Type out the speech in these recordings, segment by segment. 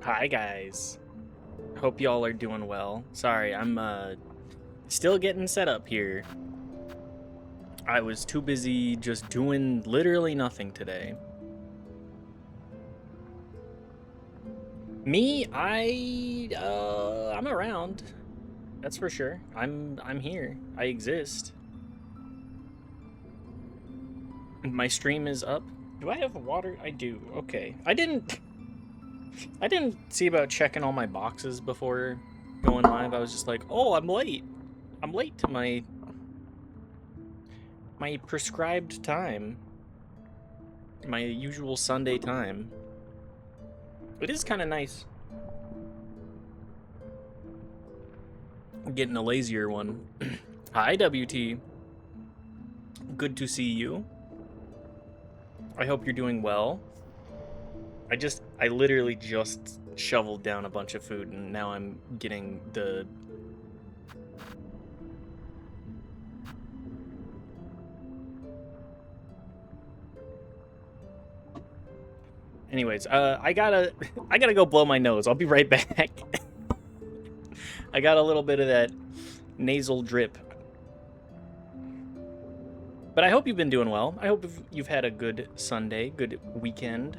Hi guys. Hope y'all are doing well. Sorry, I'm still getting set up here. I was too busy just doing literally nothing today. Me, I'm around. That's for sure. I'm here. I exist. My stream is up. Do I have water? I do. Okay. I didn't see about checking all my boxes before going live. I was just like, "Oh, I'm late. I'm late to my prescribed time. My usual Sunday time." It is kind of nice getting a lazier one. Hi, WT. Good to see you. I hope you're doing well. I literally just shoveled down a bunch of food, and now I'm getting the... Anyways, I gotta go blow my nose. I'll be right back. I got a little bit of that nasal drip. But I hope you've been doing well. I hope you've had a good Sunday, good weekend.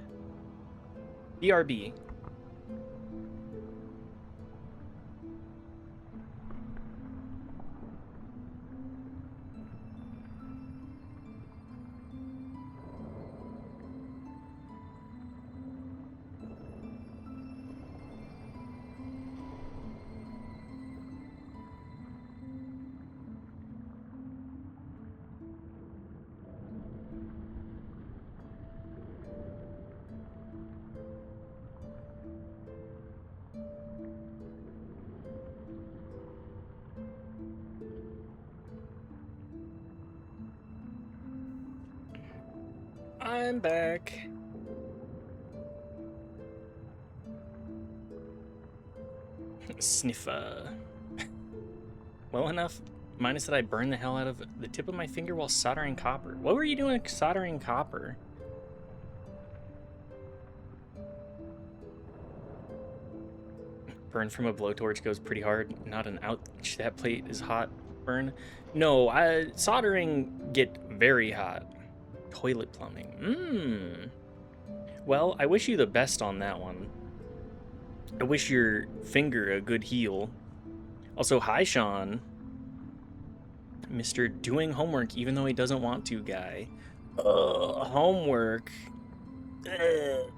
BRB. I'm back. Sniffer. Well enough. Minus that I burned the hell out of the tip of my finger while soldering copper. What were you doing soldering copper? Burn from a blowtorch goes pretty hard. Not an ouch, that plate is hot burn. No, soldering get very hot. Toilet plumbing. Well, I wish you the best on that one. I wish your finger a good heal. Also, hi, Sean. Mr. Doing Homework even though he doesn't want to guy. Homework. Ugh.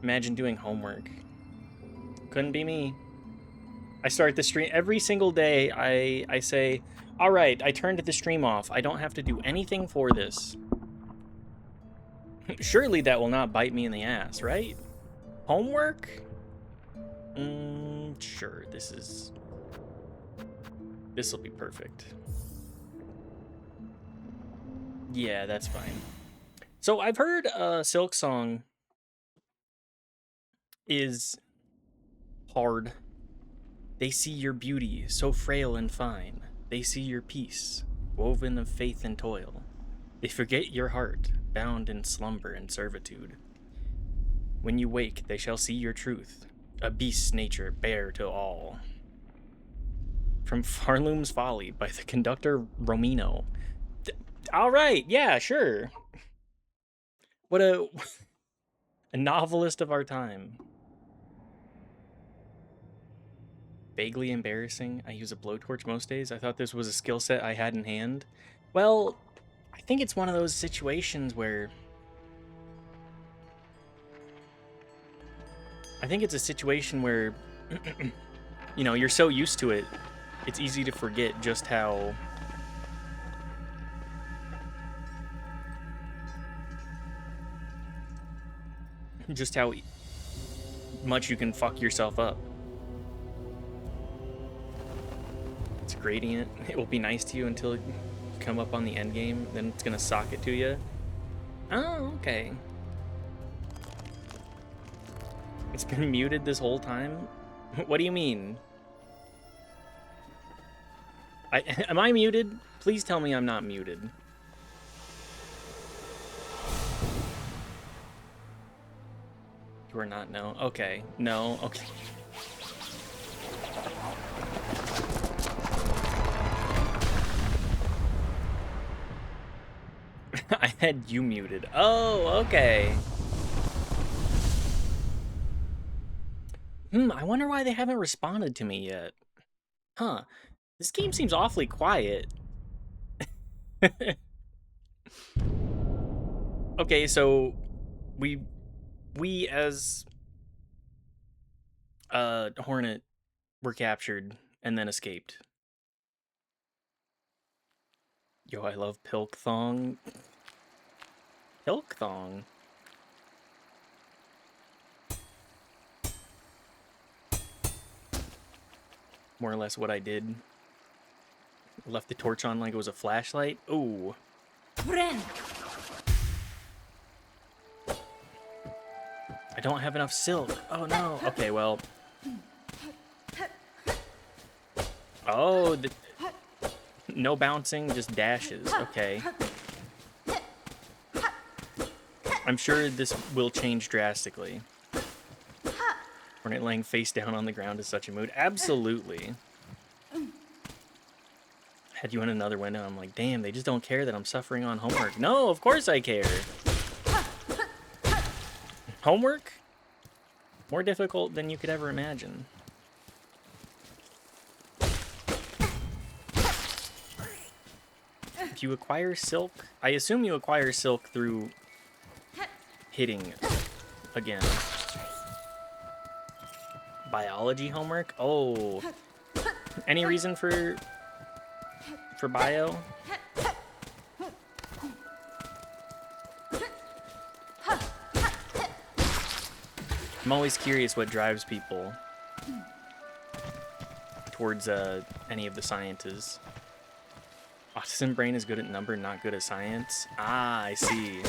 Imagine doing homework. Couldn't be me. I start the stream every single day. I say, all right, I turned the stream off. I don't have to do anything for this. Surely that will not bite me in the ass, right? Homework? Sure, this'll be perfect. Yeah, that's fine. So I've heard Silk Song is hard. They see your beauty, so frail and fine. They see your peace, woven of faith and toil. They forget your heart, bound in slumber and servitude. When you wake, they shall see your truth, a beast's nature bare to all. From Farloom's Folly by the conductor Romino. All right, yeah, sure. What a novelist of our time. Vaguely embarrassing. I use a blowtorch most days. I thought this was a skill set I had in hand. Well, I think it's one of those situations where... I think it's a situation where, you know, you're so used to it, it's easy to forget just how... just how much you can fuck yourself up. It's a gradient. It will be nice to you until you come up on the end game, then it's gonna sock it to you. Oh, okay. It's been muted this whole time? What do you mean? Am I muted? Please tell me I'm not muted. You are not no. Okay. No. Okay. I had you muted. Oh, okay. I wonder why they haven't responded to me yet. Huh. This game seems awfully quiet. Okay, so we as Hornet were captured and then escaped. Yo, I love Pilkthong. Pilkthong. More or less what I did. Left the torch on like it was a flashlight. Ooh. I don't have enough silk. Oh no. Okay, well. Oh, no bouncing, just dashes. Okay. I'm sure this will change drastically. Hornet laying face down on the ground is such a mood. Absolutely. Had you in another window, I'm like, damn, they just don't care that I'm suffering on homework. No, of course I care. Homework? More difficult than you could ever imagine. If you acquire silk, I assume you acquire silk through hitting again. Biology homework? Oh. Any reason for bio? I'm always curious what drives people towards any of the sciences. Autism brain is good at number, not good at science. Ah, I see.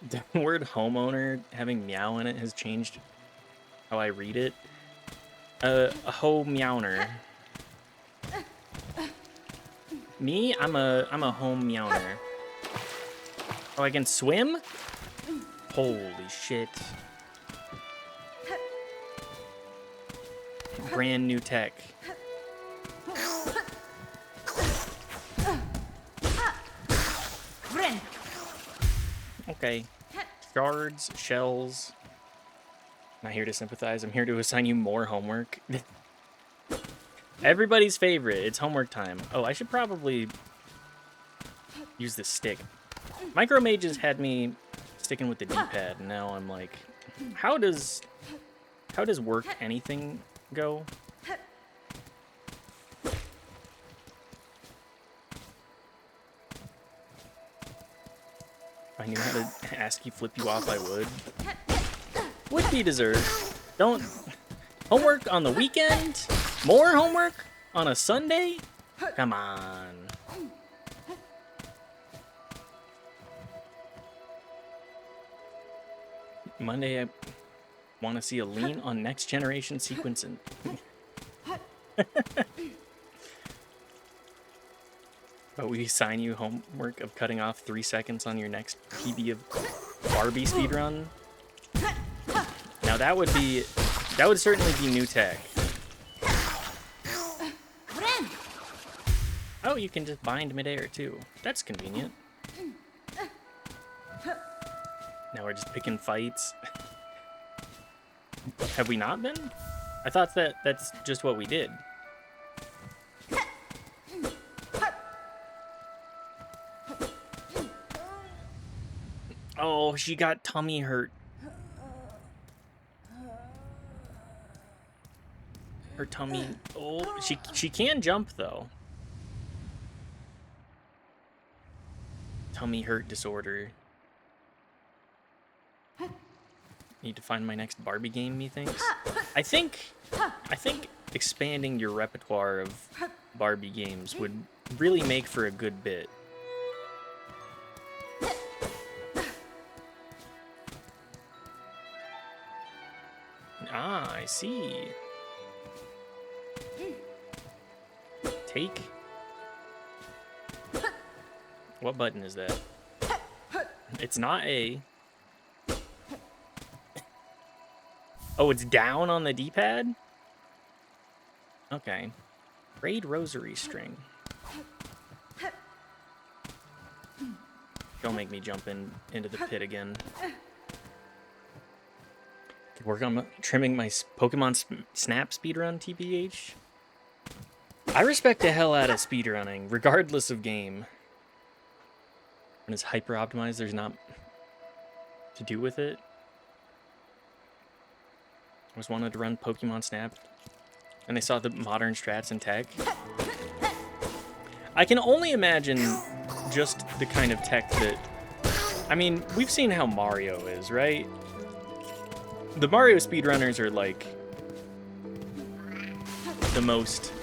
The word homeowner having meow in it has changed how I read it. A ho-meowner. Me? I'm a home meowner. Oh, I can swim? Holy shit. Brand new tech. Okay. Shards, shells. I'm not here to sympathize. I'm here to assign you more homework. Everybody's favorite. It's homework time. Oh, I should probably use this stick. Micro Mages had me sticking with the D-pad, and now I'm like, how does work anything go? If I knew how to ask you, flip you off, I would. Would be deserved. Don't... Homework on the weekend? More homework on a Sunday? Come on. Monday, I want to see a lean on next generation sequencing. But we assign you homework of cutting off 3 seconds on your next PB of Barbie speedrun. Now that would certainly be new tech. Oh, you can just bind midair too. That's convenient. Now we're just picking fights. Have we not been? I thought that's just what we did. Oh, she got tummy hurt. Her tummy. Oh, she can jump though. Tummy hurt disorder. Need to find my next Barbie game, methinks. I think expanding your repertoire of Barbie games would really make for a good bit. Ah, I see. Take? What button is that? It's not A. Oh, it's down on the D-pad? Okay. Braid rosary string. Don't make me jump into the pit again. Could work on trimming my Pokemon Snap speedrun, TBH. I respect the hell out of speedrunning, regardless of game. When it's hyper optimized, there's not to do with it. I always wanted to run Pokemon Snap, and they saw the modern strats and tech. I can only imagine just the kind of tech that... I mean, we've seen how Mario is, right? The Mario speedrunners are like the most...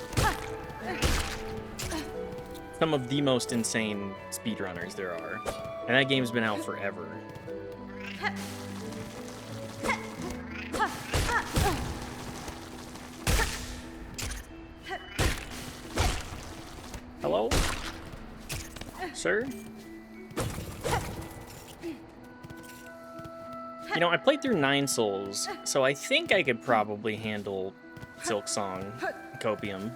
some of the most insane speedrunners there are. And that game's been out forever. Hello? Sir? You know, I played through 9 Souls, so I think I could probably handle Silk Song, Copium.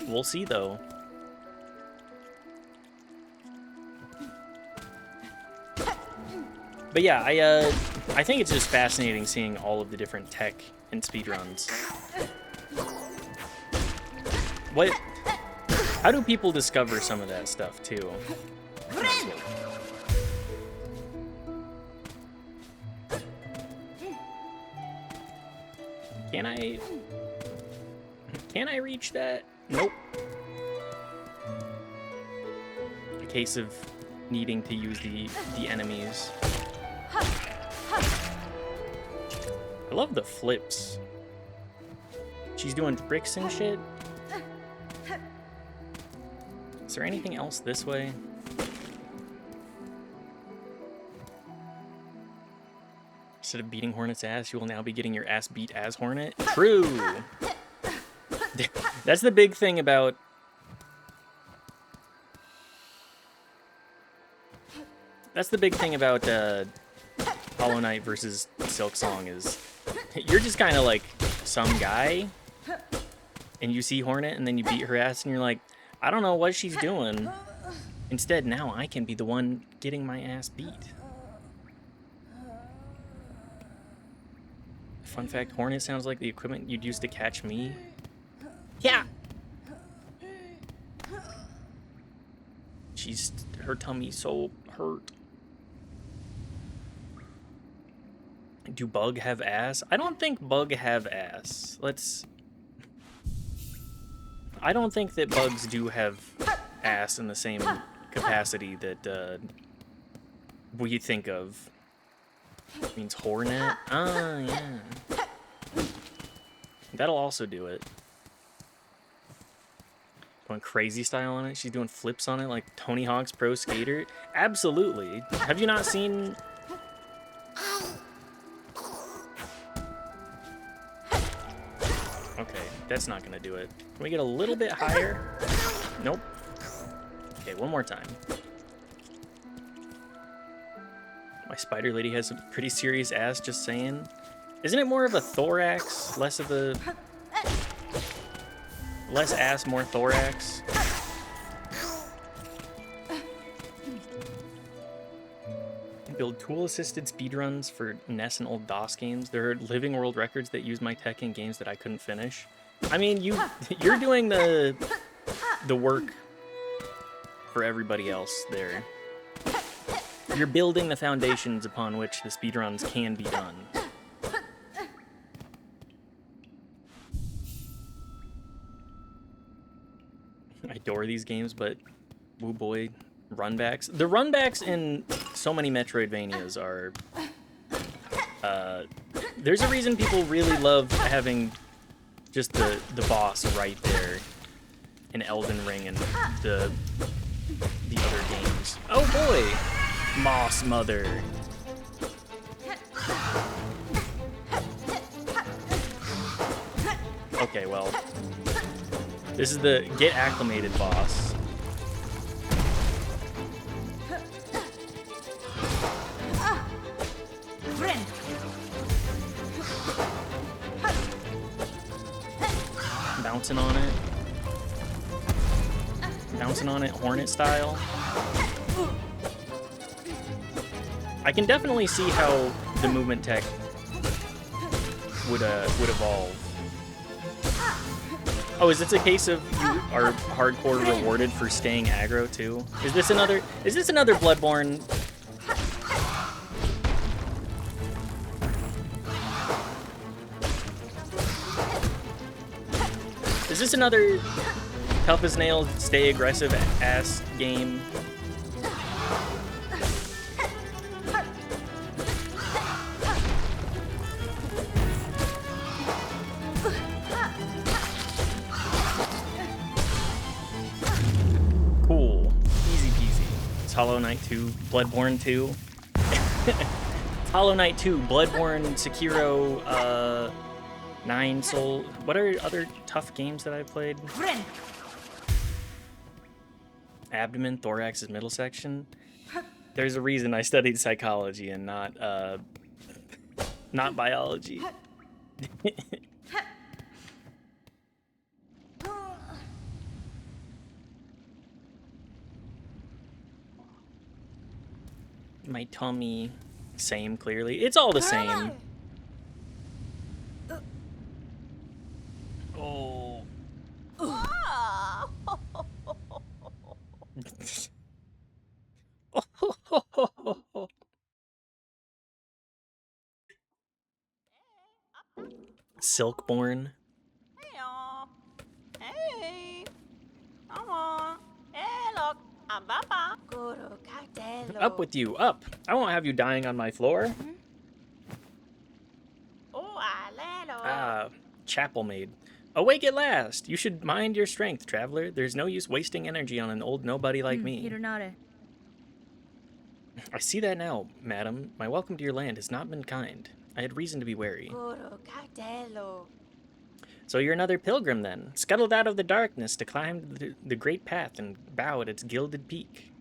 We'll see, though. But yeah, I think it's just fascinating seeing all of the different tech in speedruns. How do people discover some of that stuff, too? Can I reach that? Nope. A case of needing to use the enemies. I love the flips. She's doing tricks and shit. Is there anything else this way? Instead of beating Hornet's ass, you will now be getting your ass beat as Hornet. True. That's the big thing about... That's the big thing about Hollow Knight versus Silk Song is you're just kind of like some guy and you see Hornet and then you beat her ass and you're like, I don't know what she's doing. Instead, now I can be the one getting my ass beat. Fun fact, Hornet sounds like the equipment you'd use to catch me. Yeah! Her tummy's so hurt. Do Bug have ass? I don't think Bug have ass. I don't think that bugs do have ass in the same capacity that we think of. It means Hornet? Ah, yeah. That'll also do it. Going crazy style on it. She's doing flips on it like Tony Hawk's Pro Skater. Absolutely. Have you not seen... Okay, that's not gonna do it. Can we get a little bit higher? Nope. Okay, one more time. My spider lady has a pretty serious ass, just saying. Isn't it more of a thorax? Less of a... Less ass, more thorax? Build tool-assisted speedruns for NES and old DOS games. There are living world records that use my tech in games that I couldn't finish. I mean, you're doing the work for everybody else there. You're building the foundations upon which the speedruns can be done. I adore these games, but woo boy, runbacks. The runbacks in so many Metroidvanias are... there's a reason people really love having just the boss right there in Elden Ring and the other games. Oh boy! Moss Mother. Okay, well, this is the Get Acclimated boss. bouncing on it. Bouncing on it, Hornet style. I can definitely see how the movement tech would evolve. Oh, is this a case of you are hardcore rewarded for staying aggro too? Is this another Bloodborne? Is this another tough as nails, stay aggressive ass game? Cool. Easy peasy. It's Hollow Knight 2, Bloodborne 2. It's Hollow Knight 2, Bloodborne, Sekiro, 9 Soul. What are other tough games that I've played? Abdomen, thorax is middle section. There's a reason I studied psychology and not biology. My tummy, same clearly. It's all the same. Oh. Silkborn. Hey, come on. Hey, look, I'm Papa. Up with you, up! I won't have you dying on my floor. Ah, chapel maid. Awake at last! You should mind your strength, traveler. There's no use wasting energy on an old nobody like me. I see that now, madam. My welcome to your land has not been kind. I had reason to be wary. So you're another pilgrim, then, scuttled out of the darkness to climb the great path and bow at its gilded peak.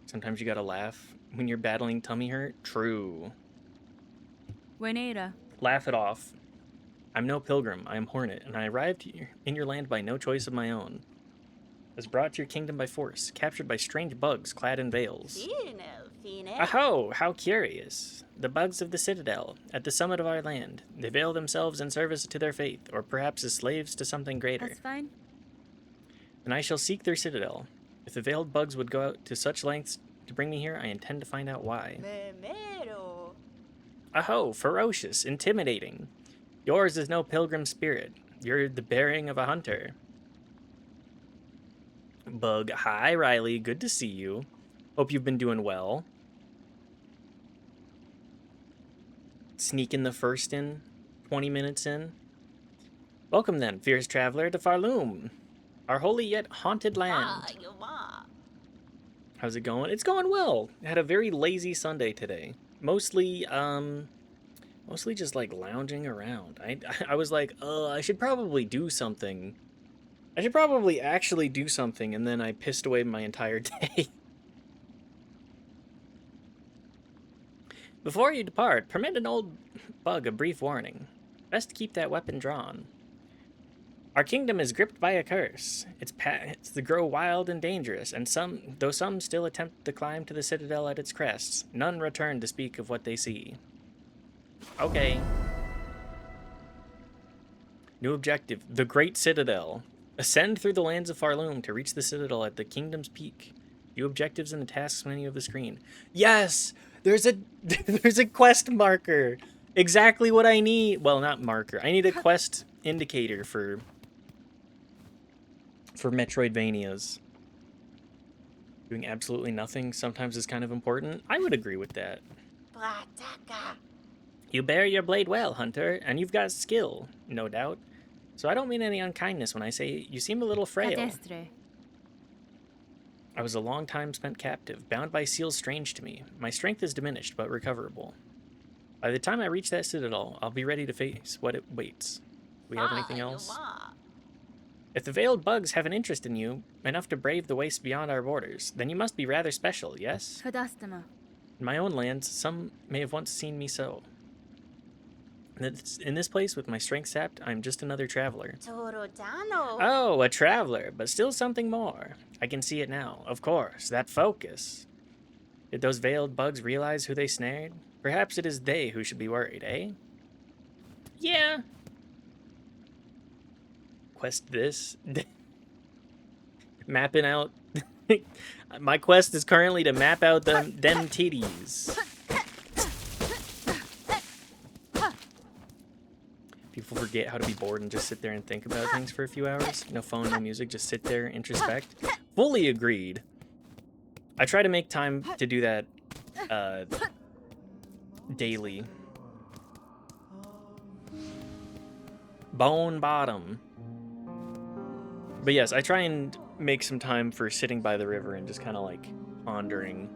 Sometimes you gotta laugh when you're battling tummy hurt. True. Laugh it off. I'm no pilgrim, I am Hornet, and I arrived here in your land by no choice of my own. I was brought to your kingdom by force, captured by strange bugs clad in veils. Aho! How curious! The bugs of the citadel, at the summit of our land. They veil themselves in service to their faith, or perhaps as slaves to something greater. That's fine. And I shall seek their citadel. If the veiled bugs would go out to such lengths to bring me here, I intend to find out why. Aho! Ferocious, intimidating. Yours is no pilgrim spirit. You're the bearing of a hunter. Bug. Hi, Riley. Good to see you. Hope you've been doing well. Sneaking the first in, 20 minutes in. Welcome then, fierce traveler, to Farloom, our holy yet haunted land. How's it going? It's going well. I had a very lazy Sunday today. Mostly just like lounging around. I was like, I should probably do something. I should probably actually do something, and then I pissed away my entire day. Before you depart, permit an old bug a brief warning. Best keep that weapon drawn. Our kingdom is gripped by a curse. Its paths to grow wild and dangerous, and though some still attempt to climb to the citadel at its crests, none return to speak of what they see. Okay. New objective, the Great Citadel. Ascend through the lands of Farloom to reach the citadel at the kingdom's peak. View objectives in the tasks menu of the screen. Yes! There's a quest marker. Exactly what I need. Well, not marker. I need a quest indicator for Metroidvanias. Doing absolutely nothing sometimes is kind of important. I would agree with that. You bear your blade well, Hunter, and you've got skill, no doubt. So I don't mean any unkindness when I say you seem a little frail. I was a long time spent captive, bound by seals strange to me. My strength is diminished, but recoverable. By the time I reach that citadel, I'll be ready to face what it waits. Do we have anything else? If the veiled bugs have an interest in you, enough to brave the wastes beyond our borders, then you must be rather special, yes? In my own lands, some may have once seen me so. In this place, with my strength sapped, I'm just another traveler. Torojano. Oh, a traveler, but still something more. I can see it now. Of course, that focus. Did those veiled bugs realize who they snared? Perhaps it is they who should be worried, eh? Yeah. Quest this. Mapping out. My quest is currently to map out them titties. People forget how to be bored and just sit there and think about things for a few hours. No phone, no music, just sit there, introspect. Fully agreed. I try to make time to do that daily. Bone bottom. But yes, I try and make some time for sitting by the river and just kind of like pondering.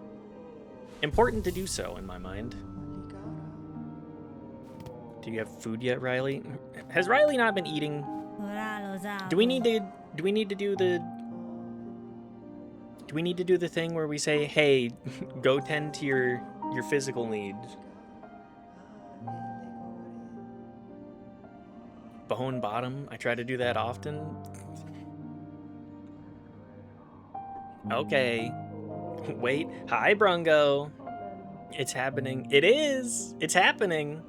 Important to do so in my mind. Do you have food yet, Riley? Has Riley not been eating? Do we need to do the thing where we say, "Hey, go tend to your physical needs"? Bone bottom. I try to do that often. Okay. Wait. Hi, Brungo. It's happening. It is. It's happening.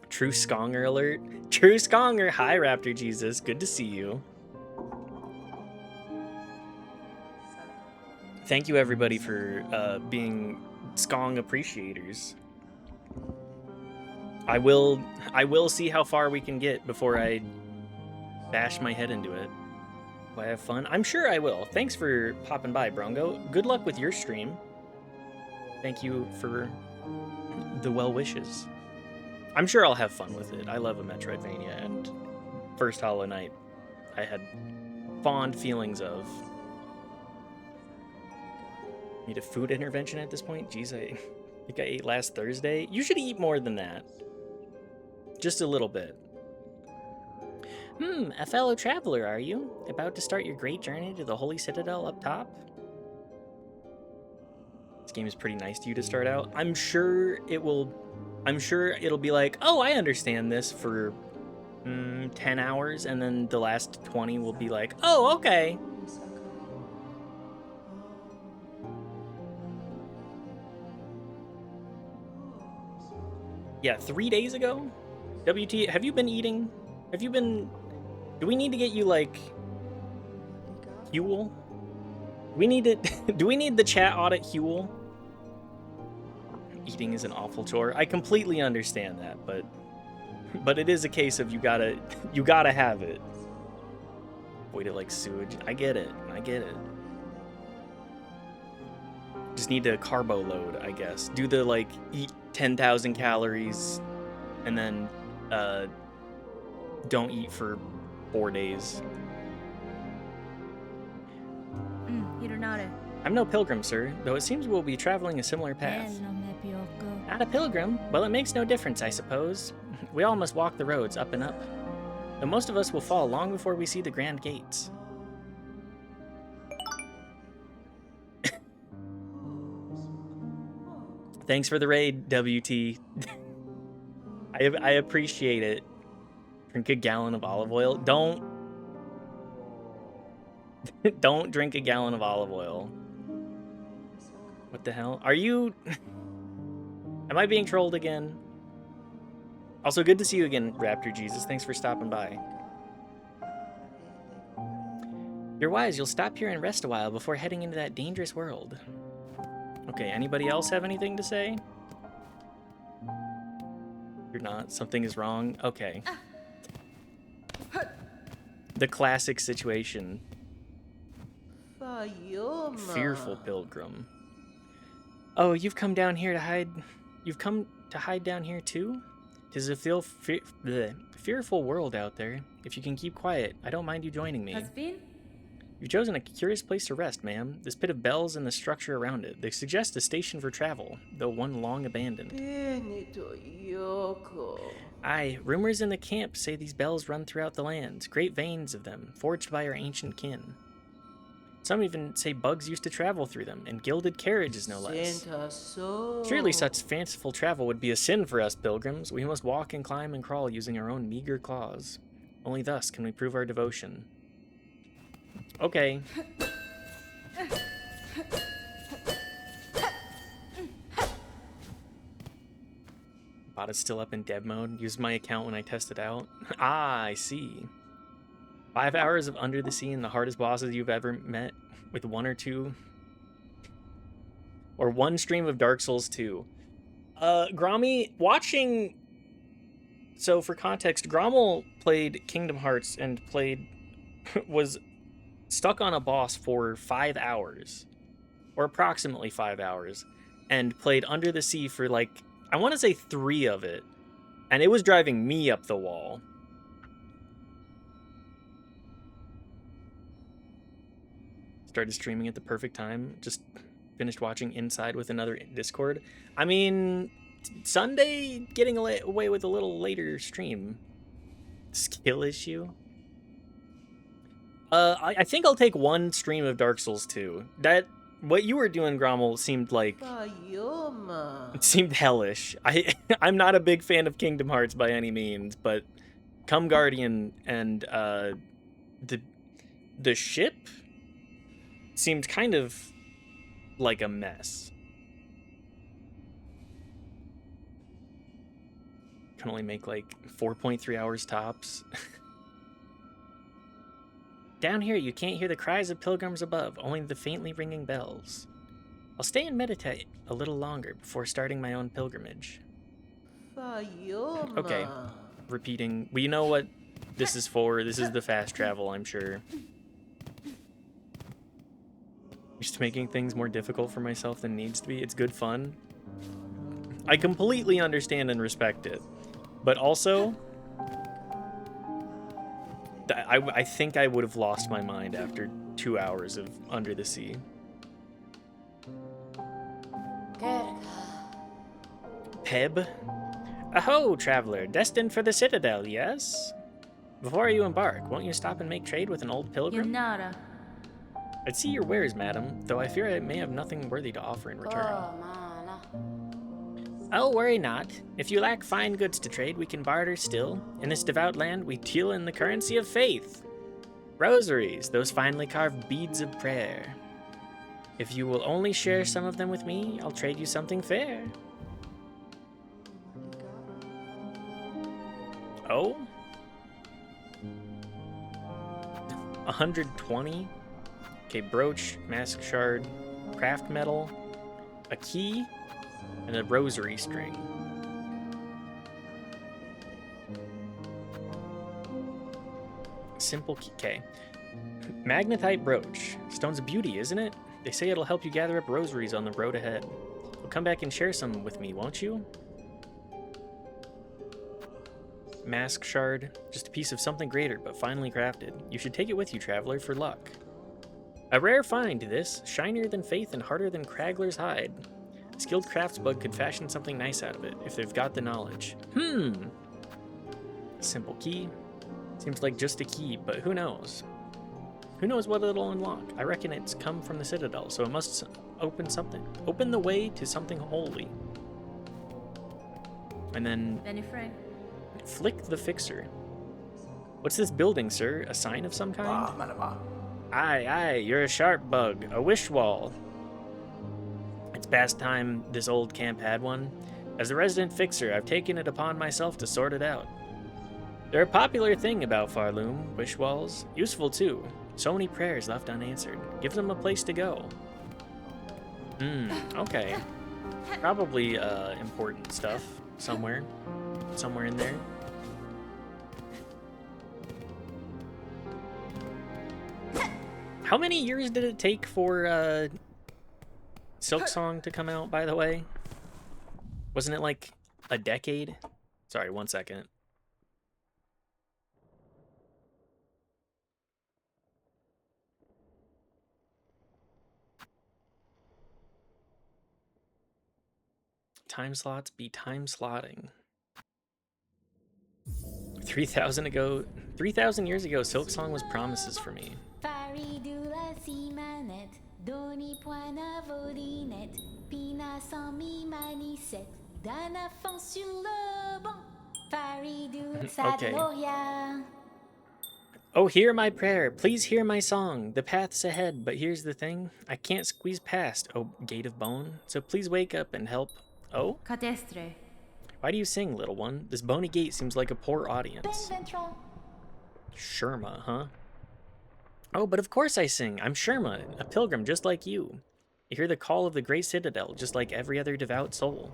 True Skonger alert. True Skonger. Hi, Raptor Jesus. Good to see you. Thank you, everybody, for being Skong appreciators. I will see how far we can get before I bash my head into it. Will I have fun? I'm sure I will. Thanks for popping by, Brongo. Good luck with your stream. Thank you for the well wishes. I'm sure I'll have fun with it. I love a Metroidvania, and first Hollow Knight I had fond feelings of. Need a food intervention at this point? Jeez, I think I ate last Thursday. You should eat more than that. Just a little bit. A fellow traveler, are you? About to start your great journey to the Holy Citadel up top? This game is pretty nice to you to start out. I'm sure it'll be like, oh, I understand this for 10 hours, and then the last 20 will be like, oh, okay. Yeah, 3 days ago? WT, have you been eating? Do we need to get you, like, Huel? Do we need the chat audit Huel? Eating is an awful chore. I completely understand that, but it is a case of you gotta have it. Avoid it like sewage. I get it. Just need to carbo load, I guess. Do the, like, eat 10,000 calories and then don't eat for 4 days. I'm no pilgrim, sir, though it seems we'll be traveling a similar path. Not a pilgrim? Well, it makes no difference, I suppose. We all must walk the roads up and up. Though most of us will fall long before we see the grand gates. Thanks for the raid, WT. I appreciate it. Drink a gallon of olive oil. Don't drink a gallon of olive oil. What the hell? Are you... Am I being trolled again? Also, good to see you again, Raptor Jesus. Thanks for stopping by. You're wise. You'll stop here and rest a while before heading into that dangerous world. Okay, anybody else have anything to say? You're not. Something is wrong. Okay. The classic situation. Fearful pilgrim. Oh, you've come down here to hide. You've come to hide down here too? 'Tis a fearful world out there. If you can keep quiet, I don't mind you joining me. You've chosen a curious place to rest, ma'am. This pit of bells and the structure around it. They suggest a station for travel, though one long abandoned. Aye, rumors in the camp say these bells run throughout the lands, great veins of them, forged by our ancient kin. Some even say bugs used to travel through them, and gilded carriages no less. Surely such fanciful travel would be a sin for us pilgrims. We must walk and climb and crawl using our own meager claws. Only thus can we prove our devotion. Okay. Bot is still up in dev mode. Used my account when I tested out. Ah, I see. 5 hours of Under the Sea and the hardest bosses you've ever met with one or two. Or one stream of Dark Souls 2. Grommy, watching... So for context, Grommel played Kingdom Hearts and was stuck on a boss for 5 hours. Or approximately 5 hours. And played Under the Sea for like, I want to say 3 of it. And it was driving me up the wall. Started streaming at the perfect time. Just finished watching Inside with another Discord. I mean, Sunday getting away with a little later stream. Skill issue? I think I'll take one stream of Dark Souls 2. What you were doing, Grommel, seemed like... It seemed hellish. I'm not a big fan of Kingdom Hearts by any means, but Come Guardian and the ship seemed kind of like a mess. Can only make like 4.3 hours tops. Down here, you can't hear the cries of pilgrims above, only the faintly ringing bells. I'll stay and meditate a little longer before starting my own pilgrimage. Okay, repeating. We know what this is for. This is the fast travel, I'm sure. Just making things more difficult for myself than needs to be. It's good fun. I completely understand and respect it. But also, I think I would have lost my mind after 2 hours of Under the Sea. Peb? Aho, traveler, destined for the Citadel, yes? Before you embark, won't you stop and make trade with an old pilgrim? I'd see your wares, madam, though I fear I may have nothing worthy to offer in return. Oh, worry not. If you lack fine goods to trade, we can barter still. In this devout land, we deal in the currency of faith. Rosaries, those finely carved beads of prayer. If you will only share some of them with me, I'll trade you something fair. Oh? 120? Okay, brooch, mask shard, craft metal, a key, and a rosary string. Simple key. Okay. Magnetite brooch. Stone's a beauty, isn't it? They say it'll help you gather up rosaries on the road ahead. You'll come back and share some with me, won't you? Mask shard. Just a piece of something greater, but finely crafted. You should take it with you, traveler, for luck. A rare find, this. Shinier than faith and harder than Craggler's hide. A skilled craftsbug could fashion something nice out of it, if they've got the knowledge. Simple key. Seems like just a key, but who knows? Who knows what it'll unlock? I reckon it's come from the Citadel, so it must open something. Open the way to something holy. And then... Flick the fixer. What's this building, sir? A sign of some kind? Aye, you're a sharp bug. A wish wall. It's past time this old camp had one. As the resident fixer, I've taken it upon myself to sort it out. They're a popular thing about Farloom, wish walls. Useful, too. So many prayers left unanswered. Gives them a place to go. Okay. Probably, important stuff. Somewhere. Somewhere in there. How many years did it take for, Silksong to come out, by the way? Wasn't it like a decade? Sorry, 1 second. Time slots be time slotting. 3,000 years ago, Silksong was promises for me. Doni poina volinette, pina sans mi manicette, d'un enfant sur le banc, faridou Okay. sadloria. Oh, hear my prayer. Please hear my song. The path's ahead, but here's the thing. I can't squeeze past, oh, gate of bone. So please wake up and help. Oh? Cadestre. Why do you sing, little one? This bony gate seems like a poor Ben audience. Ventral. Sherma, huh? Oh, but of course I sing. I'm Sherma, a pilgrim just like you. I hear the call of the great citadel, just like every other devout soul.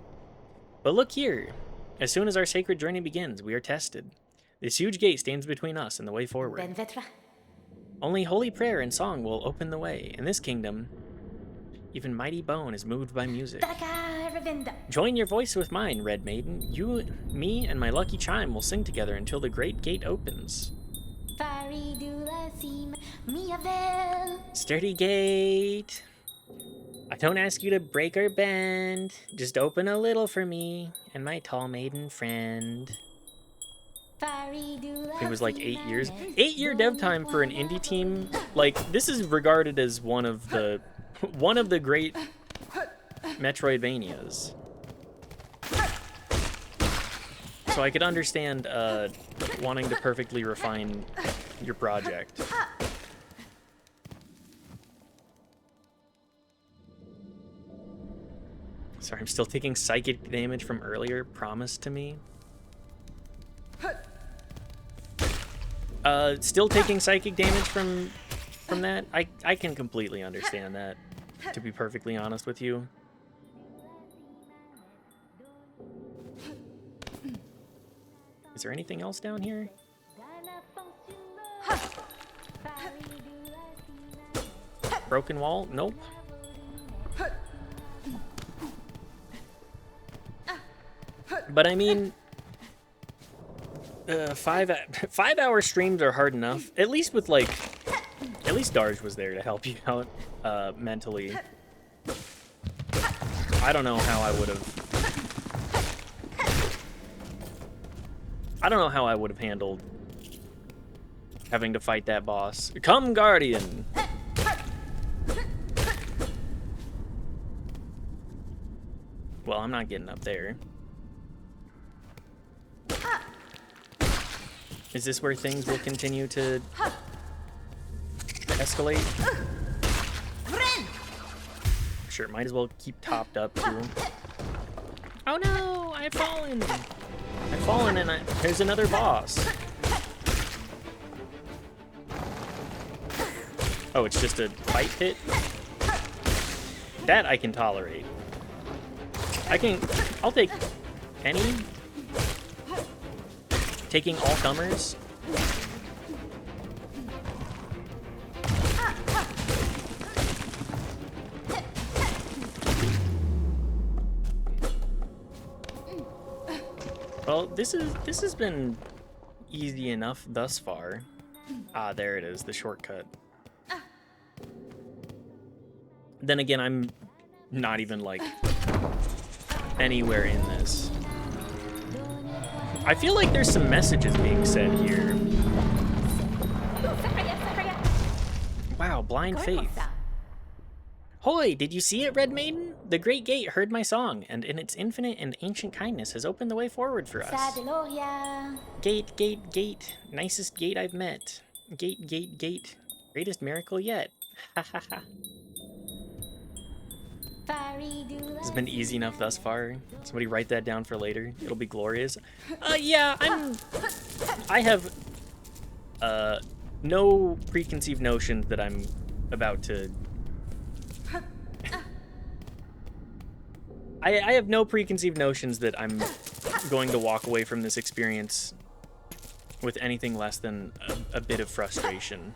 But look here. As soon as our sacred journey begins, we are tested. This huge gate stands between us and the way forward. Ben Vetra. Only holy prayer and song will open the way. In this kingdom, even mighty bone is moved by music. Ravinda. Join your voice with mine, Red Maiden. You, me, and my lucky chime will sing together until the great gate opens. Faridou la sim, miavel. Sturdy gate. I don't ask you to break or bend. Just open a little for me and my tall maiden friend. It was like 8 years. 8-year dev time for an indie team. Like, this is regarded as one of the great Metroidvanias. So I could understand wanting to perfectly refine your project. Sorry, I'm still taking psychic damage from earlier, promised to me. Still taking psychic damage from that? I can completely understand that, to be perfectly honest with you. Is there anything else down here? Broken wall? Nope. But I mean, 5-hour streams are hard enough. At least with like, at least Darj was there to help you out mentally. I don't know how I would have. I don't know how I would have handled having to fight that boss. Come, Guardian. Well, I'm not getting up there. Is this where things will continue to escalate? Sure, might as well keep topped up too. Oh no, I've fallen. I've fallen and there's another boss. Oh, it's just a fight pit? That I can tolerate. I'll take any. Taking all comers. Well, this has been easy enough thus far. Ah, there it is, the shortcut. Then again, I'm not even like anywhere in this. I feel like there's some messages being said here. Wow, blind faith. Hoy, did you see it, Red Maiden? The Great Gate heard my song, and in its infinite and ancient kindness has opened the way forward for us. Gate, gate, gate. Nicest gate I've met. Gate, gate, gate. Greatest miracle yet. Ha ha ha. This has been easy enough thus far. Somebody write that down for later. It'll be glorious. Yeah, I have no preconceived notions that I'm about to. I have no preconceived notions that I'm going to walk away from this experience with anything less than a bit of frustration.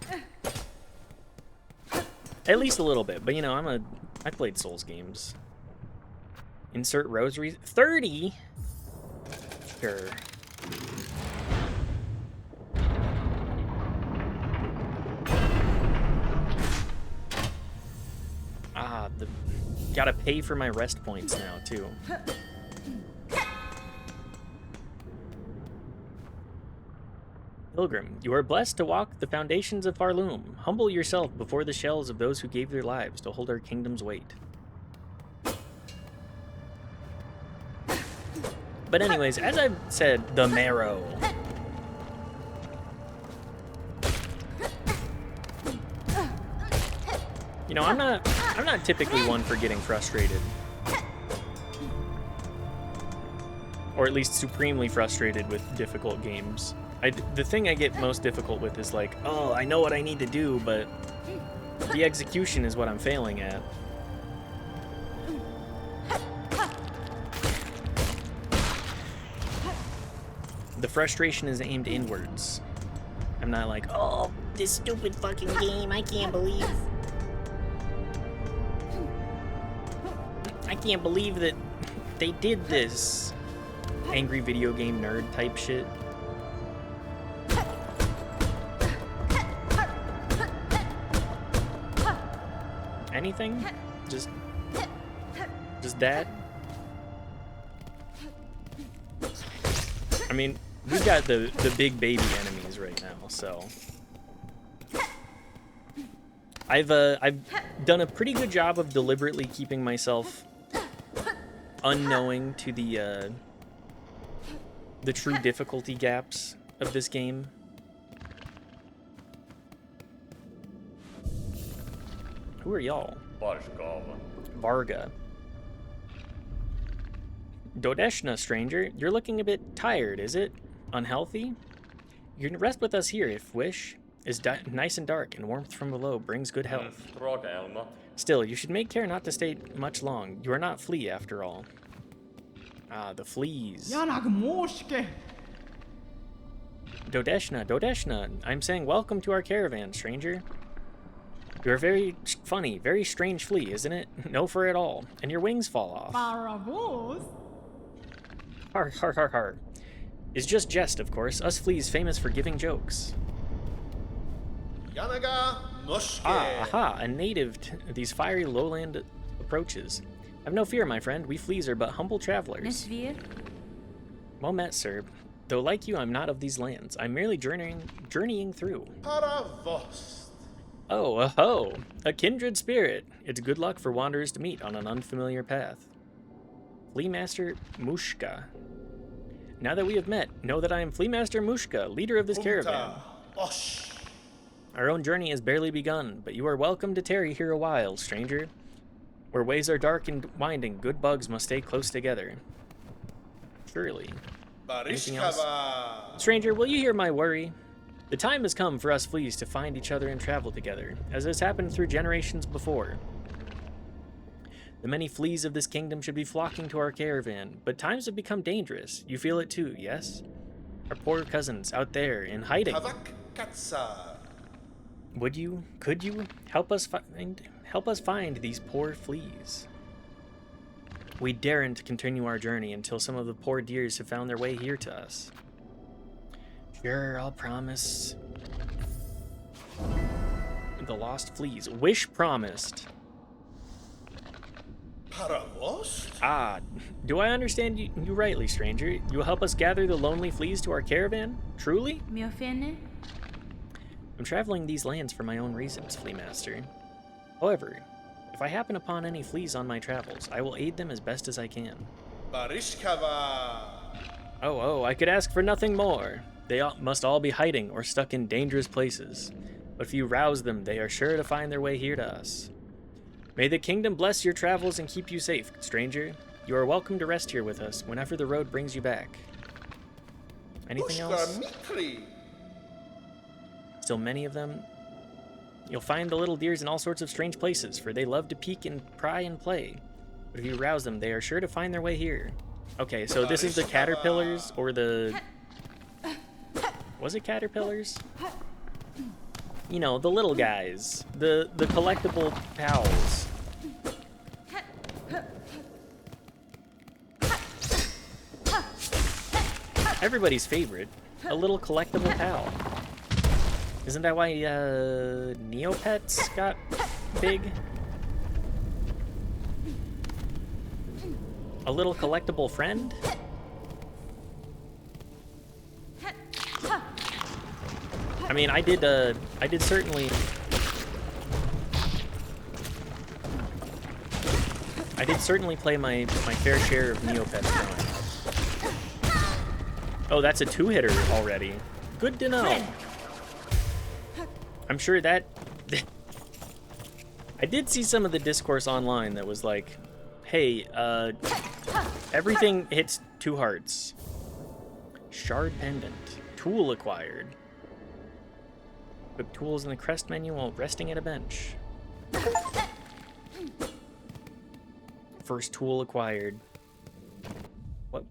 At least a little bit, but you know, I played Souls games. Insert rosaries. 30? Sure. Ah, gotta pay for my rest points now, too. Pilgrim, you are blessed to walk the foundations of Farloom. Humble yourself before the shells of those who gave their lives to hold our kingdom's weight. But anyways, as I've said, the marrow. You know, I'm not typically one for getting frustrated. Or at least supremely frustrated with difficult games. The thing I get most difficult with is like, oh, I know what I need to do, but the execution is what I'm failing at. The frustration is aimed inwards. I'm not like, oh, this stupid fucking game, I can't believe that they did this. Angry video game nerd type shit. Anything? Just that? I mean, we've got the big baby enemies right now, so I've done a pretty good job of deliberately keeping myself unknowing to the true difficulty gaps of this game. Who are y'all? Varga. Dodeshna, stranger. You're looking a bit tired, is it? Unhealthy? You can rest with us here if wish. It's nice and dark, and warmth from below brings good health. Still, you should make care not to stay much long. You are not flea, after all. Ah, the fleas. Dodeshna, I'm saying welcome to our caravan, stranger. You're a very funny, very strange flea, isn't it? No fur at all, and your wings fall off. Har, har, har, har. It's just jest, of course. Us fleas famous for giving jokes. Aha, a native to these fiery lowland approaches. Have no fear, my friend. We fleas are but humble travelers. Well met, sir. Though like you, I'm not of these lands. I'm merely journeying through. Oh, aho! A kindred spirit. It's good luck for wanderers to meet on an unfamiliar path. Flea Master Mushka. Now that we have met, know that I am Flea Master Mushka, leader of this caravan. Our own journey has barely begun, but you are welcome to tarry here a while, stranger. Where ways are dark and winding, good bugs must stay close together. Surely. Anything else? Stranger, will you hear my worry? The time has come for us fleas to find each other and travel together, as has happened through generations before. The many fleas of this kingdom should be flocking to our caravan, but times have become dangerous. You feel it too, yes? Our poor cousins out there in hiding. Could you help us find these poor fleas? We daren't continue our journey until some of the poor deers have found their way here to us. Sure, I'll promise. The lost fleas. Wish promised. Ah, do I understand you rightly, stranger? You will help us gather the lonely fleas to our caravan? Truly? I'm traveling these lands for my own reasons, Flea Master. However, if I happen upon any fleas on my travels, I will aid them as best as I can. Oh, I could ask for nothing more. They must all be hiding or stuck in dangerous places. But if you rouse them, they are sure to find their way here to us. May the kingdom bless your travels and keep you safe, stranger. You are welcome to rest here with us whenever the road brings you back. Anything else? Still many of them. You'll find the little deers in all sorts of strange places, for they love to peek and pry and play. But if you rouse them, they are sure to find their way here. Okay, so this is the caterpillars, or the... Was it caterpillars? You know, the little guys. The collectible pals. Everybody's favorite. A little collectible pal. Isn't that why Neopets got big? A little collectible friend? I mean, I did certainly... I did certainly play my fair share of Neopets growing up. Oh, that's a 2-hitter already. Good to know. I'm sure that... I did see some of the discourse online that was like, hey, everything hits 2 hearts. Shard pendant. Tool acquired. Equip tools in the crest menu while resting at a bench. First tool acquired. What?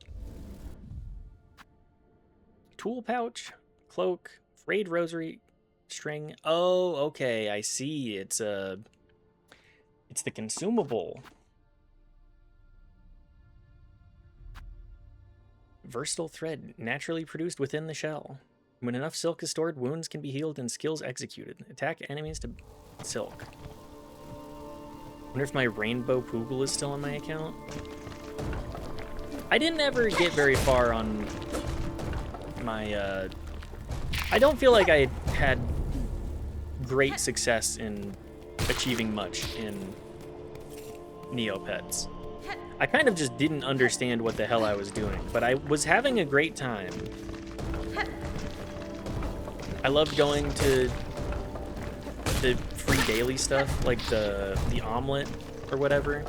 Tool pouch, cloak, frayed rosary string. Oh, okay, I see. It's the consumable. Versatile thread, naturally produced within the shell. When enough silk is stored, wounds can be healed and skills executed. Attack enemies to silk. Wonder if my rainbow Poogle is still on my account. I didn't ever get very far on my, I don't feel like I had great success in achieving much in Neopets. I kind of just didn't understand what the hell I was doing, but I was having a great time. I loved going to the free daily stuff, like the omelet or whatever.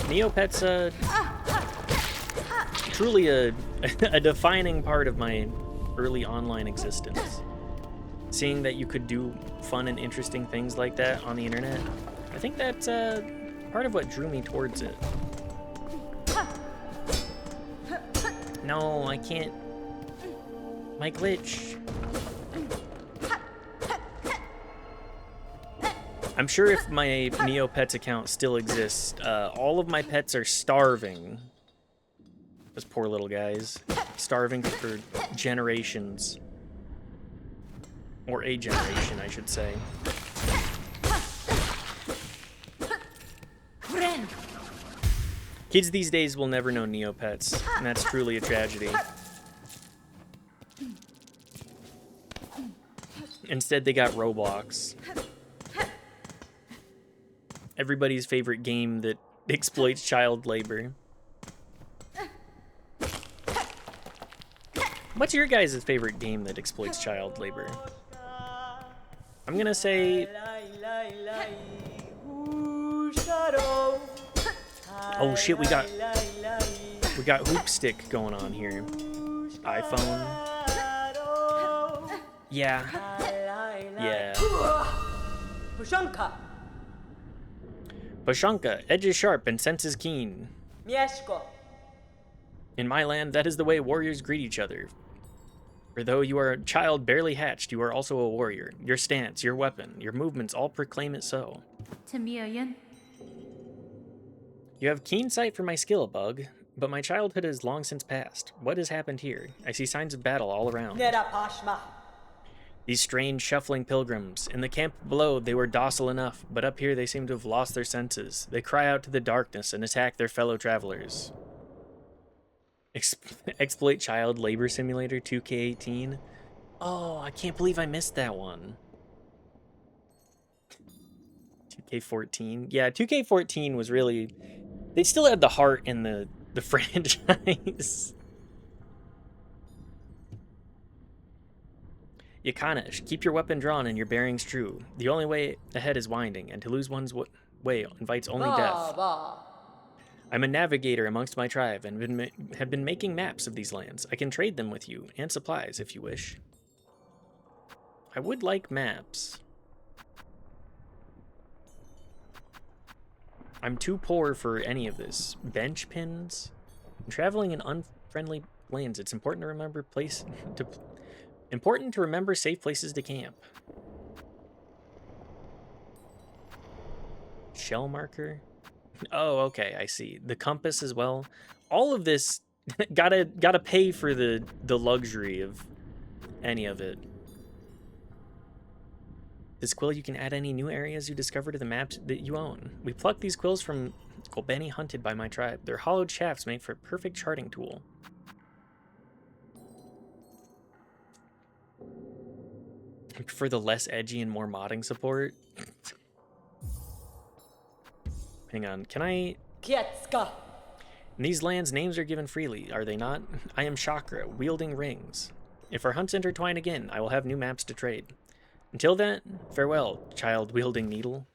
Neopets, truly a defining part of my early online existence. Seeing that you could do fun and interesting things like that on the internet, I think that's part of what drew me towards it. No, I can't. My glitch. I'm sure if my Neopets account still exists, all of my pets are starving. Those poor little guys. Starving for generations. Or a generation, I should say. Kids these days will never know Neopets, and that's truly a tragedy. Instead, they got Roblox. Everybody's favorite game that exploits child labor. What's your guys' favorite game that exploits child labor? I'm gonna say... Oh shit, we got hoop stick going on here. iPhone. Yeah. Yeah. Pashanka, edges sharp and senses keen. In my land, that is the way warriors greet each other. For though you are a child barely hatched, you are also a warrior. Your stance, your weapon, your movements all proclaim it so. You have keen sight for my skill, Bug, but my childhood has long since passed. What has happened here? I see signs of battle all around. These strange, shuffling pilgrims. In the camp below, they were docile enough, but up here they seem to have lost their senses. They cry out to the darkness and attack their fellow travelers. Exploit Child Labor Simulator 2K18. Oh, I can't believe I missed that one. 2K14. Yeah, 2K14 was really... They still had the heart in the franchise. Yakanish, keep your weapon drawn and your bearings true. The only way ahead is winding, and to lose one's way invites only death. I'm a navigator amongst my tribe and have been making maps of these lands. I can trade them with you, and supplies if you wish. I would like maps. I'm too poor for any of this. Bench pins? I'm traveling in unfriendly lands. It's important to remember important to remember safe places to camp. Shell marker? Oh, okay, I see. The compass as well. All of this gotta pay for the luxury of any of it. This quill, you can add any new areas you discover to the maps that you own. We pluck these quills from Golbeni hunted by my tribe. Their hollowed shafts make for a perfect charting tool. I prefer the less edgy and more modding support. Hang on, can I... Kietska. In these lands, names are given freely, are they not? I am Chakra, wielding rings. If our hunts intertwine again, I will have new maps to trade. Until then, farewell, child wielding needle.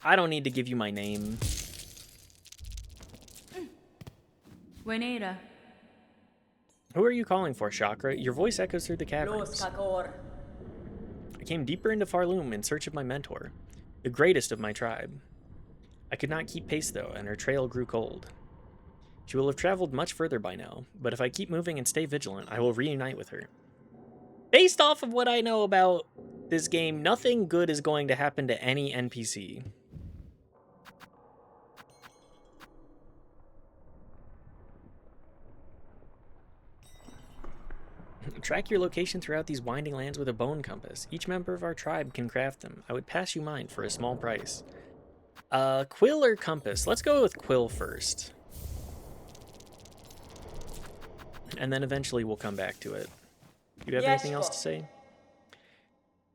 I don't need to give you my name. Wenera. Who are you calling for, Chakra? Your voice echoes through the caverns. Kakor. I came deeper into Farloom in search of my mentor, the greatest of my tribe. I could not keep pace, though, and her trail grew cold. She will have traveled much further by now, but if I keep moving and stay vigilant, I will reunite with her. Based off of what I know about this game, nothing good is going to happen to any NPC. Track your location throughout these winding lands with a bone compass. Each member of our tribe can craft them. I would pass you mine for a small price. Quill or compass? Let's go with quill first. And then eventually we'll come back to it. Do you have anything else to say?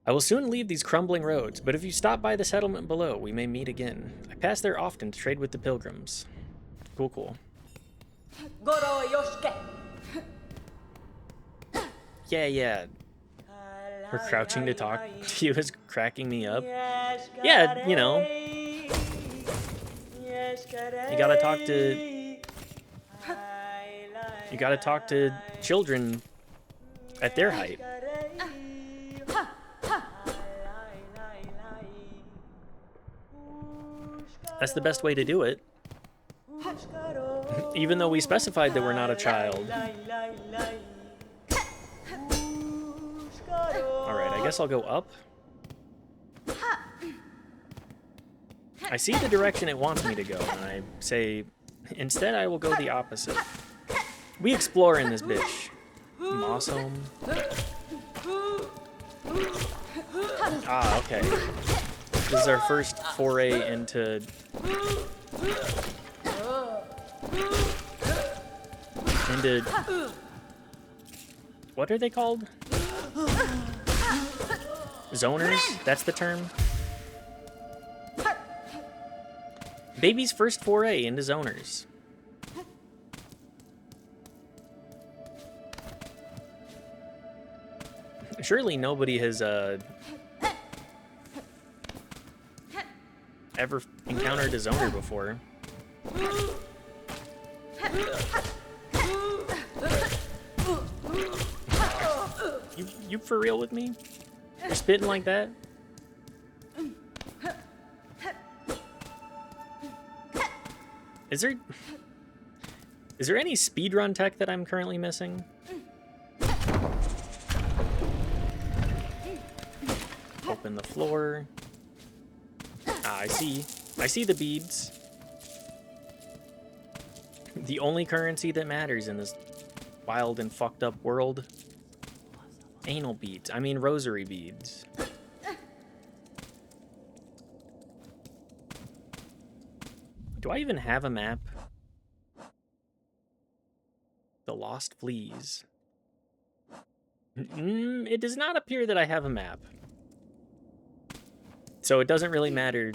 I will soon leave these crumbling roads, but if you stop by the settlement below, we may meet again. I pass there often to trade with the pilgrims. Cool, cool. Goro Yoshke. Yeah. Her crouching to talk to you is cracking me up. Yeah, you know. You gotta talk to children at their height. That's the best way to do it. Even though we specified that we're not a child. Alright, I guess I'll go up. I see the direction it wants me to go, and I say, instead I will go the opposite. We explore in this bitch. Moss home. Ah, okay. This is our first foray into... What are they called? Zoners? That's the term? Baby's first foray into zoners. Surely nobody has ever encountered a zoner before. You for real with me? You're spitting like that? Is there any speedrun tech that I'm currently missing? Open the floor. Ah, I see the beads. The only currency that matters in this wild and fucked up world. Anal beads. I mean rosary beads. Do I even have a map? The Lost Fleas. It does not appear that I have a map. So it doesn't really matter.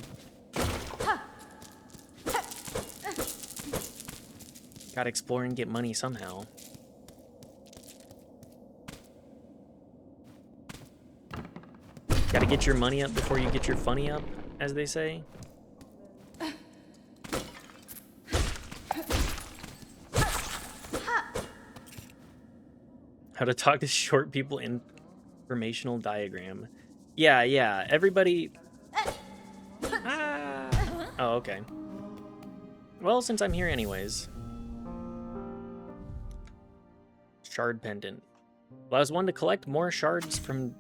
Gotta explore and get money somehow. Gotta get your money up before you get your funny up, as they say. How to talk to short people, informational diagram. Yeah, everybody... Ah. Oh, okay. Well, since I'm here anyways. Shard pendant. Allows one to collect more shards from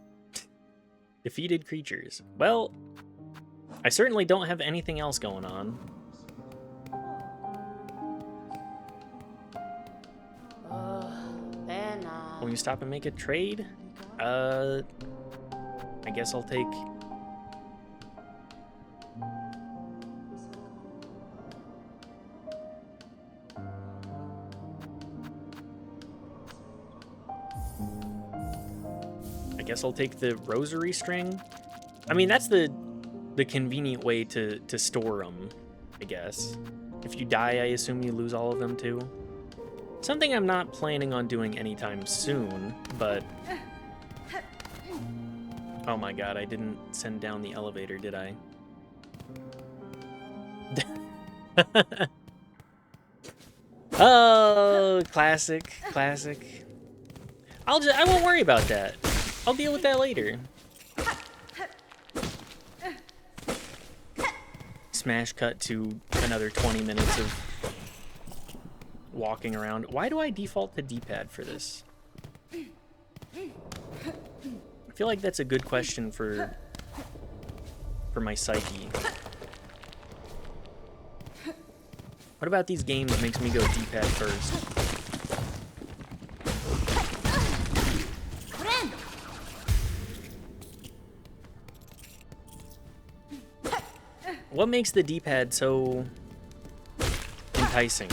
defeated creatures. Well, I certainly don't have anything else going on. Will you stop and make a trade? I guess I'll take I guess I'll take the rosary string. I mean, that's the convenient way to store them, I guess. If you die, I assume you lose all of them too. Something I'm not planning on doing anytime soon, but... Oh my god, I didn't send down the elevator, did I? Oh, classic, classic. I won't worry about that. I'll deal with that later. Smash cut to another 20 minutes of walking around. Why do I default to D-pad for this? I feel like that's a good question for my psyche. What about these games makes me go D-pad first? What makes the D-pad so enticing?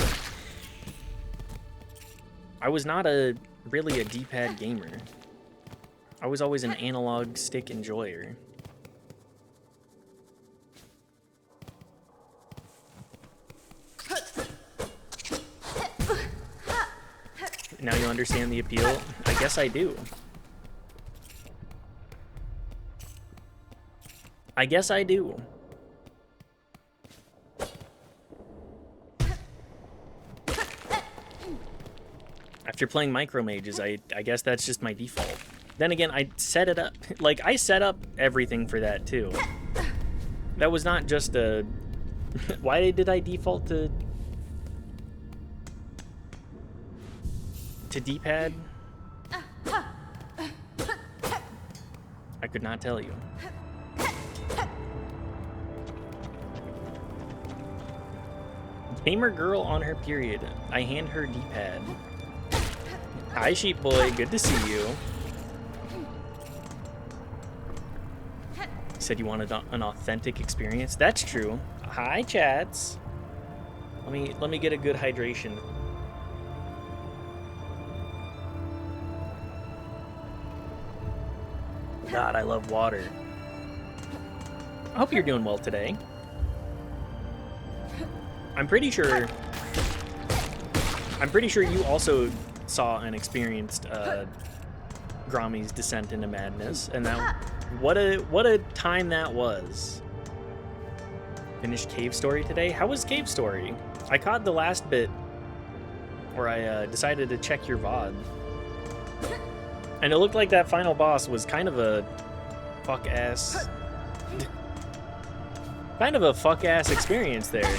I was not really a D-pad gamer. I was always an analog stick enjoyer. Now you understand the appeal? I guess I do. I guess I do. After playing Micro Mages, I guess that's just my default. Then again, I set it up. Like, I set up everything for that, too. That was not just a... Why did I default to D-pad? I could not tell you. Gamer girl on her period. I hand her D-pad. Hi, sheep boy. Good to see you. Said you wanted an authentic experience. That's true. Hi, chats. Let me get a good hydration. God, I love water. I hope you're doing well today. I'm pretty sure you also saw and experienced Gromy's Descent into Madness, and that what a time that was. Finished Cave Story today. How was Cave Story? I caught the last bit where I decided to check your VOD. And it looked like that final boss was kind of a fuck-ass experience there.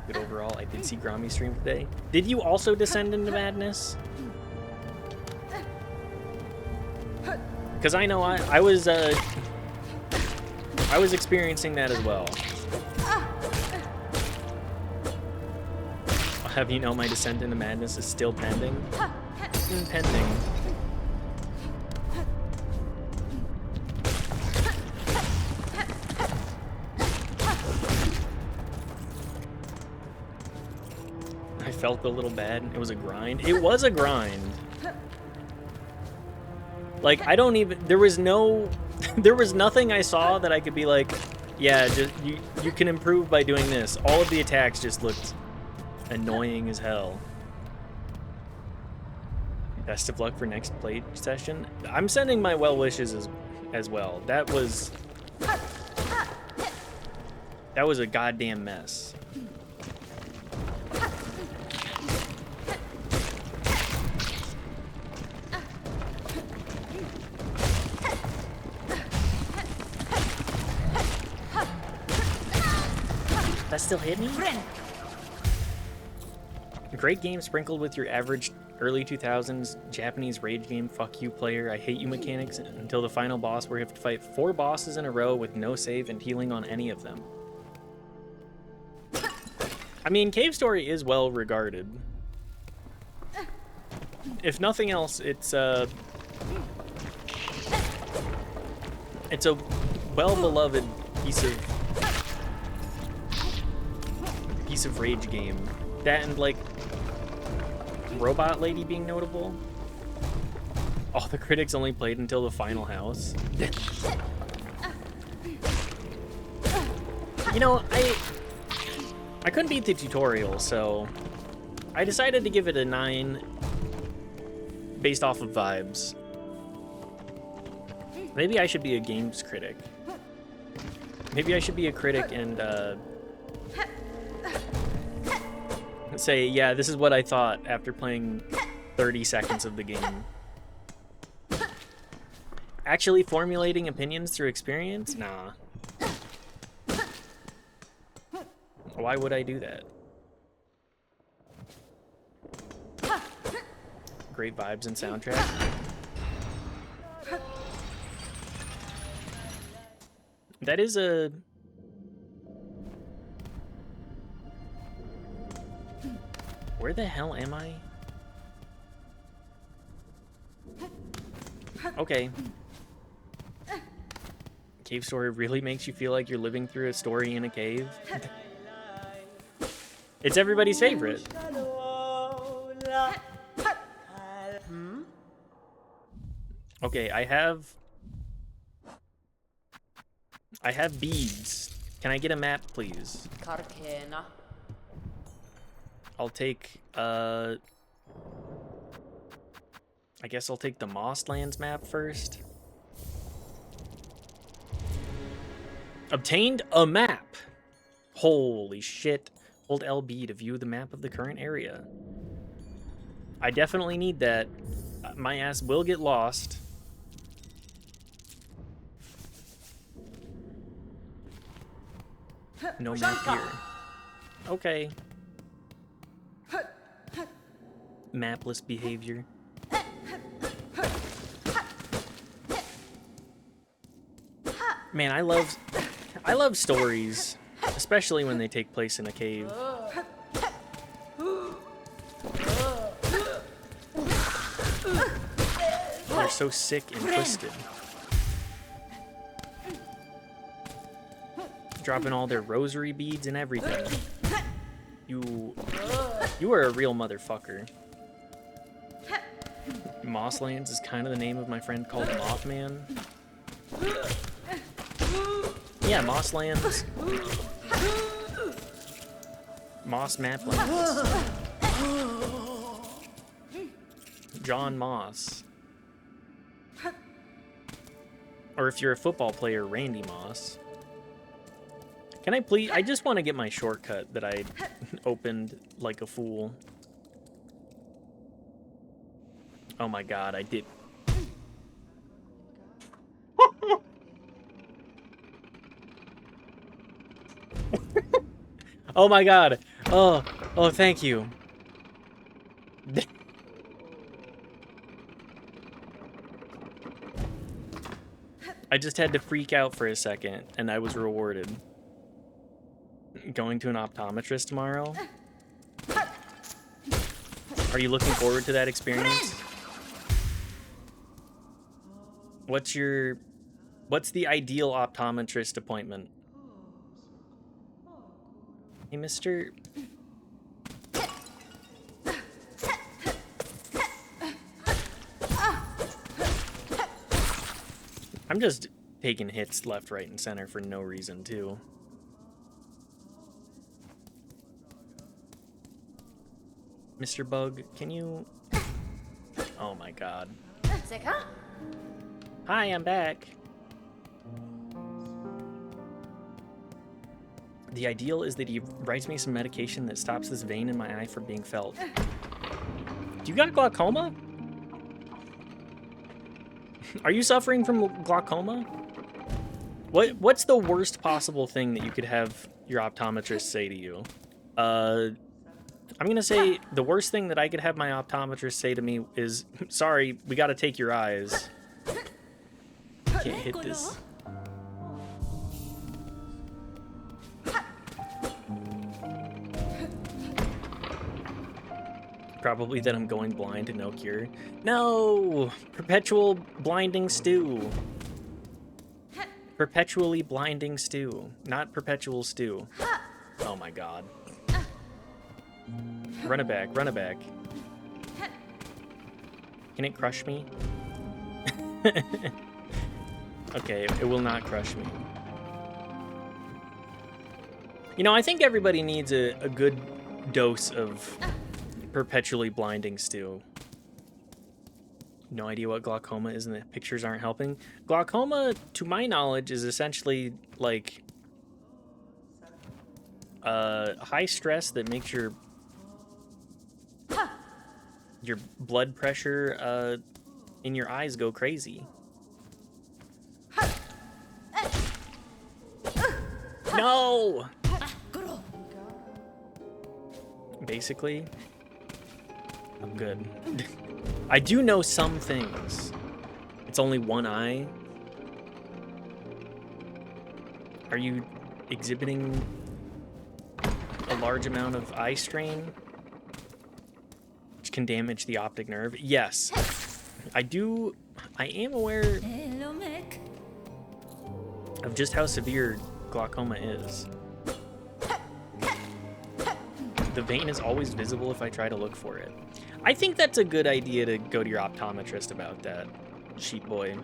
Good overall. I did see Grommy stream today. Did you also descend into madness? Because I know I was experiencing that as well. I'll have you know my descent into madness is still pending. Pending. I felt a little bad. It was a grind. It was a grind. Like, I don't even... There was nothing I saw that I could be like, yeah, just you can improve by doing this. All of the attacks just looked annoying as hell. Best of luck for next play session. I'm sending my well wishes as well. That was a goddamn mess. That still hit me? A great game sprinkled with your average early 2000s Japanese rage game fuck you player. I hate you mechanics until the final boss where you have to fight 4 bosses in a row with no save and healing on any of them. I mean, Cave Story is well regarded. If nothing else, it's a well-beloved piece of rage game. That and like Robot lady being notable. All the critics only played until the final house. You know, I couldn't beat the tutorial, so I decided to give it a 9 based off of vibes. Maybe I should be a games critic. Maybe I should be a critic and say, yeah, this is what I thought after playing 30 seconds of the game. Actually formulating opinions through experience? Nah. Why would I do that? Great vibes and soundtrack. That is a... Where the hell am I? Okay. Cave story really makes you feel like you're living through a story in a cave. It's everybody's favorite. Okay, I have beads. Can I get a map, please? I'll take, I guess I'll take the Mosslands map first. Obtained a map. Holy shit. Hold LB to view the map of the current area. I definitely need that. My ass will get lost. No map here. Okay. Mapless behavior. Man, I love stories, especially when they take place in a cave. They're so sick and twisted. Dropping all their rosary beads and everything. You are a real motherfucker. Mosslands is kind of the name of my friend called Mothman. Yeah, Mosslands. Moss Maplands. John Moss. Or if you're a football player, Randy Moss. Can I please? I just want to get my shortcut that I opened like a fool. Oh my god, I did. Oh my god. Oh, thank you. I just had to freak out for a second, and I was rewarded. Going to an optometrist tomorrow? Are you looking forward to that experience? What's the ideal optometrist appointment? Hey, mister... I'm just taking hits left, right, and center for no reason, too. Mr. Bug, can you... Oh my god. Hi, I'm back. The ideal is that he writes me some medication that stops this vein in my eye from being felt. Do you got glaucoma? Are you suffering from glaucoma? What's the worst possible thing that you could have your optometrist say to you? I'm gonna say the worst thing that I could have my optometrist say to me is, sorry, we gotta take your eyes. Can't hit this. Probably that I'm going blind and no cure. No! Perpetual blinding stew. Perpetually blinding stew. Not perpetual stew. Oh my god. Run it back, run it back. Can it crush me? Okay, it will not crush me. You know, I think everybody needs a good dose of perpetually blinding stew. No idea what glaucoma is, and the pictures aren't helping. Glaucoma, to my knowledge, is essentially like high stress that makes your blood pressure in your eyes go crazy. No! Basically, I'm good. I do know some things. It's only one eye. Are you exhibiting a large amount of eye strain, which can damage the optic nerve? Yes. I am aware of just how severe glaucoma is. The vein is always visible if I try to look for it. I think that's a good idea to go to your optometrist about that, sheep boy.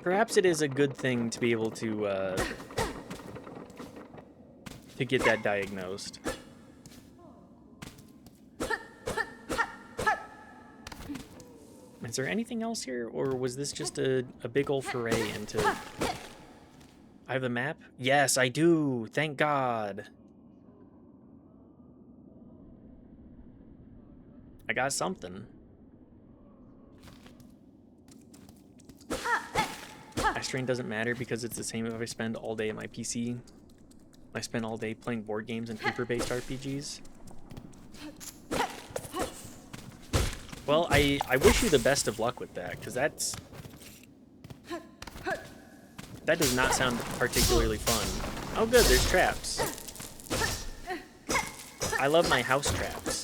Perhaps it is a good thing to be able to get that diagnosed. Is there anything else here, or was this just a big ol' foray into... I have the map? Yes, I do! Thank God! I got something. Eye strain doesn't matter because it's the same if I spend all day at my PC. I spend all day playing board games and paper-based RPGs. Well, I wish you the best of luck with that, because that does not sound particularly fun. Oh good, there's traps. I love my house traps.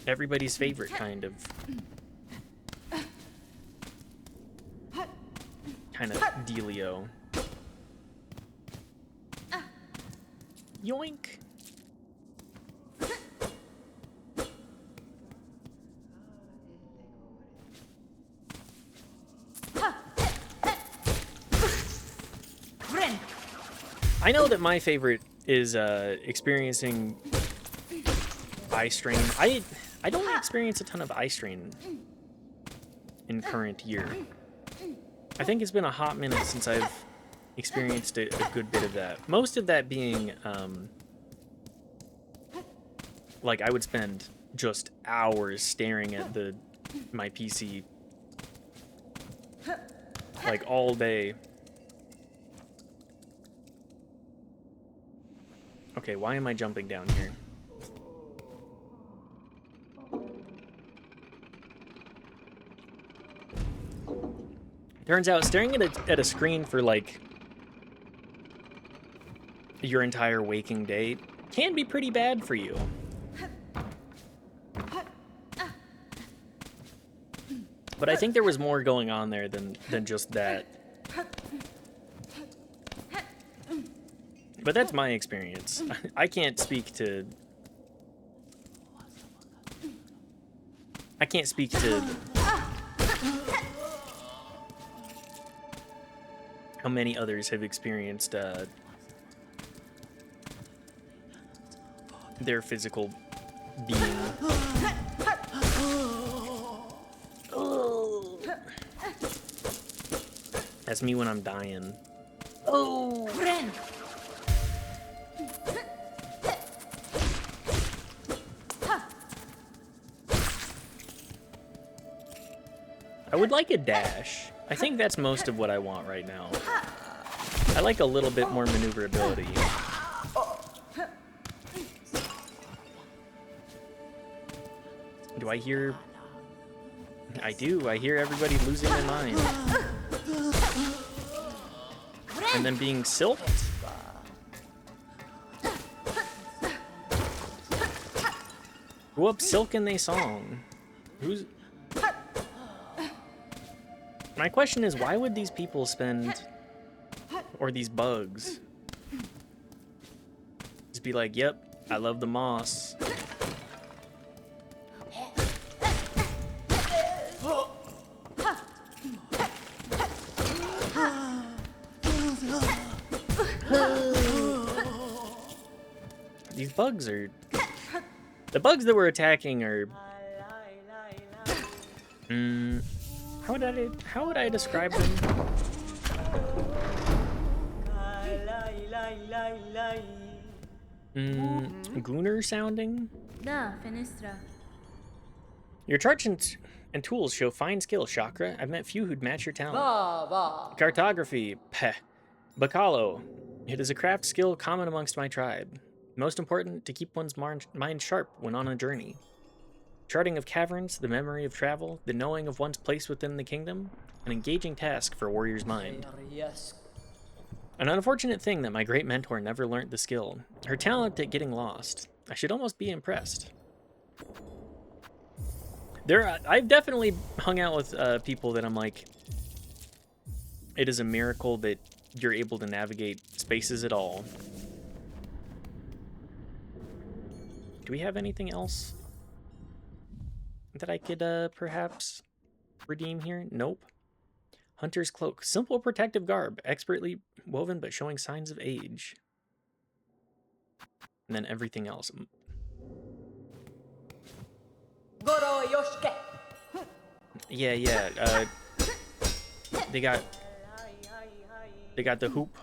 Everybody's favorite kind of dealio. Yoink. I know that my favorite is experiencing eye strain. I don't experience a ton of eye strain in current year. I think it's been a hot minute since I've experienced a good bit of that. Most of that being, like I would spend just hours staring at my PC, like all day. Okay, why am I jumping down here? Turns out staring at a screen for like your entire waking day can be pretty bad for you. But I think there was more going on there than just that. But that's my experience. I can't speak to how many others have experienced their physical being. That's me when I'm dying. Oh! I would like a dash. I think that's most of what I want right now. I like a little bit more maneuverability. Do I hear... I do. I hear everybody losing their mind. And then being silked. Who up silking they song? Who's... My question is, why would these people spend... Or these bugs. Just be like, yep, I love the moss. These bugs are... The bugs that we're attacking are... how would I describe them? Gooner sounding? Da, fenestra. Your charts and tools show fine skill, Chakra. I've met few who'd match your talent. Cartography, peh. Bacalo. It is a craft skill common amongst my tribe. Most important, to keep one's mind sharp when on a journey. Charting of caverns, the memory of travel, the knowing of one's place within the kingdom, an engaging task for a warrior's mind. An unfortunate thing that my great mentor never learnt the skill. Her talent at getting lost. I should almost be impressed. I've definitely hung out with people that I'm like, it is a miracle that you're able to navigate spaces at all. Do we have anything else that I could perhaps redeem here? Nope. Hunter's cloak. Simple protective garb. Expertly woven but showing signs of age. And then everything else. Yeah. They got the hoop.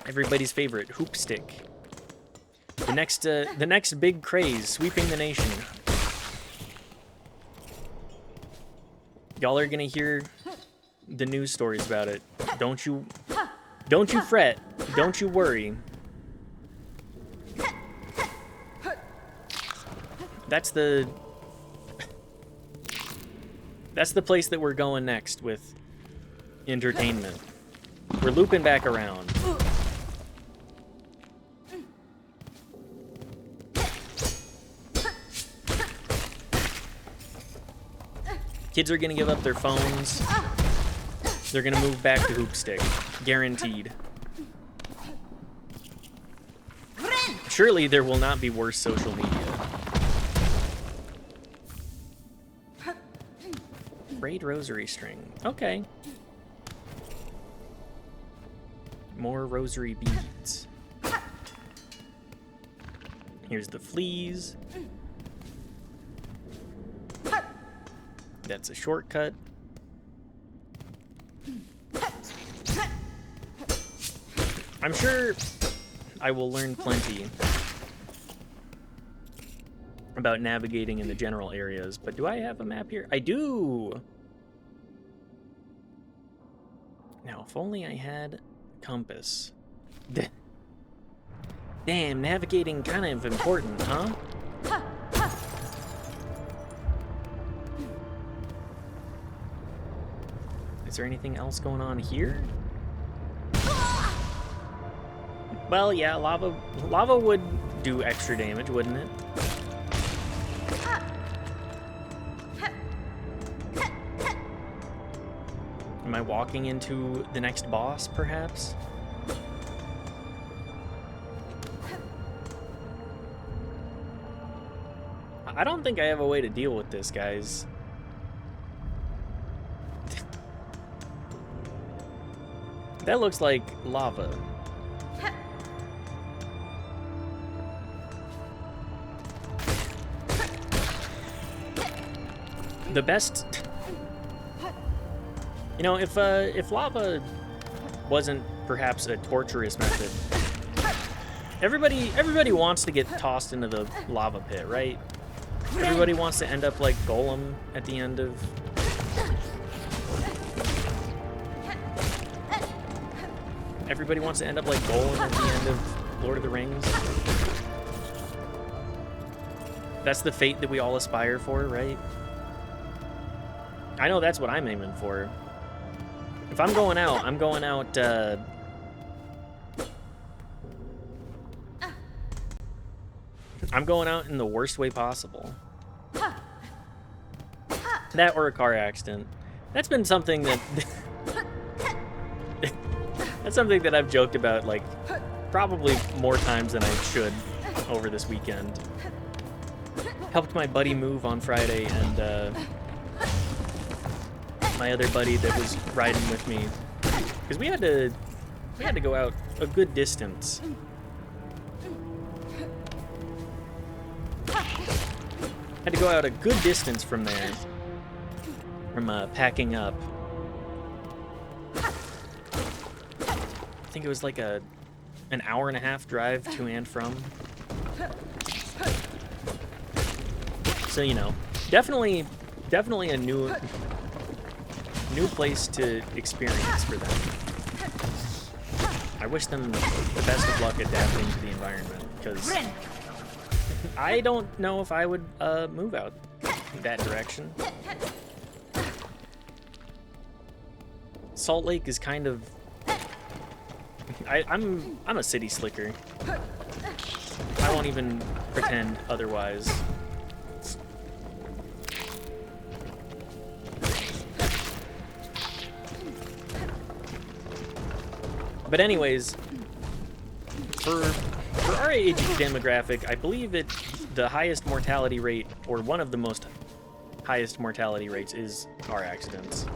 Everybody's favorite hoop stick. The next big craze sweeping the nation. Y'all are gonna hear the news stories about it. Don't you fret. Don't you worry. That's the place that we're going next with entertainment. We're looping back around. Kids are gonna give up their phones. They're gonna move back to Hoopstick. Guaranteed. Surely there will not be worse social media. Braid rosary string. Okay. More rosary beads. Here's the fleas. That's a shortcut. I'm sure I will learn plenty about navigating in the general areas, but do I have a map here? I do! Now, if only I had a compass. Damn, navigating kind of important, huh? Is there anything else going on here? Well, yeah, lava would do extra damage, wouldn't it? Am I walking into the next boss, perhaps? I don't think I have a way to deal with this, guys. That looks like lava. The best... You know, if lava wasn't perhaps a torturous method, everybody wants to get tossed into the lava pit, right? Everybody wants to end up like Golem at the end of... Everybody wants to end up like Golem at the end of Lord of the Rings. That's the fate that we all aspire for, right? I know that's what I'm aiming for. If I'm going out, I'm going out, I'm going out in the worst way possible. That or a car accident. That's been something that that's something that I've joked about like probably more times than I should over this weekend. Helped my buddy move on Friday, and my other buddy that was riding with me, because we had to go out a good distance. Had to go out a good distance from there, from packing up. I think it was like an hour and a half drive to and from. So, you know, definitely a new place to experience for them. I wish them the best of luck adapting to the environment, because I don't know if I would move out that direction. Salt Lake is kind of... I'm a city slicker. I won't even pretend otherwise. But anyways, for our age demographic, I believe the highest mortality rate, or one of the most highest mortality rates, is car accidents.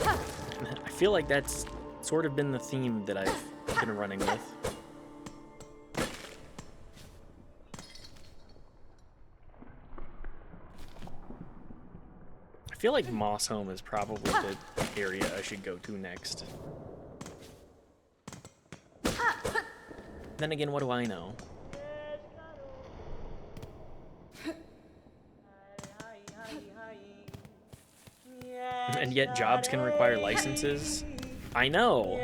I feel like that's sort of been the theme that I've been running with. I feel like Moss Home is probably the area I should go to next. Then again, what do I know? And yet jobs can require licenses? I know!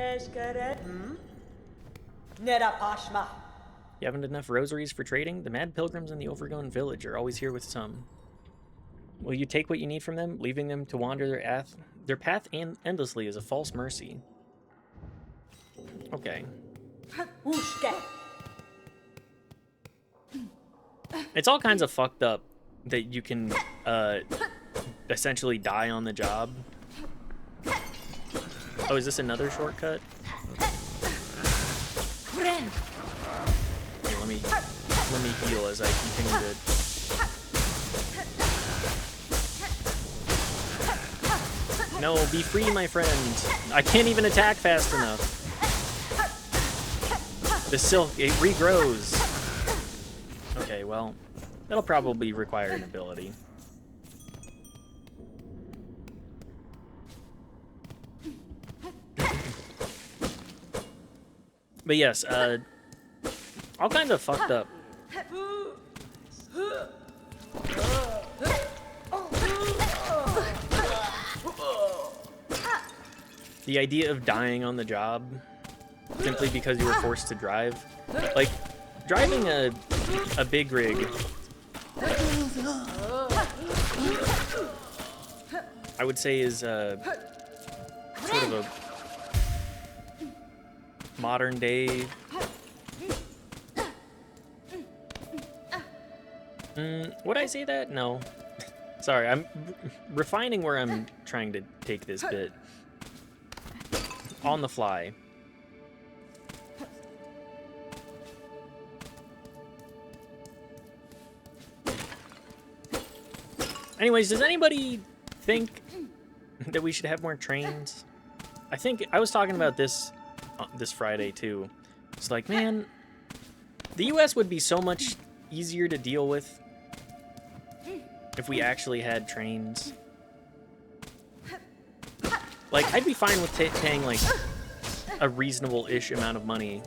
You haven't enough rosaries for trading? The mad pilgrims in the overgrown village are always here with some. Will you take what you need from them? Leaving them to wander their path endlessly is a false mercy. Okay. It's all kinds of fucked up that you can essentially die on the job. Oh, is this another shortcut? Here, let me heal as I continue to... No, be free, my friend. I can't even attack fast enough. The silk, it regrows. Okay, well, that'll probably require an ability. But yes, all kinds of fucked up. The idea of dying on the job simply because you were forced to drive. Like, driving a big rig, I would say, is sort of a modern day... would I say that? No. Sorry, I'm refining where I'm trying to take this bit. On the fly. Anyways, does anybody think that we should have more trains? I think I was talking about this this Friday too. It's like, man, the US would be so much easier to deal with if we actually had trains. Like, I'd be fine with paying like a reasonable-ish amount of money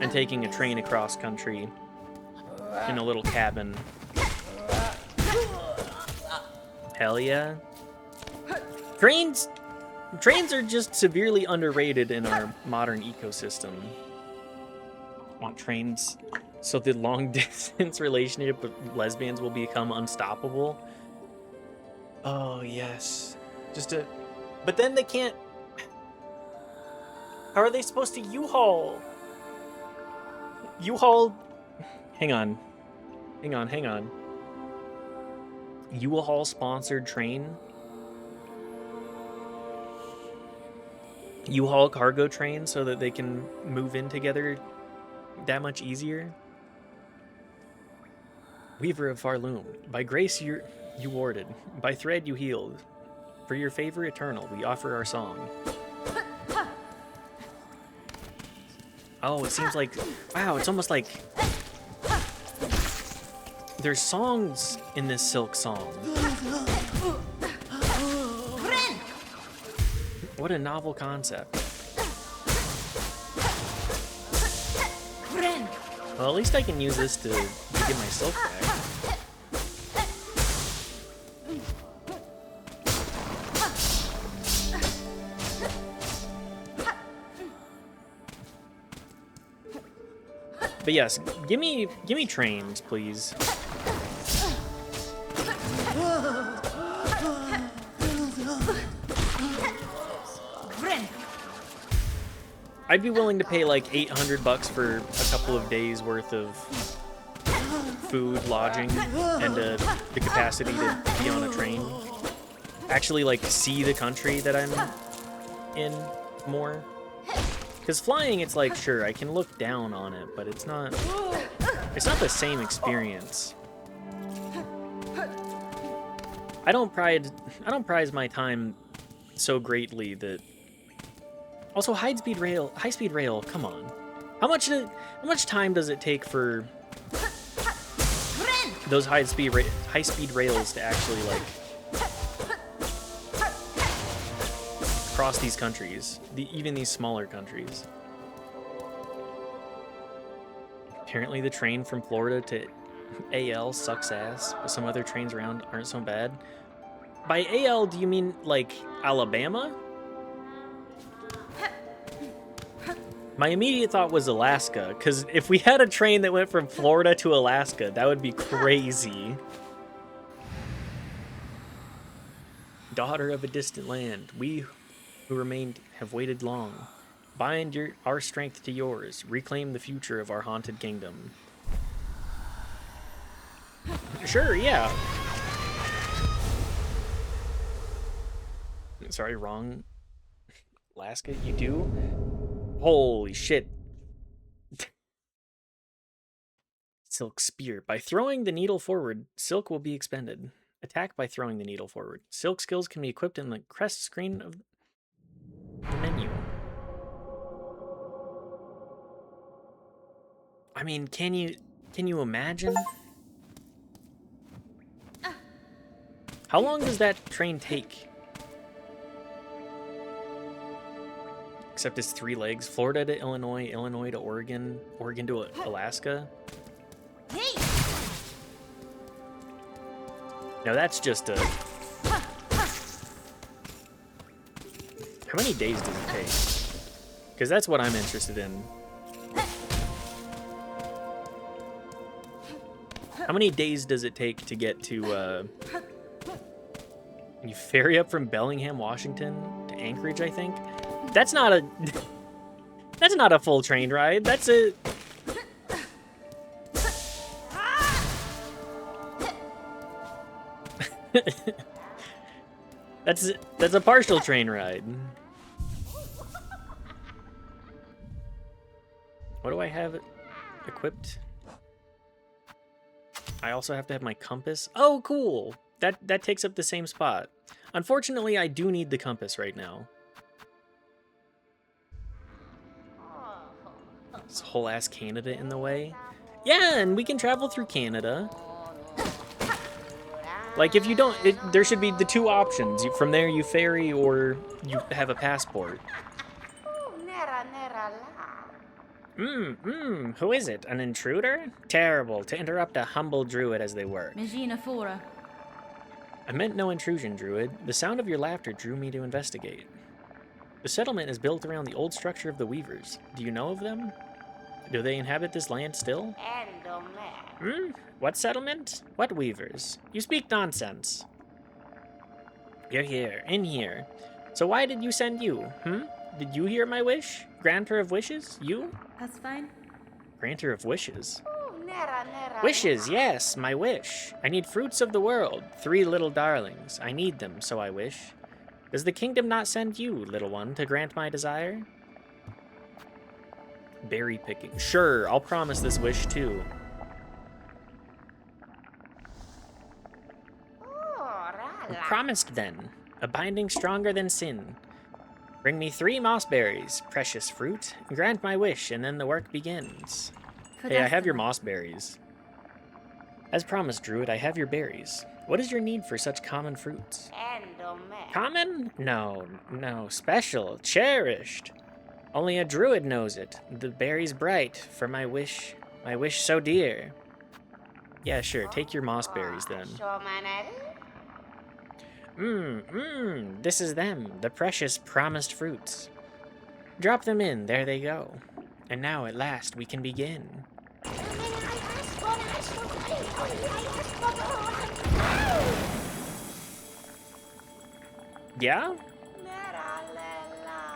and taking a train across country in a little cabin. Hell yeah. Trains are just severely underrated in our modern ecosystem. Want trains so the long-distance relationship with lesbians will become unstoppable? Oh, yes. But then they can't... How are they supposed to U-Haul? U-Haul... Hang on. U-Haul sponsored train. U-Haul cargo train so that they can move in together that much easier. Weaver of Farloom, by grace you warded, by thread you healed. For your favor eternal, we offer our song. Oh, it seems like, wow, it's almost like there's songs in this Silk song. What a novel concept. Well, at least I can use this to get my silk back. But yes, give me trains, please. I'd be willing to pay like $800 for a couple of days worth of food, lodging, and the capacity to be on a train. Actually, like, see the country that I'm in more. Because flying, it's like, sure, I can look down on it, but it's not the same experience. I don't prize my time so greatly that. Also, high-speed rail, come on. How much time does it take for those high-speed rails to actually, like, cross these countries, even these smaller countries? Apparently the train from Florida to AL sucks ass, but some other trains around aren't so bad. By AL, do you mean, like, Alabama? My immediate thought was Alaska, because if we had a train that went from Florida to Alaska, that would be crazy. Daughter of a distant land, we who remained have waited long. Bind our strength to yours, reclaim the future of our haunted kingdom. Sure, yeah. Sorry, wrong. Alaska, you do? Holy shit. Silk Spear. By throwing the needle forward, Silk will be expended. Attack by throwing the needle forward. Silk skills can be equipped in the crest screen of the menu. I mean, can you imagine? How long does that train take? Except it's 3 legs. Florida to Illinois, Illinois to Oregon, Oregon to Alaska. Now that's just a... How many days does it take? Because that's what I'm interested in. How many days does it take to get to, you ferry up from Bellingham, Washington to Anchorage, I think? That's not a full train ride. That's a that's a partial train ride. What do I have equipped? I also have to have my compass. Oh, cool. That takes up the same spot. Unfortunately, I do need the compass right now. This whole ass Canada in the way. Yeah, and we can travel through Canada. Like, if you don't, there should be the 2 options. From there, you ferry, or you have a passport. Who is it? An intruder? Terrible, to interrupt a humble druid as they work. Megina Fora. I meant no intrusion, druid. The sound of your laughter drew me to investigate. The settlement is built around the old structure of the Weavers. Do you know of them? Do they inhabit this land still? What settlement? What Weavers? You speak nonsense. You're here, in here. So why did you send you, Did you hear my wish? Granter of wishes? You? That's fine. Granter of wishes? Wishes, yes, my wish. I need fruits of the world, 3 little darlings. I need them, so I wish. Does the kingdom not send you, little one, to grant my desire? Berry picking. Sure, I'll promise this wish too. Promised then, a binding stronger than sin. Bring me 3 moss berries, precious fruit. Grant my wish, and then the work begins. Hey, I have your moss berries. As promised, Druid, I have your berries. What is your need for such common fruits? Common? No, special, cherished. Only a druid knows it. The berry's bright, for my wish so dear. Yeah, sure, take your moss berries then. This is them, the precious promised fruits. Drop them in, there they go. And now at last we can begin. Yeah?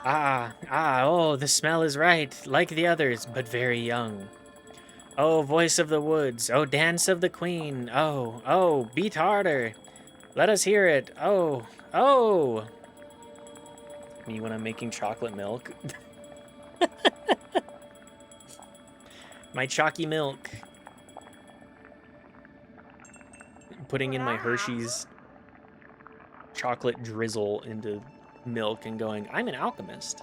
Oh, the smell is right, like the others, but very young. Oh, voice of the woods, oh, dance of the queen, oh, beat harder. Let us hear it, oh. Me when I'm making chocolate milk. My chalky milk. Putting in my Hershey's chocolate drizzle into milk and going, I'm an alchemist.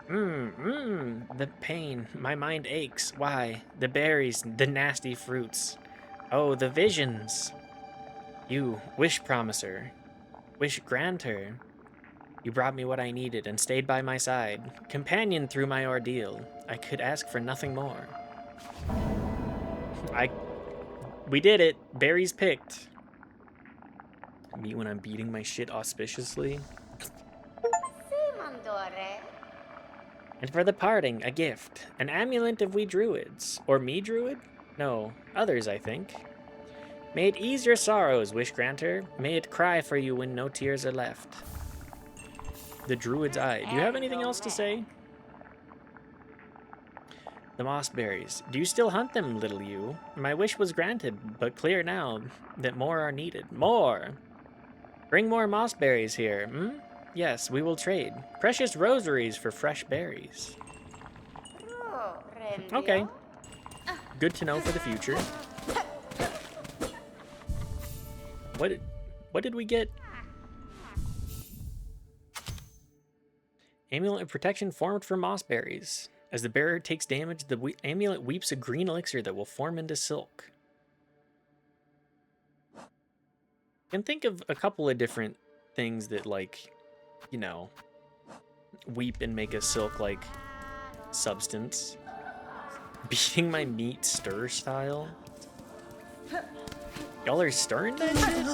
The pain, my mind aches. Why? The berries, the nasty fruits. Oh, the visions. You, wish promiser, wish granter. You brought me what I needed and stayed by my side, companion through my ordeal. I could ask for nothing more. We did it. Berries picked. Me when I'm beating my shit auspiciously. And for the parting, a gift. An amulet of we druids. Or me druid? No, others, I think. May it ease your sorrows, wish granter. May it cry for you when no tears are left. The druid's eye. Do you have anything else to say? The moss berries. Do you still hunt them, little you? My wish was granted, but clear now that more are needed. More! Bring more moss berries here, Yes, we will trade. Precious rosaries for fresh berries. Okay. Good to know for the future. What did we get? Amulet of protection formed from moss berries. As the bearer takes damage, the amulet weeps a green elixir that will form into silk. I can think of a couple of different things that, like, you know, weep and make a silk-like substance. Beating my meat stir style. Y'all are stirring that shit?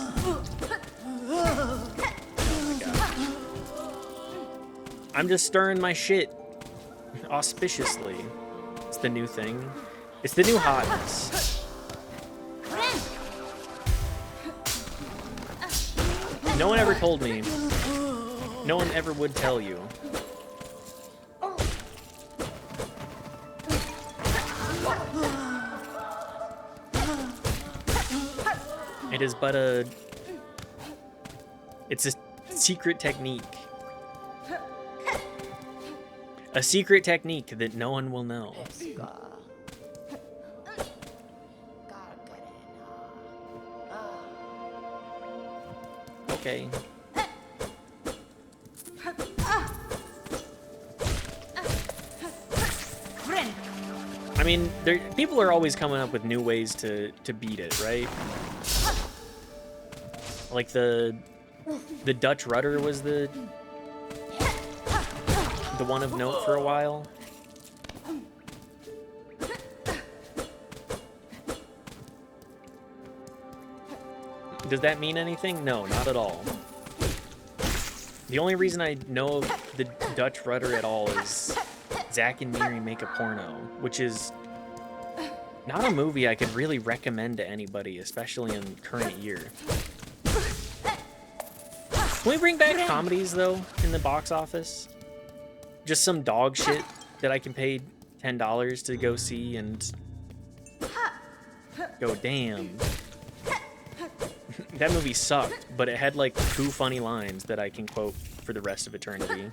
Oh my God. I'm just stirring my shit. Auspiciously. It's the new thing. It's the new hotness. No one ever told me. No one ever would tell you. It is but a... It's a secret technique. A secret technique that no one will know. Okay. I mean, people are always coming up with new ways to beat it, right? Like the Dutch rudder was the one of note for a while. Does that mean anything? No, not at all. The only reason I know of the Dutch rudder at all is Zack and Miri Make a Porno, which is not a movie I could really recommend to anybody, especially in current year. Can we bring back comedies, though, in the box office? Just some dog shit that I can pay $10 to go see and Go, damn. That movie sucked, but it had like 2 funny lines that I can quote for the rest of eternity.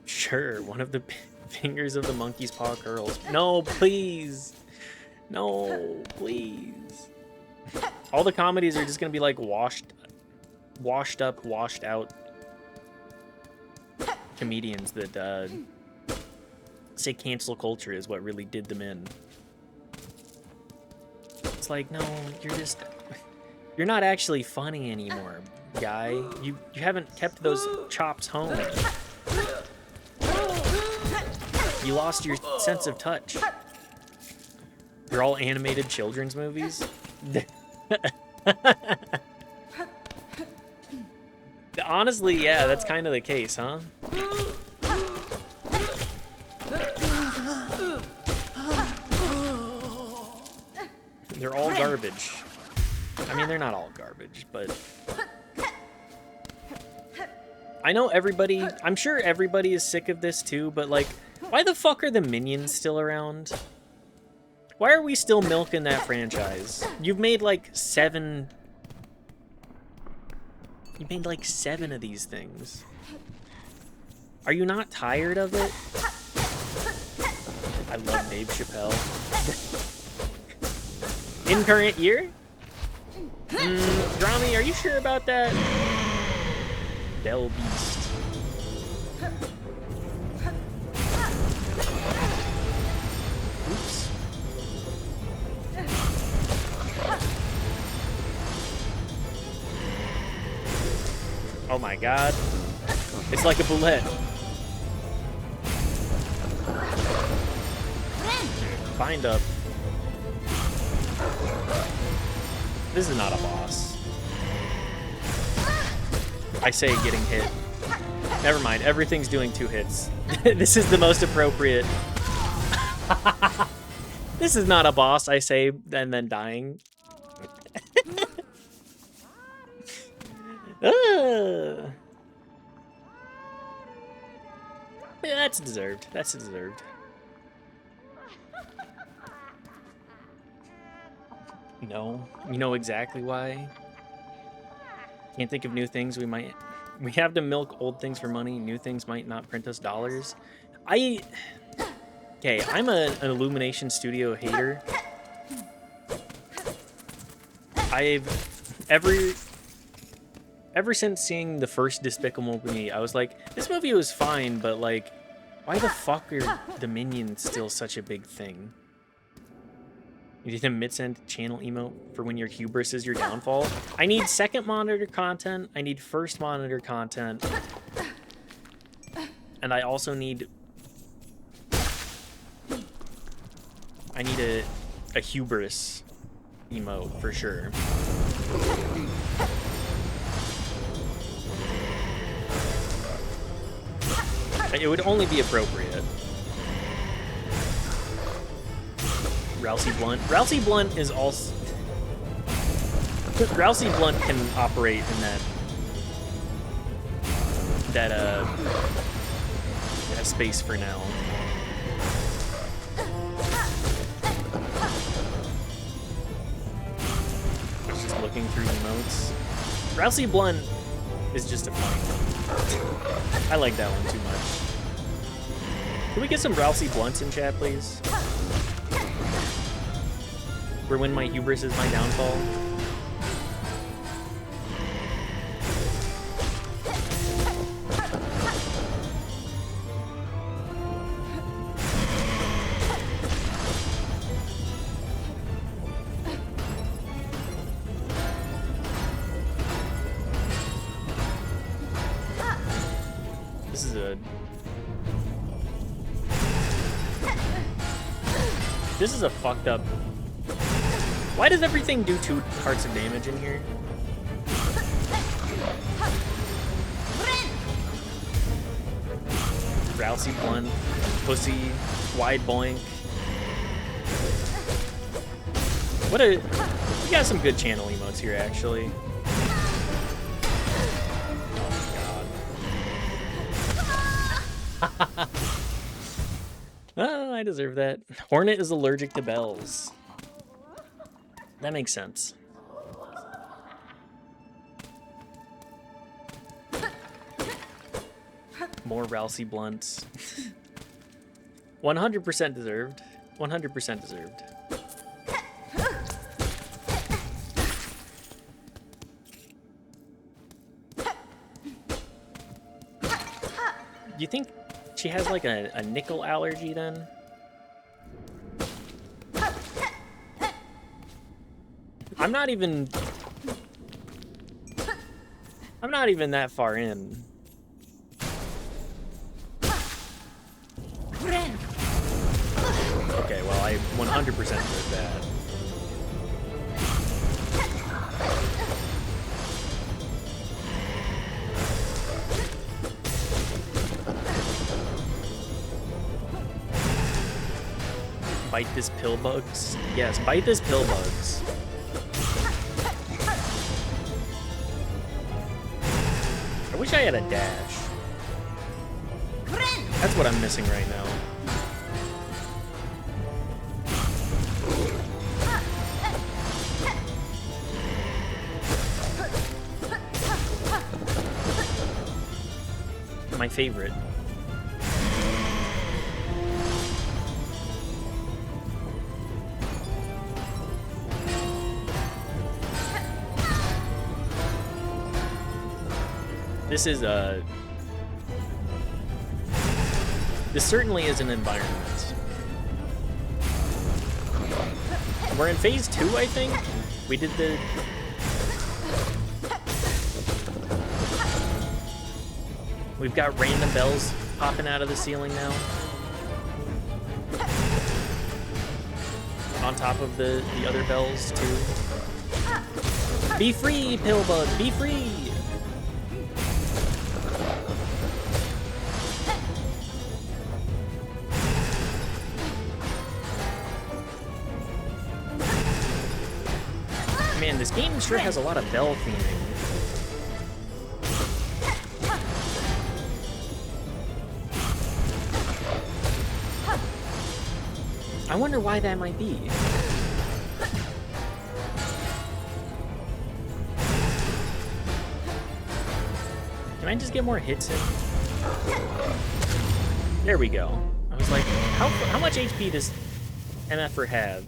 Sure, one of the fingers of the monkey's paw curls. No, please. No, please. All the comedies are just gonna be like washed up, washed out comedians that say cancel culture is what really did them in. It's like, no, you're not actually funny anymore, guy. You haven't kept those chops home. You lost your sense of touch. They're all animated children's movies. Honestly, yeah, that's kind of the case, huh? They're all garbage. I mean, they're not all garbage, but I know everybody, I'm sure everybody is sick of this too, but like, why the fuck are the Minions still around? Why are we still milking that franchise? You've made like 7... You made like 7 of these things. Are you not tired of it? I love Dave Chappelle. In current year? Drami, are you sure about that? Bell Beast. Oops. Oh my god. It's like a bullet. Bind up. This is not a boss. I say getting hit. Never mind, everything's doing 2 hits. This is the most appropriate. This is not a boss, I say, and then dying. Yeah, that's deserved. That's deserved. No, you know exactly why. Can't think of new things. We have to milk old things for money. New things might not print us dollars. Okay, I'm an Illumination Studio hater. Ever since seeing the first Despicable Me, I was like, this movie was fine, but like, why the fuck are the Minions still such a big thing? You need a mid-send channel emote for when your hubris is your downfall. I need second monitor content. I need first monitor content. And I also need... I need a hubris emote for sure. It would only be appropriate. Rousey Blunt. Rousey Blunt is also... Rousey Blunt can operate in that space for now. Just looking through emotes. Rousey Blunt is just a funny one. I like that one too much. Can we get some Rousey Blunts in chat, please? For when my hubris is my downfall. This is a fucked up... Why does everything do 2 hearts of damage in here? Rousey Blunt, Pussy, Wide Boink. We got some good channel emotes here, actually. Oh, God. Oh, I deserve that. Hornet is allergic to bells. That makes sense. More Rousey blunts. 100% deserved. 100% deserved. Do you think she has like a nickel allergy then? I'm not even that far in. Okay, well, I 100% did that. Bite this pill bugs? Yes, bite this pill bugs. I wish I had a dash. That's what I'm missing right now. My favorite. This certainly is an environment. We're in phase 2, I think. We did the... We've got random bells popping out of the ceiling now. On top of the other bells, too. Be free, Pillbug! Be free! Man, this game sure has a lot of bell theming. I wonder why that might be. Can I just get more hits in? There we go. I was like, how much HP does MFer have?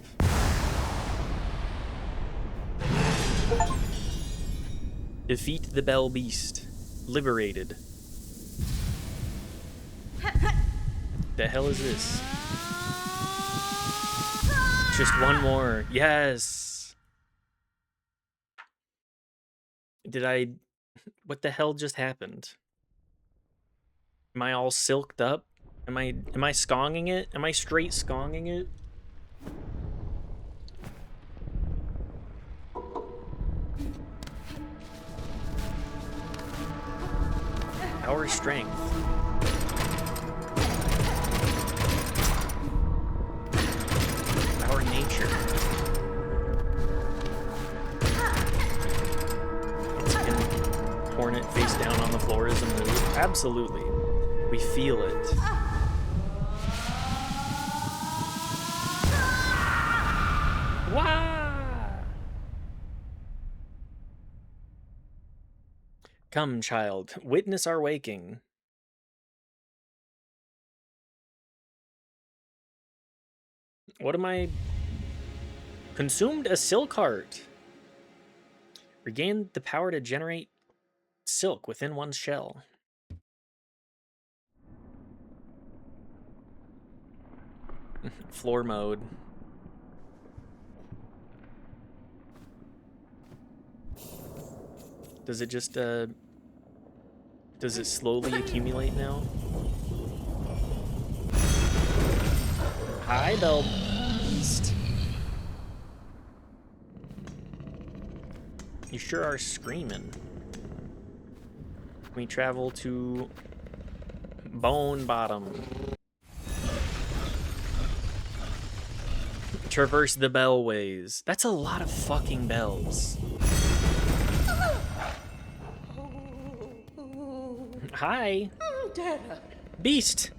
Defeat the Bell Beast. Liberated. The hell is this? Just one more. Yes! What the hell just happened? Am I all silked up? Am I skonging it? Am I straight skonging it? Our strength. Our nature. Hornet face down on the floor is a move. Absolutely. We feel it. Wow! Come, child, witness our waking. What am I? Consumed a silk heart. Regained the power to generate silk within one's shell. Floor mode. Does it just, does it slowly accumulate now? Hi, Bell Beast. You sure are screaming. We travel to Bone Bottom. Traverse the bellways. That's a lot of fucking bells. Hi. Beast.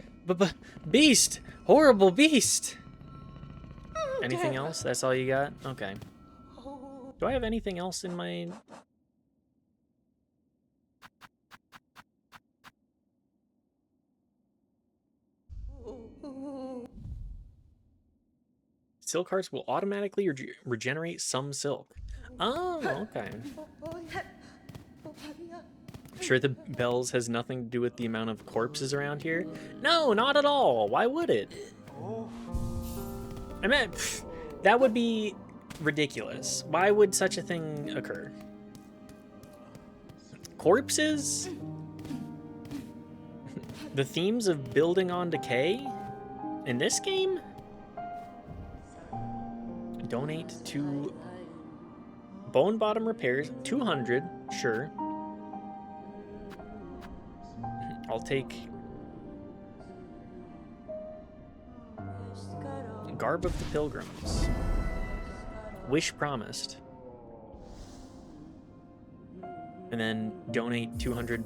Beast. Horrible beast. Anything else? That's all you got? Okay. Do I have anything else in my... Silk hearts will automatically regenerate some silk. Oh, okay. I'm sure the bells has nothing to do with the amount of corpses around here. No, not at all. Why would it? I meant, that would be ridiculous. Why would such a thing occur? Corpses? The themes of building on decay? In this game? Donate to Bone Bottom Repairs, 200, sure. I'll take Garb of the Pilgrims. Wish Promised. And then donate 200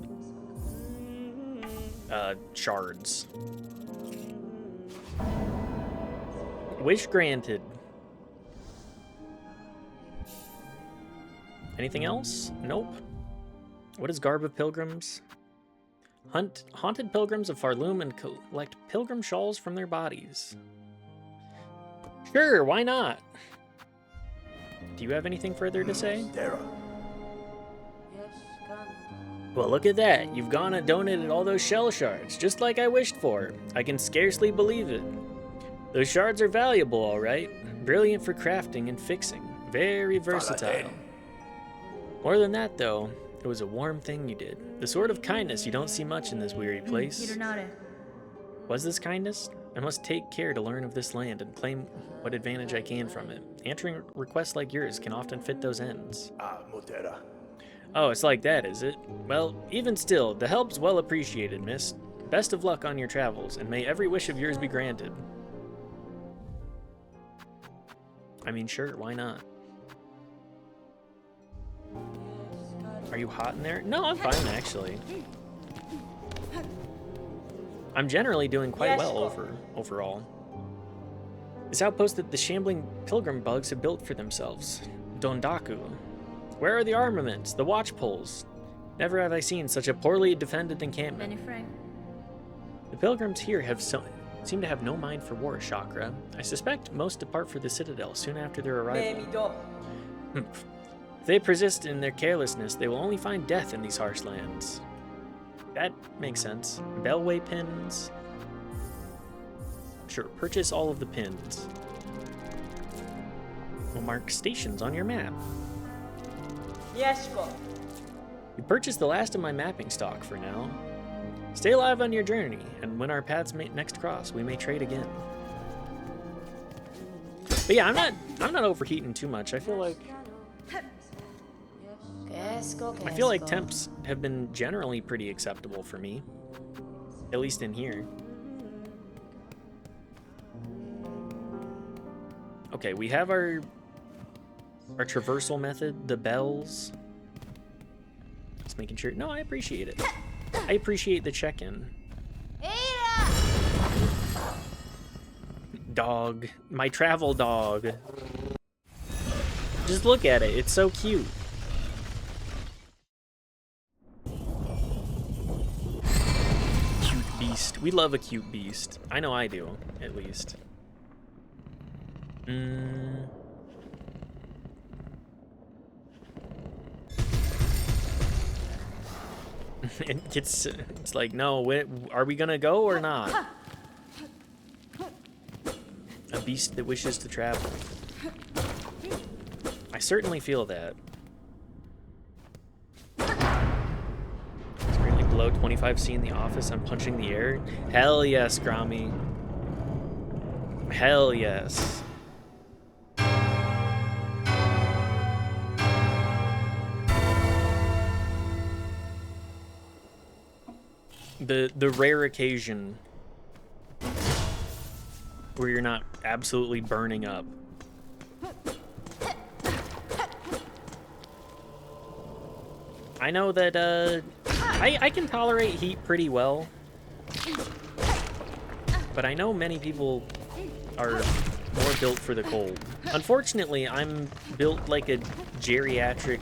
shards. Wish granted. Anything else? Nope. What is Garb of Pilgrims? Hunt haunted pilgrims of Farloom and collect pilgrim shawls from their bodies. Sure, why not? Do you have anything further to say? Well, look at that. You've gone and donated all those shell shards, just like I wished for. I can scarcely believe it. Those shards are valuable, all right. Brilliant for crafting and fixing. Very versatile. More than that, though, it was a warm thing you did. The sort of kindness you don't see much in this weary place. Was this kindness? I must take care to learn of this land and claim what advantage I can from it. Answering requests like yours can often fit those ends. Oh, it's like that, is it? Well, even still, the help's well appreciated, miss. Best of luck on your travels, and may every wish of yours be granted. I mean, sure, why not? Are you hot in there? No, I'm fine, actually. I'm generally doing quite well overall. This outpost that the shambling pilgrim bugs have built for themselves. Dondaku. Where are the armaments? The watch poles? Never have I seen such a poorly defended encampment. The pilgrims here seem to have no mind for war, Chakra. I suspect most depart for the Citadel soon after their arrival. If they persist in their carelessness, they will only find death in these harsh lands. That makes sense. Bellway pins. Sure, purchase all of the pins. We'll mark stations on your map. Yes, go. You purchased the last of my mapping stock for now. Stay alive on your journey, and when our paths next cross, we may trade again. But yeah, I'm not overheating too much. I feel like temps have been generally pretty acceptable for me, at least in here. Okay, we have our traversal method, the bells. Just making sure. No, I appreciate it. I appreciate the check-in. Dog. My travel dog. Just look at it. It's so cute. Cute beast. We love a cute beast. I know I do, at least. It's like, no, are we gonna go or not? A beast that wishes to travel. I certainly feel that. It's currently below 25C in the office. I'm punching the air. Hell yes, Grommy. Hell yes. The rare occasion where you're not absolutely burning up. I know that I can tolerate heat pretty well, but I know many people are more built for the cold. Unfortunately, I'm built like a geriatric,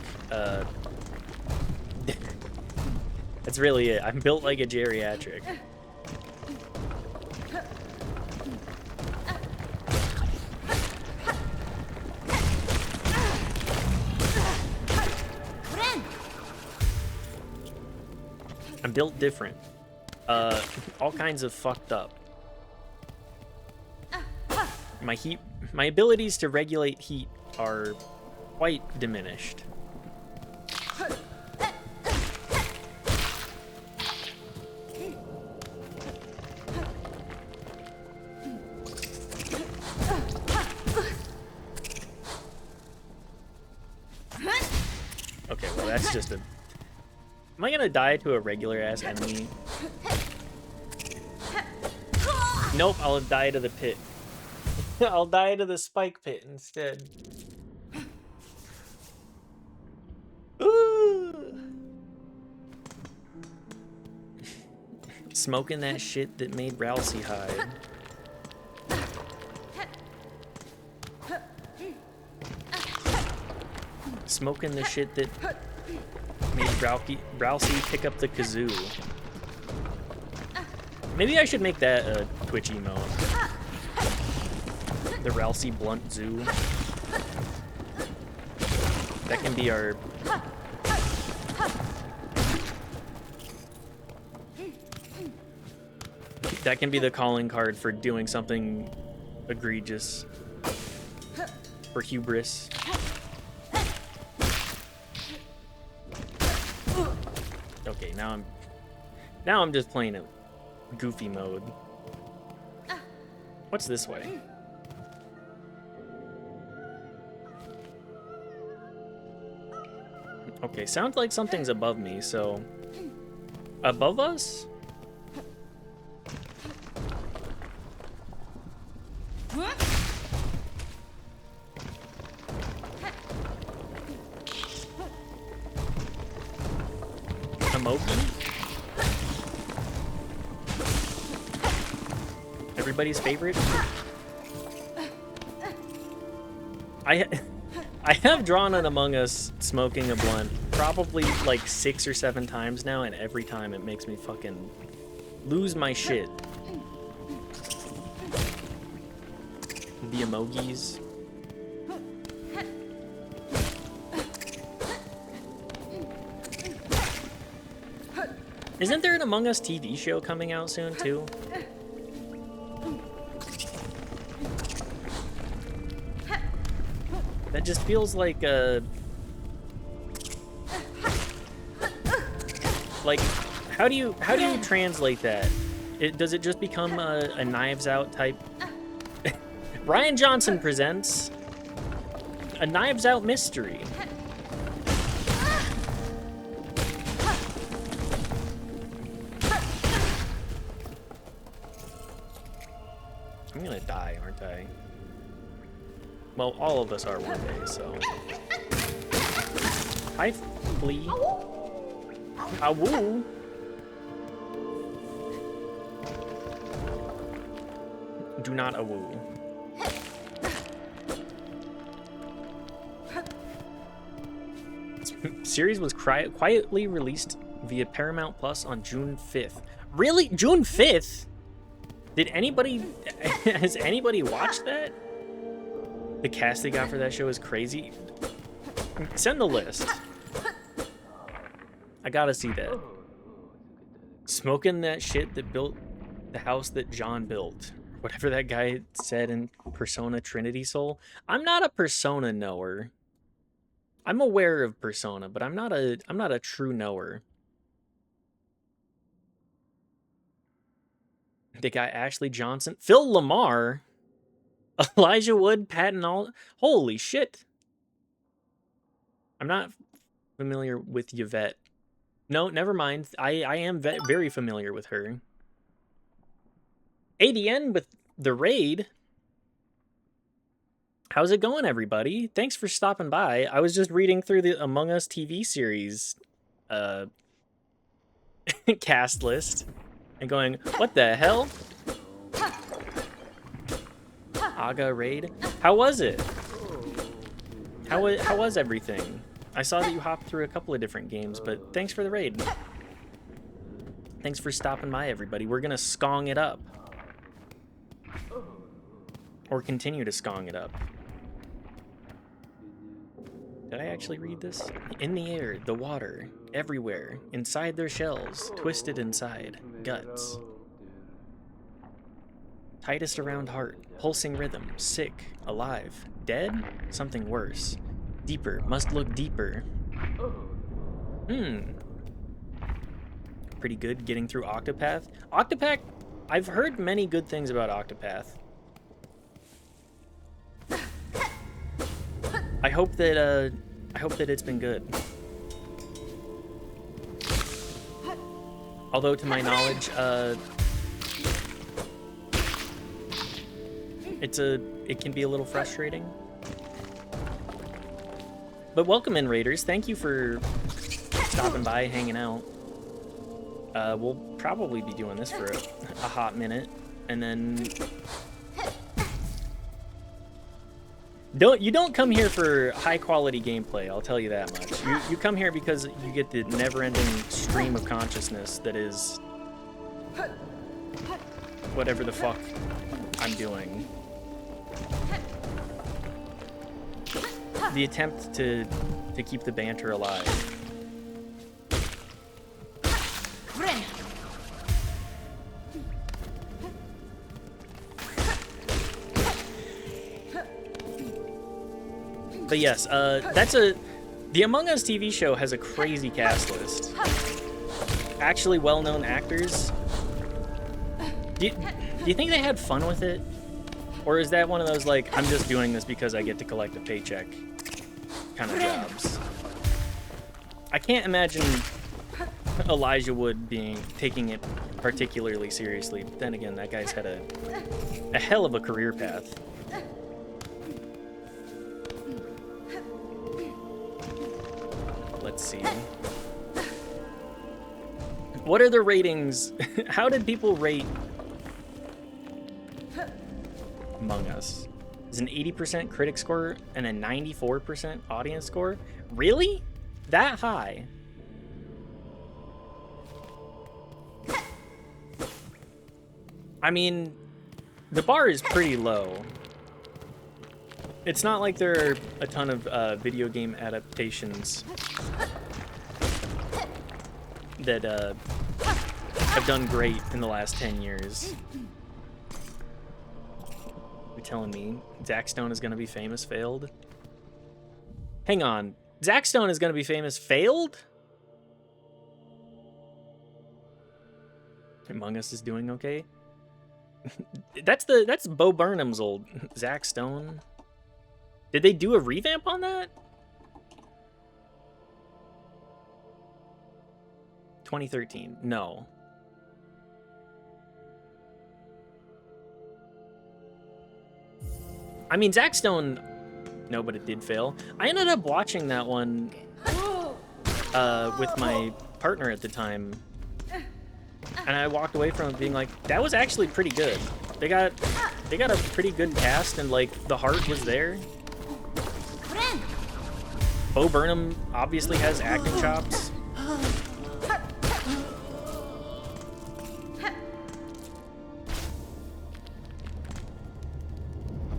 that's really it. I'm built like a geriatric. I'm built different. All kinds of fucked up. My abilities to regulate heat are quite diminished. Okay, well that's just a... Am I gonna die to a regular-ass enemy? Nope, I'll die to the pit. I'll die to the spike pit instead. Ooh. Smoking that shit that made Rousey hide. Smoking the shit that made Rousey pick up the kazoo. Maybe I should make that a Twitch emote. The Rousey Blunt Zoo. That can be our... That can be the calling card for doing something egregious. For hubris. Okay, now I'm just playing it goofy mode. What's this way? Okay, sounds like something's above me, so... Above us? Emoji? Everybody's favorite? I have drawn an Among Us smoking a blunt probably like 6 or 7 times now, and every time it makes me fucking lose my shit. The emojis. Isn't there an Among Us TV show coming out soon too? That just feels like a... Like, how do you translate that? Does it just become a Knives Out type? Ryan Johnson presents a Knives Out mystery. I'm gonna die, aren't I? Well, all of us are one day, so. Hi, flea. Awoo. Do not awoo. Series was quietly released via Paramount Plus on June 5th. Really? June 5th? Did anybody... Has anybody watched that? The cast they got for that show is crazy. Send the list. I gotta see that. Smoking that shit that built the house that John built. Whatever that guy said in Persona Trinity Soul. I'm not a Persona knower. I'm aware of Persona, but I'm not a true knower. The guy Ashley Johnson, Phil Lamar, Elijah Wood, Patton All. Holy shit! I'm not familiar with Yvette. No, never mind. I am very familiar with her. ADN with the raid. How's it going, everybody? Thanks for stopping by. I was just reading through the Among Us TV series cast list and going, what the hell? Aga raid. How was it? How was everything? I saw that you hopped through a couple of different games, but thanks for the raid. Thanks for stopping by, everybody. We're gonna skong it up. Or continue to skong it up. Did I actually read this? In the air, the water, everywhere, inside their shells, twisted inside, guts. Tightest around heart, pulsing rhythm, sick, alive, dead, something worse. Deeper, must look deeper. Pretty good getting through Octopath. Octopath, I've heard many good things about Octopath. I hope that it's been good. Although to my knowledge, it can be a little frustrating. But welcome in, Raiders. Thank you for stopping by, hanging out. We'll probably be doing this for a hot minute, and then you don't come here for high quality gameplay, I'll tell you that much. You come here because you get the never-ending stream of consciousness that is whatever the fuck I'm doing. The attempt to keep the banter alive. But yes, the Among Us TV show has a crazy cast list. Actually well-known actors. Do you think they had fun with it? Or is that one of those, like, I'm just doing this because I get to collect a paycheck kind of jobs? I can't imagine Elijah Wood taking it particularly seriously. But then again, that guy's had a hell of a career path. Let's see. What are the ratings? How did people rate Among Us? Is an 80% critic score and a 94% audience score? Really? That high? I mean, the bar is pretty low. It's not like there are a ton of video game adaptations that have done great in the last 10 years. You're telling me Zack Stone is going to be famous failed? Hang on. Zack Stone is going to be famous failed? Among Us is doing okay? That's Bo Burnham's old Zack Stone. Did they do a revamp on that? 2013. No. I mean, Zack Stone... No, but it did fail. I ended up watching that one with my partner at the time. And I walked away from it being like, that was actually pretty good. They got a pretty good cast, and, like, the heart was there. Bo Burnham obviously has acting chops.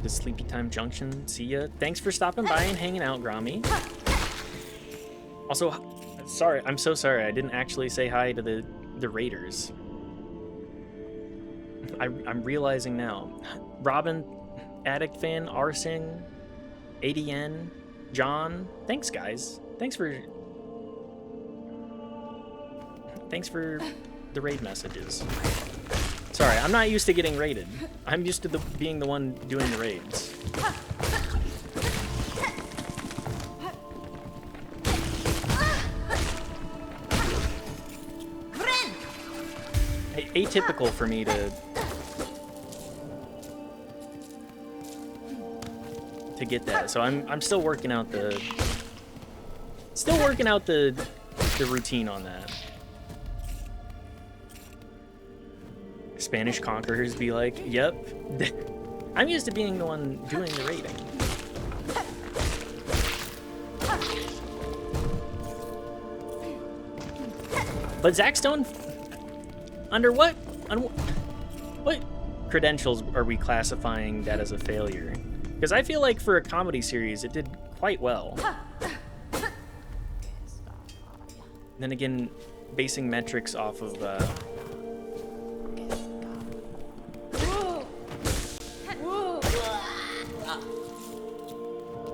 The Sleepy Time Junction, see ya. Thanks for stopping by and hanging out, Grommy. Also, sorry, I'm so sorry. I didn't actually say hi to the Raiders. I'm realizing now. Robin, Addict Fan, Arsing, ADN, John. Thanks, guys. Thanks for the raid messages. Sorry, I'm not used to getting raided. I'm used to being the one doing the raids. Atypical for me to get that. So I'm still working out the routine on that. Spanish conquerors be like, yep. I'm used to being the one doing the rating. But Zach Stone, under what credentials are we classifying that as a failure? Because I feel like for a comedy series, it did quite well. Then again, basing metrics off of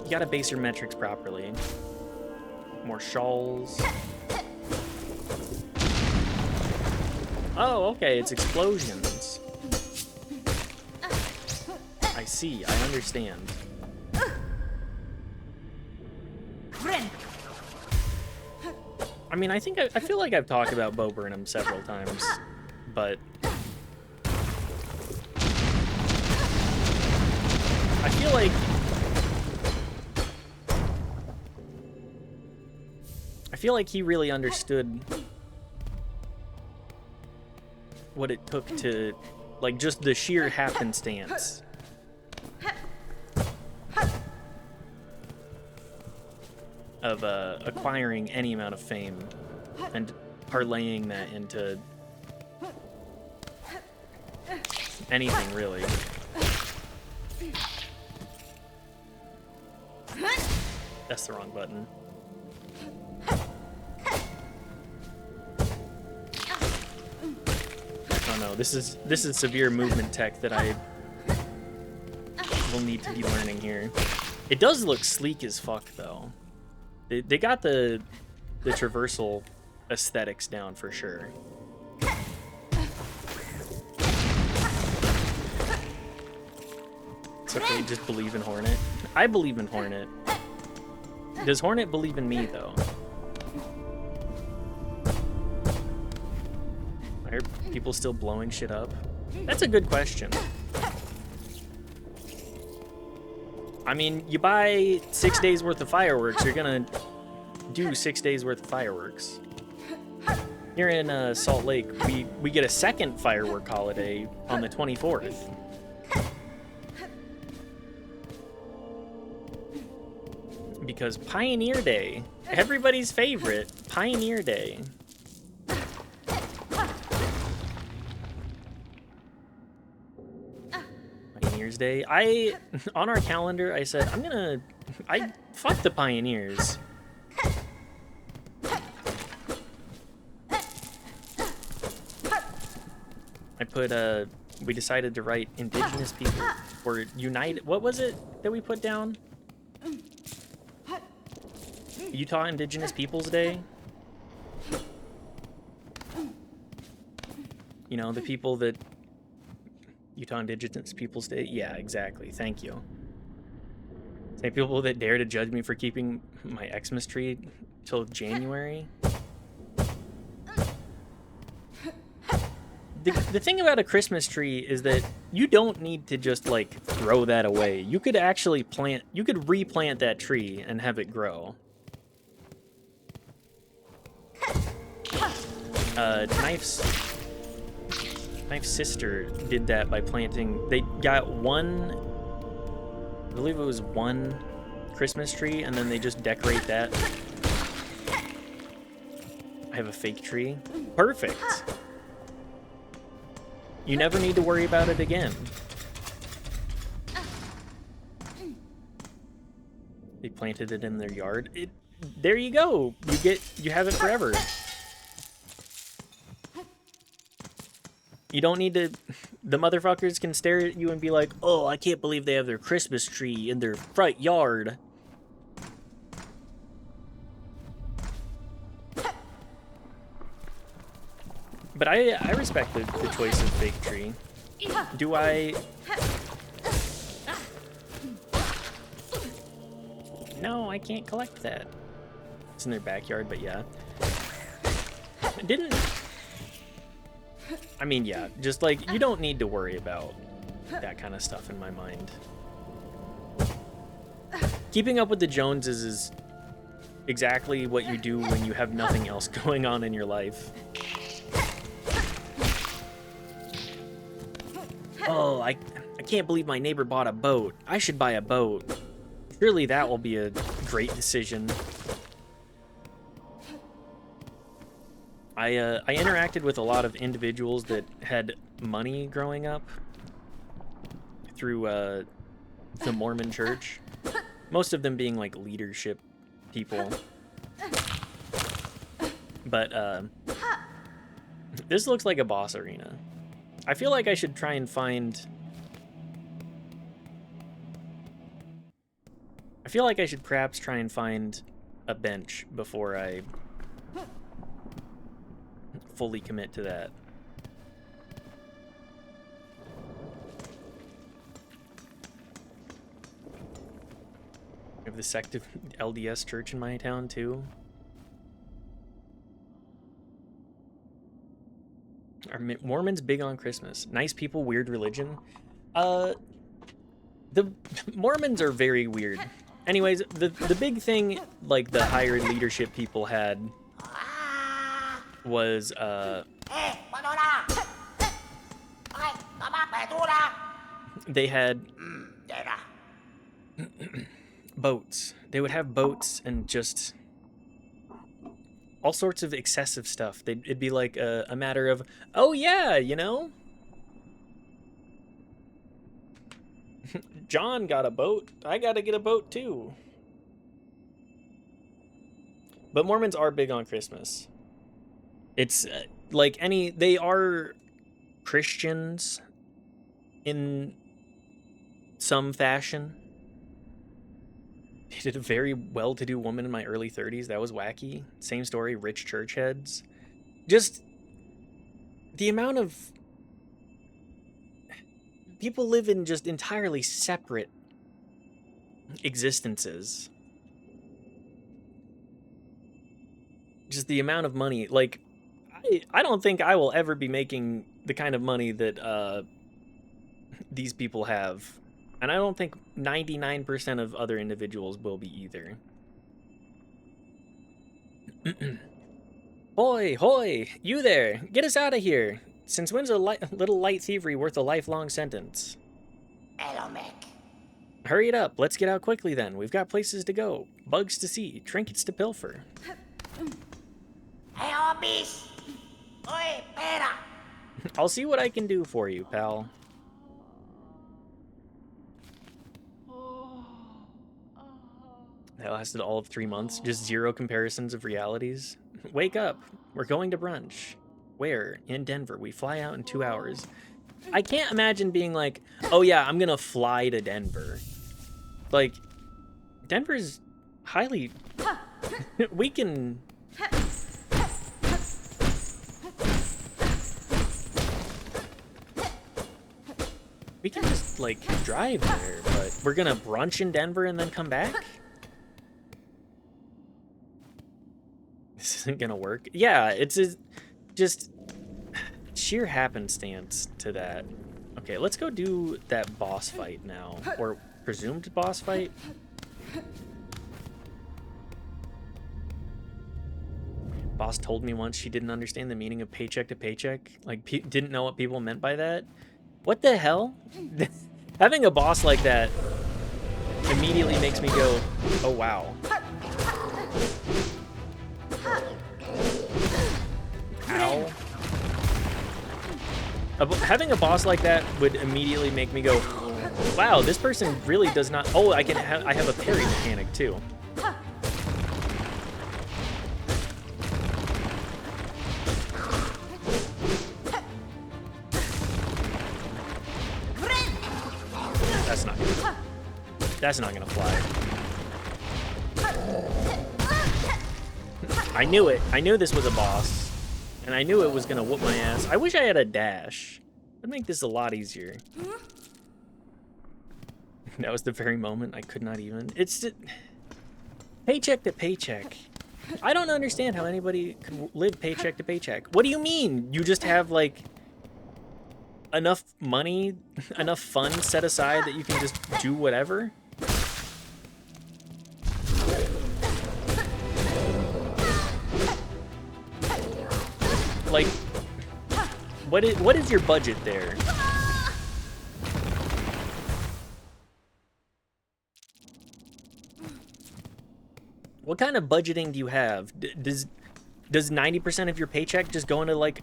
you gotta base your metrics properly. More shawls. Oh, okay, it's explosions. I see, I understand. I mean, I feel like I've talked about Bo Burnham several times, but I feel like he really understood what it took to, like, just the sheer happenstance of acquiring any amount of fame and parlaying that into anything, really. That's the wrong button. Oh no, this is severe movement tech that I will need to be learning here. It does look sleek as fuck, though. They got the traversal aesthetics down for sure. It's okay, just believe in Hornet. I believe in Hornet. Does Hornet believe in me, though? I hear people still blowing shit up. That's a good question. I mean, you buy 6 days worth of fireworks, you're gonna do 6 days worth of fireworks. Here in Salt Lake, we get a second firework holiday on the 24th. Because Pioneer Day, everybody's favorite, Pioneer Day. Pioneers Day. On our calendar, I said, fuck the Pioneers. I put, we decided to write Indigenous people, or United, what was it that we put down? Utah Indigenous Peoples Day? You know, the people that... Utah Indigenous Peoples Day? Yeah, exactly. Thank you. Same people that dare to judge me for keeping my Xmas tree till January. The thing about a Christmas tree is that you don't need to just, like, throw that away. You could actually replant that tree and have it grow. Knife's sister did that by planting. They got one, I believe it was one Christmas tree, and then they just decorate that. I have a fake tree. Perfect. You never need to worry about it again. They planted it in their yard. There you go. You have it forever. You don't need to... The motherfuckers can stare at you and be like, oh, I can't believe they have their Christmas tree in their front yard. But I respect the choice of fake tree. Do I... No, I can't collect that. It's in their backyard, but yeah. It didn't... I mean, yeah, just like, you don't need to worry about that kind of stuff in my mind. Keeping up with the Joneses is exactly what you do when you have nothing else going on in your life. Oh, I can't believe my neighbor bought a boat. I should buy a boat. Surely that will be a great decision. I interacted with a lot of individuals that had money growing up through the Mormon church. Most of them being like leadership people. But this looks like a boss arena. I feel like I should try and find... I feel like I should perhaps try and find a bench before I fully commit to that. I have the sect of LDS church in my town too. Are Mormons big on Christmas? Nice people, weird religion. The Mormons are very weird. Anyways, the big thing, like, the higher leadership people had was, they had boats. They would have boats and just all sorts of excessive stuff. It'd be like a matter of, oh yeah, you know? John got a boat. I gotta get a boat too. But Mormons are big on Christmas. It's like they are Christians in some fashion. Dated a very well-to-do woman in my early 30s. That was wacky. Same story, rich church heads. Just the amount of people live in just entirely separate existences. Just the amount of money, like, I don't think I will ever be making the kind of money that these people have. And I don't think 99% of other individuals will be either. Hoy, hoy, you there, get us out of here. Since when's a little light thievery worth a lifelong sentence? Hello, Mick. Hurry it up, let's get out quickly then. We've got places to go, bugs to see, trinkets to pilfer. Hey, Obis! Oi, pera! I'll see what I can do for you, pal. That lasted all of 3 months, just 0 comparisons of realities. Wake up, we're going to brunch. Where? In Denver. We fly out in 2 hours. I can't imagine being like, oh yeah, I'm gonna fly to Denver. Like, Denver's highly... we can... We can just, like, drive there, but we're gonna brunch in Denver and then come back? This isn't gonna work. Yeah, it's just sheer happenstance to that. Okay, let's go do that boss fight now. Or presumed boss fight. Boss told me once she didn't understand the meaning of paycheck to paycheck. Like, didn't know what people meant by that. What the hell? Having a boss like that immediately makes me go, oh wow. Ow. Having a boss like that would immediately make me go, wow, this person really does not... Oh, I have a parry mechanic too. That's not gonna fly. I knew it. I knew this was a boss. And I knew it was gonna whoop my ass. I wish I had a dash. It'd make this a lot easier. That was the very moment I could not even... It's just... Paycheck to paycheck. I don't understand how anybody could live paycheck to paycheck. What do you mean? You just have, like... enough money, enough funds set aside that you can just do whatever? Like, what is your budget there? What kind of budgeting do you have? Does 90% of your paycheck just go into like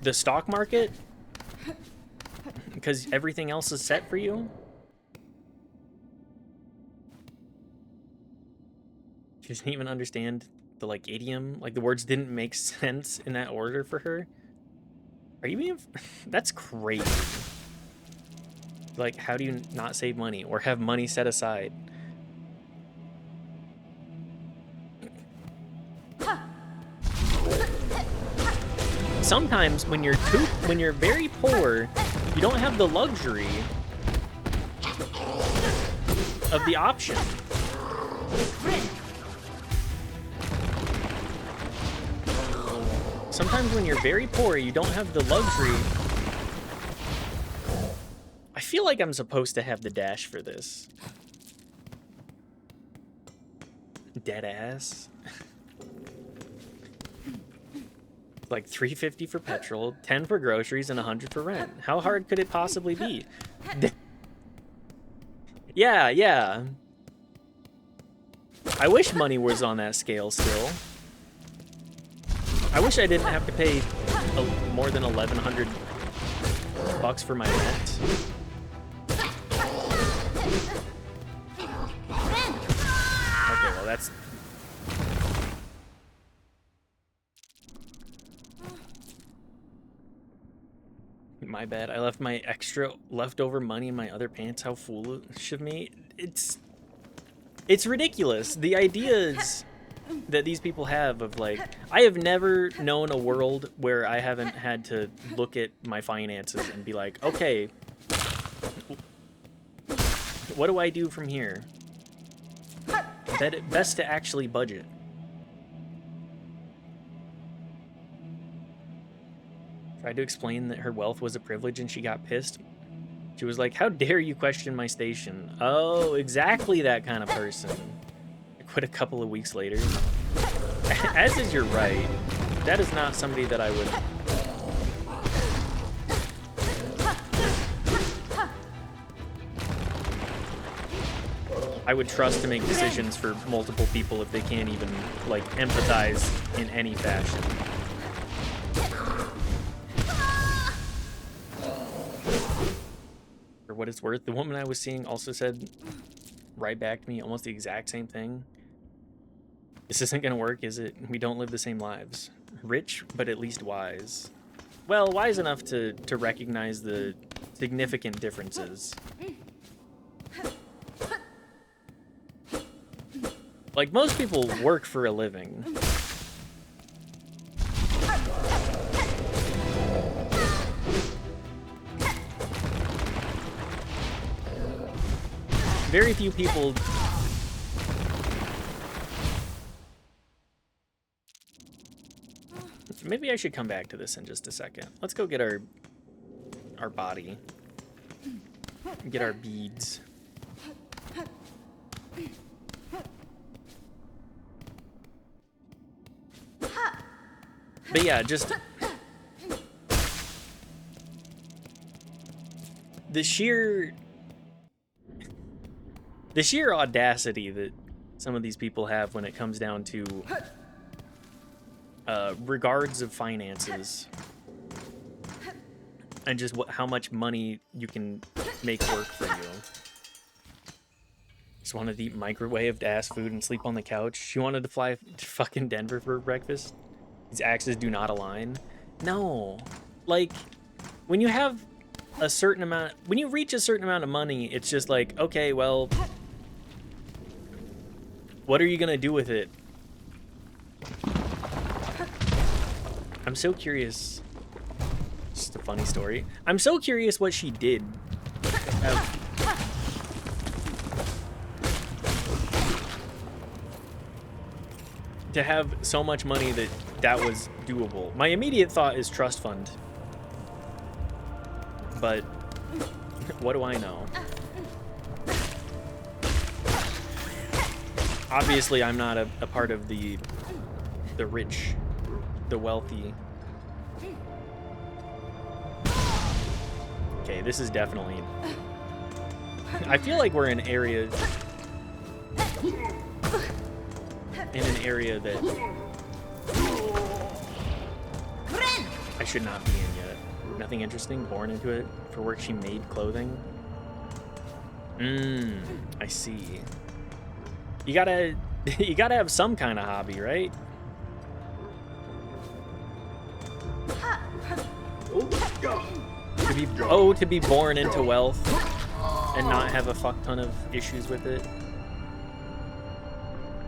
the stock market? Because everything else is set for you? She doesn't even understand the like idiom. Like the words didn't make sense in that order for her. Are you being... That's crazy. Like, how do you not save money or have money set aside? Sometimes when you're very poor, you don't have the luxury of the option. Sometimes when you're very poor, you don't have the luxury. I feel like I'm supposed to have the dash for this. Dead ass. Like $3.50 for petrol, 10 for groceries, and 100 for rent. How hard could it possibly be? Yeah. I wish money was on that scale still. I wish I didn't have to pay more than $1,100 for my rent. Okay, well that's... My bad. I left my extra leftover money in my other pants. How foolish of me. It's ridiculous. The ideas that these people have of like, I have never known a world where I haven't had to look at my finances and be like, okay, what do I do from here? Best to actually budget. Tried to explain that her wealth was a privilege and she got pissed. She was like, how dare you question my station? Oh, exactly that kind of person. I quit a couple of weeks later. As is your right. That is not somebody that I would... trust to make decisions for multiple people if they can't even, like, empathize in any fashion. For what it's worth, the woman I was seeing also said right back to me almost the exact same thing. This isn't gonna work, is it? We don't live the same lives. Rich, but at least wise. Well, wise enough to recognize the significant differences. Like, most people work for a living. Very few people... Maybe I should come back to this in just a second. Let's go get our body. Get our beads. But yeah, just... The sheer audacity that some of these people have when it comes down to regards of finances and just how much money you can make work for you. Just wanted to eat microwaved ass food and sleep on the couch. She wanted to fly to fucking Denver for breakfast. These axes do not align. No, like when you have a certain amount, when you reach a certain amount of money, it's just like, okay, well, what are you gonna do with it? I'm so curious. Just a funny story. I'm so curious what she did. To have so much money that was doable. My immediate thought is trust fund. But what do I know? Obviously, I'm not a part of the rich, the wealthy. Okay, this is definitely... I feel like we're in areas... in an area that I should not be in yet. Nothing interesting. Born into it. For work, she made clothing. I see. You gotta have some kind of hobby, right? To be born into wealth and not have a fuck ton of issues with it.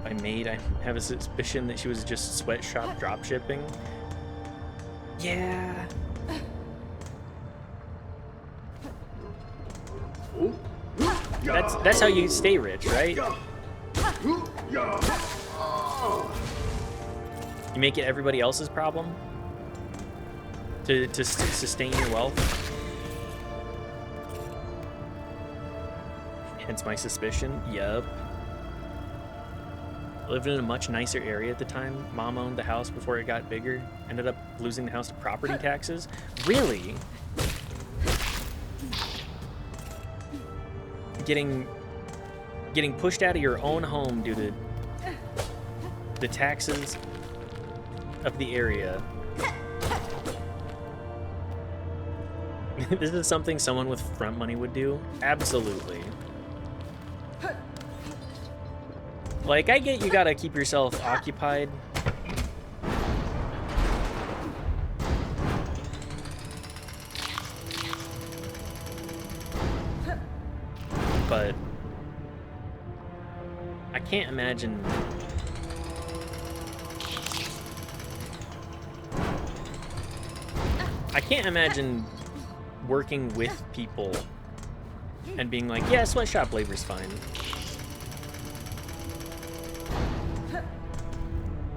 I have a suspicion that she was just sweatshop drop shipping. Yeah. That's how you stay rich, right? You make it everybody else's problem to sustain your wealth. Hence my suspicion. Yup. Lived in a much nicer area at the time. Mom owned the house before it got bigger. Ended up losing the house to property taxes. Really? Getting pushed out of your own home due to the taxes of the area. This is something someone with front money would do? Absolutely. Like, I get you gotta keep yourself occupied. But I can't imagine working with people and being like, yeah, sweatshop labor's fine.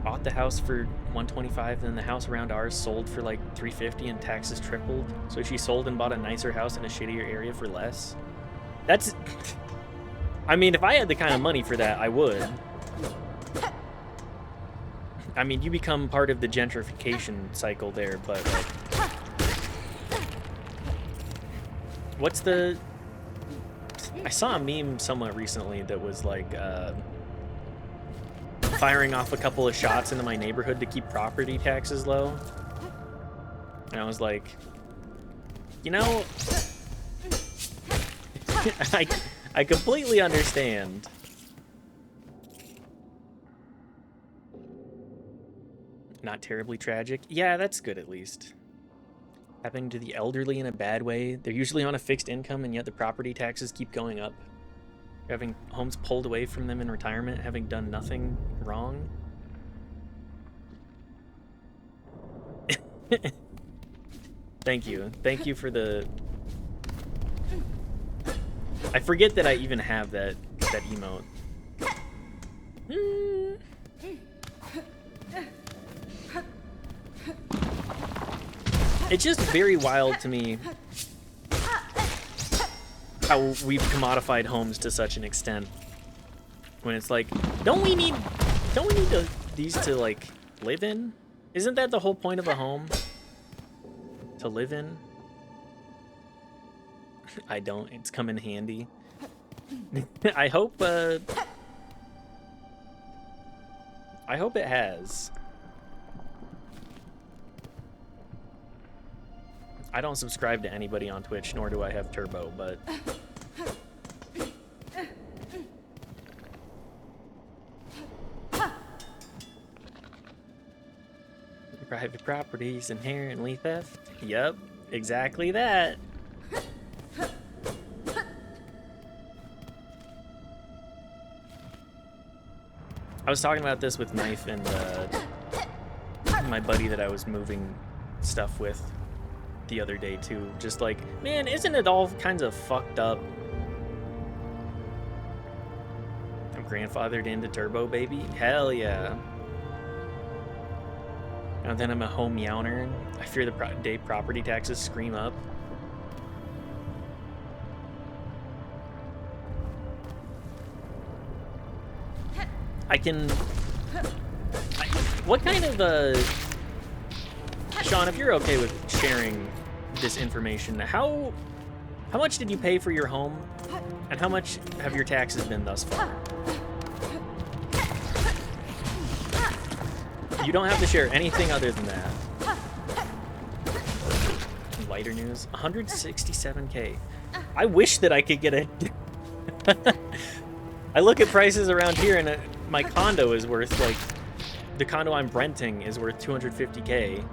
Bought the house for $125, and then the house around ours sold for like $350 and taxes tripled. So she sold and bought a nicer house in a shittier area for less. That's... I mean, if I had the kind of money for that, I would. I mean, you become part of the gentrification cycle there, but like... What's the... I saw a meme somewhat recently that was like, firing off a couple of shots into my neighborhood to keep property taxes low. And I was like, you know... I completely understand. Not terribly tragic. Yeah, that's good at least. Happening to the elderly in a bad way. They're usually on a fixed income, and yet the property taxes keep going up. Having homes pulled away from them in retirement, having done nothing wrong. Thank you. Thank you for the... I forget that I even have that emote. It's just very wild to me how we've commodified homes to such an extent. When it's like, don't we need these to like live in? Isn't that the whole point of a home? To live in? I don't. It's come in handy. I hope it has. I don't subscribe to anybody on Twitch, nor do I have Turbo, but... Private properties inherently theft? Yep, exactly that. I was talking about this with Knife and my buddy that I was moving stuff with the other day too. Just like, man, isn't it all kinds of fucked up? I'm grandfathered into Turbo, baby. Hell yeah. And then I'm a home meowner. I fear the day property taxes scream up. What kind of, Sean, if you're okay with sharing this information, how much did you pay for your home? And how much have your taxes been thus far? You don't have to share anything other than that. Lighter news, 167K. I wish that I could get a... I look at prices around here and my condo is worth, like, the condo I'm renting is worth 250K.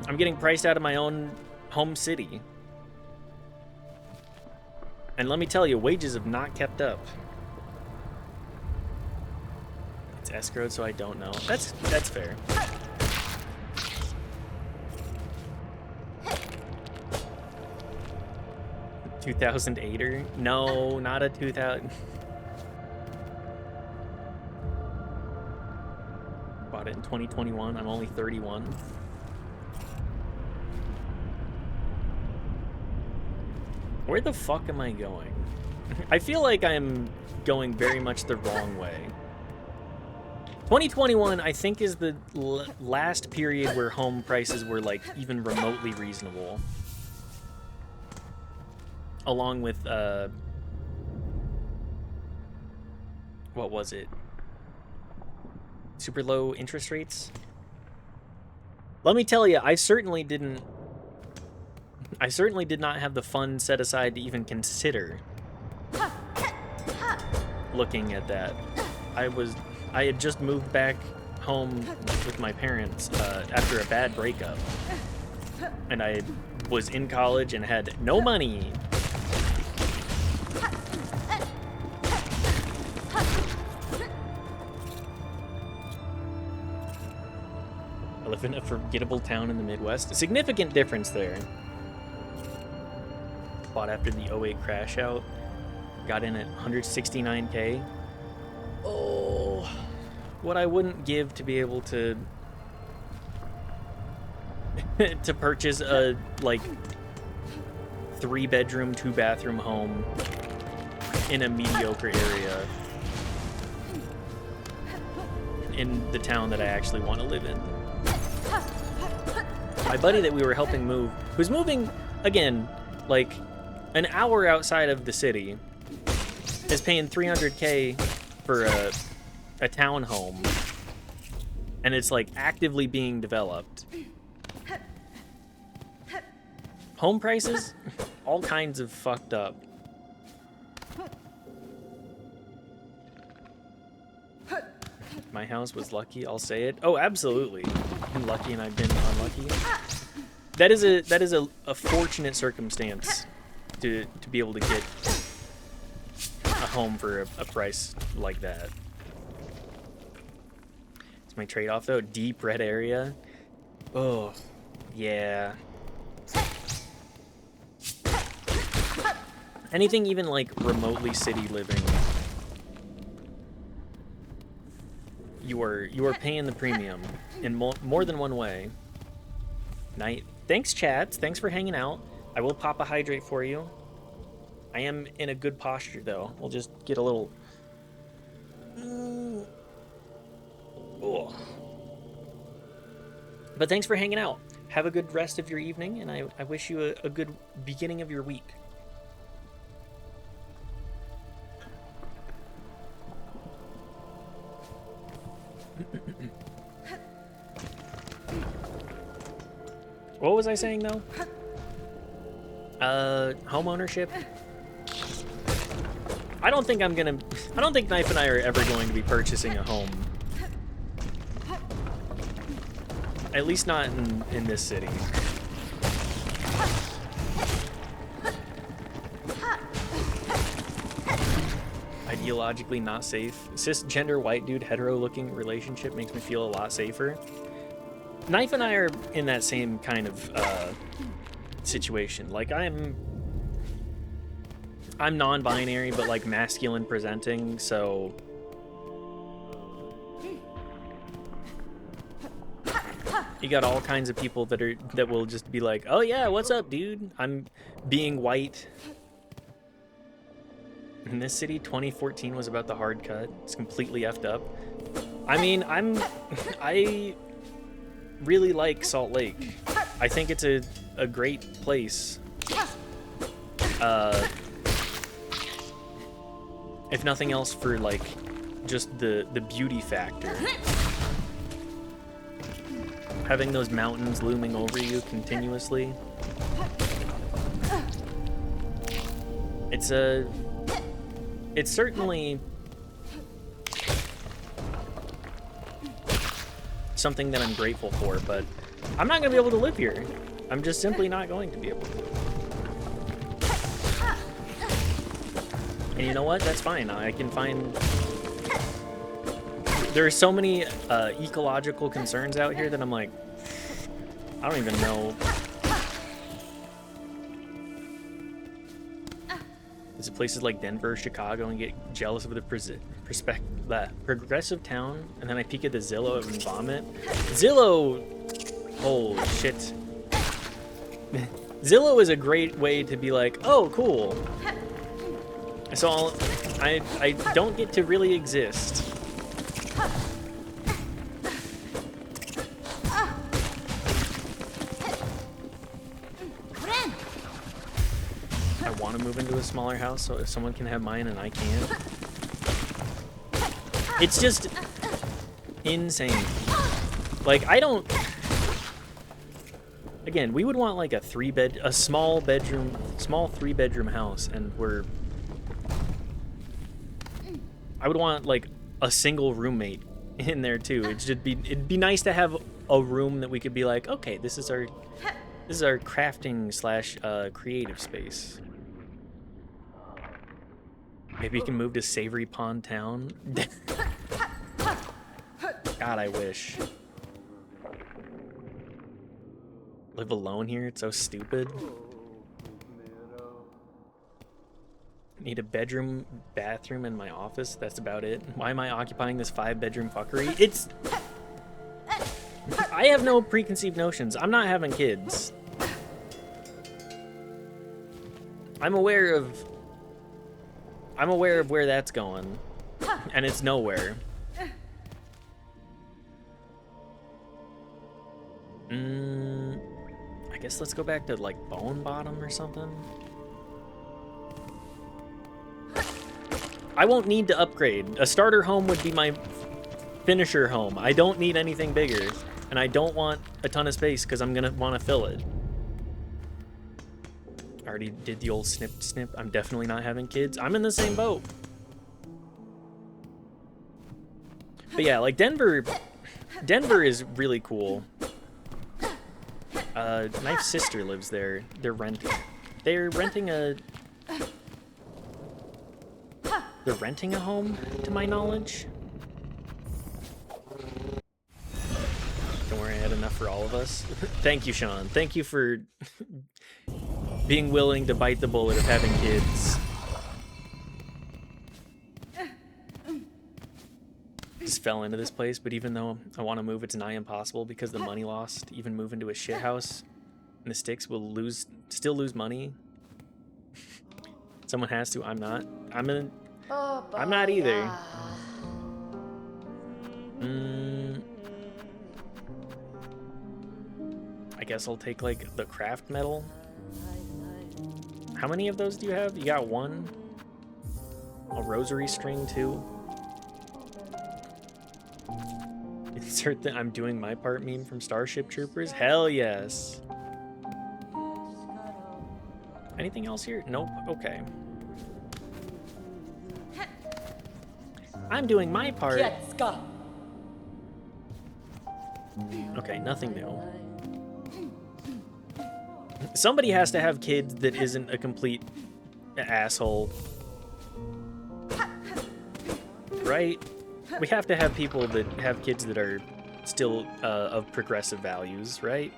I'm getting priced out of my own home city. And let me tell you, wages have not kept up. It's escrowed, so I don't know. That's fair. $2,008er? No, not a 2000. Bought it in 2021. I'm only 31. Where the fuck am I going? I feel like I'm going very much the wrong way. 2021, I think, is the last period where home prices were, like, even remotely reasonable. Along with, what was it? Super low interest rates? Let me tell you, I certainly did not have the funds set aside to even consider looking at that. I had just moved back home with my parents after a bad breakup. And I was in college and had no money. I live in a forgettable town in the Midwest. A significant difference there. Bought after the '08 crash out. Got in at 169K. Oh, what I wouldn't give to be able to to purchase a, like, 3-bedroom, 2-bathroom home in a mediocre area in the town that I actually want to live in. My buddy that we were helping move, who's moving, again, like, an hour outside of the city, is paying 300K for a townhome, and it's, like, actively being developed. Home prices, all kinds of fucked up. My house was lucky, I'll say it. Oh, absolutely. I've been lucky and I've been unlucky. That is a fortunate circumstance to be able to get a home for a price like that. It's my trade-off though. Deep red area. Oh, yeah. Anything even like remotely city living, you are paying the premium in more than one way. Night. Thanks, chats. Thanks for hanging out. I will pop a hydrate for you. I am in a good posture though. We'll just get a little. Oh. But thanks for hanging out. Have a good rest of your evening, and I wish you a good beginning of your week. What was I saying though? Home ownership. I don't think Knife and I are ever going to be purchasing a home. At least not in this city. Ideologically not safe. Cisgender white dude hetero looking relationship makes me feel a lot safer. Knife and I are in that same kind of situation. Like I'm non-binary, but like masculine presenting, so you got all kinds of people that will just be like, "Oh yeah, what's up, dude?" I'm being white. In this city, 2014 was about the hard cut. It's completely effed up. I mean, I really like Salt Lake. I think it's a great place. If nothing else for like just the beauty factor. Having those mountains looming over you continuously. It's certainly something that I'm grateful for, but I'm not gonna be able to live here. I'm just simply not going to be able to. And you know what? That's fine. I can find... There are so many ecological concerns out here that I'm like, I don't even know. Visit places like Denver, Chicago, and get jealous of the progressive town, and then I peek at the Zillow and vomit. Zillow! Holy shit. Zillow is a great way to be like, oh, cool. So I don't get to really exist. I want to move into a smaller house, so if someone can have mine and I can't. It's just insane. Like, I don't... Again, we would want like a small 3-bedroom house, and I would want like a single roommate in there too. It'd be nice to have a room that we could be like, okay, this is our crafting / creative space. Maybe you can move to Savory Pond Town. God, I wish. Live alone here? It's so stupid. Need a bedroom, bathroom, and my office. That's about it. Why am I occupying this 5-bedroom fuckery? I have no preconceived notions. I'm not having kids. I'm aware of where that's going, and it's nowhere. I guess let's go back to like Bone Bottom or something. I won't need to upgrade. A starter home would be my finisher home. I don't need anything bigger, and I don't want a ton of space because I'm gonna want to fill it. I already did the old snip. I'm definitely not having kids. I'm in the same boat. But yeah, like Denver is really cool. My sister lives there. They're renting a home, to my knowledge. Don't worry, I had enough for all of us. Thank you, Sean. Thank you for being willing to bite the bullet of having kids. Just fell into this place, but even though I want to move, it's nigh impossible because the money lost. Even move into a shit house and the sticks will still lose money. Someone has to. I'm not. I'm not either. I guess I'll take like the craft metal. How many of those do you have? You got one? A rosary string too? Insert the I'm doing my part meme from Starship Troopers? Hell yes. Anything else here? Nope. Okay. I'm doing my part. Okay, nothing new. Somebody has to have kids that isn't a complete asshole. Right? We have to have people that have kids that are still of progressive values, right?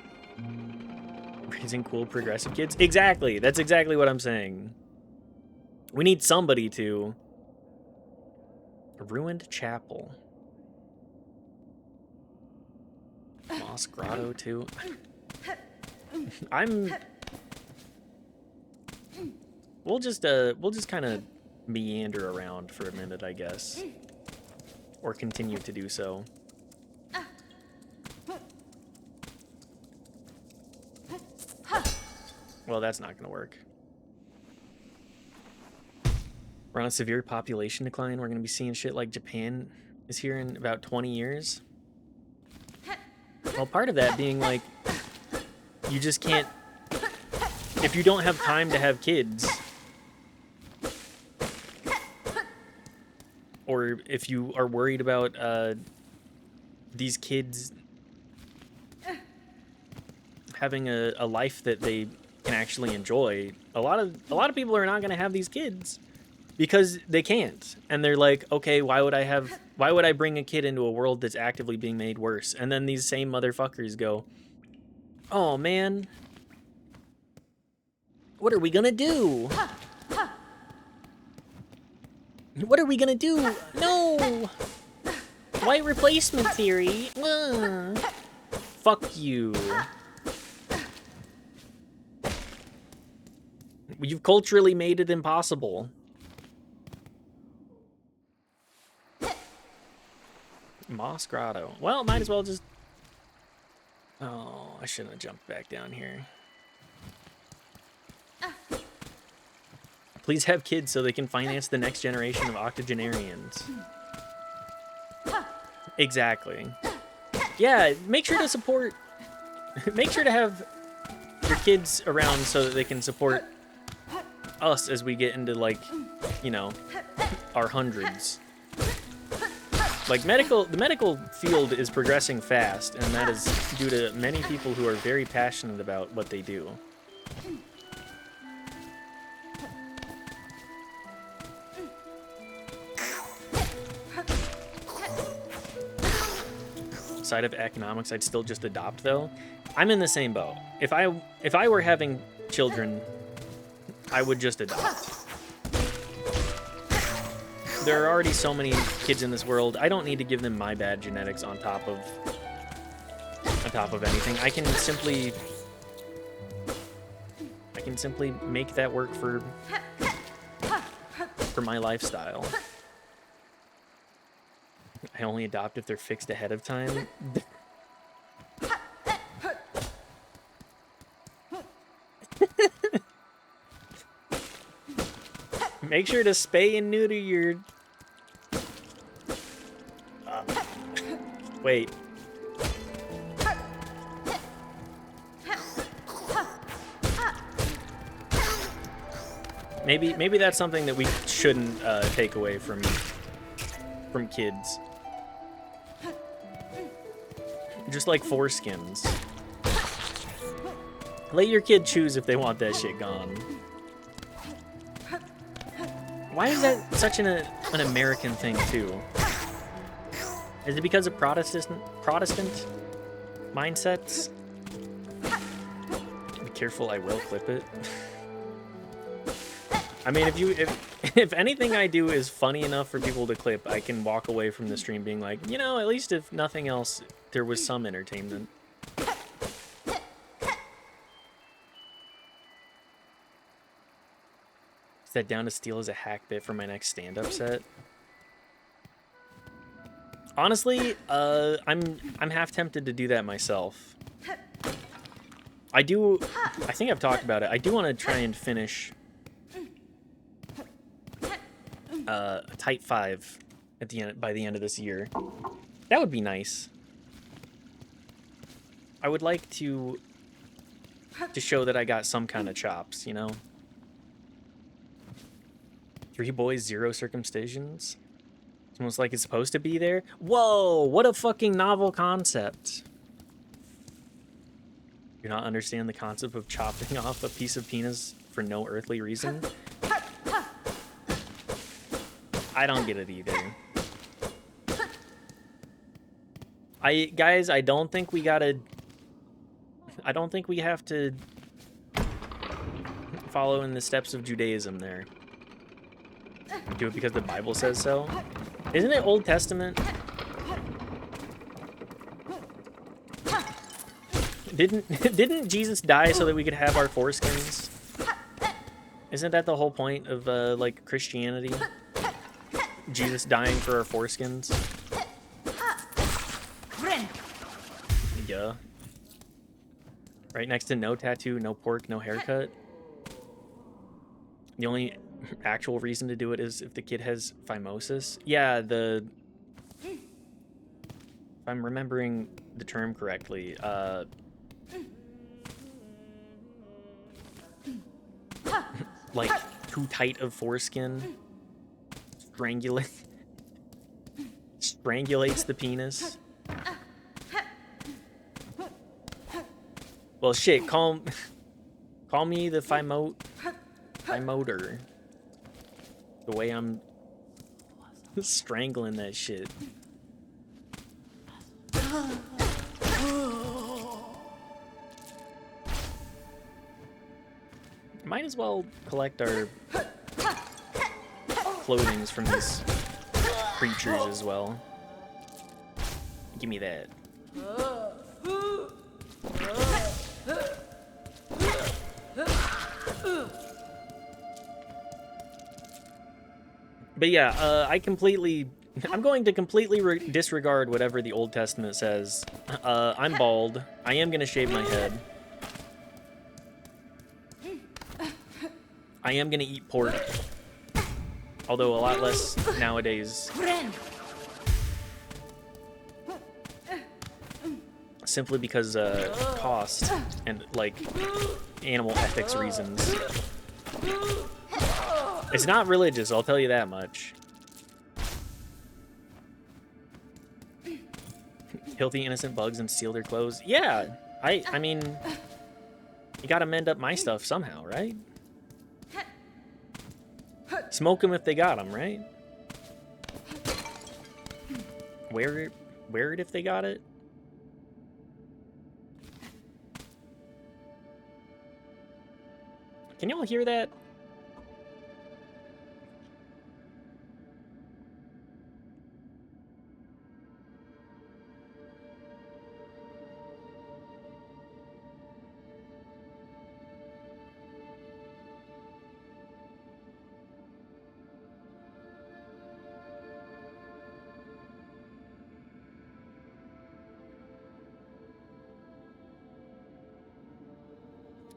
Raising cool progressive kids? Exactly. That's exactly what I'm saying. We need somebody to... A ruined chapel. Moss Grotto too. We'll just kind of meander around for a minute, I guess. Or continue to do so. Well, that's not gonna work. We're on a severe population decline. We're gonna be seeing shit like Japan is here in about 20 years. Well, part of that being like, you just can't, if you don't have time to have kids, or if you are worried about these kids having a life that they can actually enjoy, a lot of people are not going to have these kids because they can't, and they're like, okay, why would I bring a kid into a world that's actively being made worse? And then these same motherfuckers go, oh man, what are we gonna do? What are we gonna do? No! White replacement theory. Fuck you. You've culturally made it impossible. Moss Grotto. Well, might as well just... Oh, I shouldn't have jumped back down here. Please have kids so they can finance the next generation of octogenarians. Exactly. Yeah, make sure to support... Make sure to have your kids around so that they can support us as we get into, like, you know, our hundreds. Like, the medical field is progressing fast, and that is due to many people who are very passionate about what they do. Side of economics, I'd still just adopt, though. I'm in the same boat. If I were having children, I would just adopt. There are already so many kids in this world. I don't need to give them my bad genetics on top of anything. I can simply make that work for my lifestyle. I only adopt if they're fixed ahead of time. Make sure to spay and neuter your... Wait. Maybe that's something that we shouldn't take away from kids. Just like foreskins. Let your kid choose if they want that shit gone. Why is that such an American thing, too? Is it because of Protestant mindsets? Be careful, I will clip it. I mean, if anything I do is funny enough for people to clip, I can walk away from the stream being like, you know, at least if nothing else, there was some entertainment. Is that down to steal as a hack bit for my next stand-up set? Honestly, I'm half tempted to do that myself. I think I've talked about it. I do want to try and finish Type 5 by the end of this year. That would be nice. I would like to show that I got some kind of chops, you know? 3 boys, 0 circumcisions. It's almost like it's supposed to be there. Whoa, what a fucking novel concept. You not understand the concept of chopping off a piece of penis for no earthly reason? I don't get it either. Guys, I don't think we have to follow in the steps of Judaism there. Do it because the Bible says so. Isn't it Old Testament? Didn't Jesus die so that we could have our foreskins? Isn't that the whole point of like Christianity? Jesus dying for our foreskins? Yeah. Right next to no tattoo, no pork, no haircut. The only actual reason to do it is if the kid has phimosis. Yeah, if I'm remembering the term correctly, like too tight of foreskin strangulates the penis. Well, shit, call me the Phimoter. The way I'm strangling that shit. Might as well collect our clothings from these creatures as well. Give me that. But yeah, I'm going to completely disregard whatever the Old Testament says. I'm bald. I am going to shave my head. I am going to eat pork. Although a lot less nowadays. Simply because cost and like animal ethics reasons. It's not religious, I'll tell you that much. Kill the innocent bugs and steal their clothes. Yeah, I mean, you gotta mend up my stuff somehow, right? Smoke them if they got them, right? Wear it if they got it. Can y'all hear that?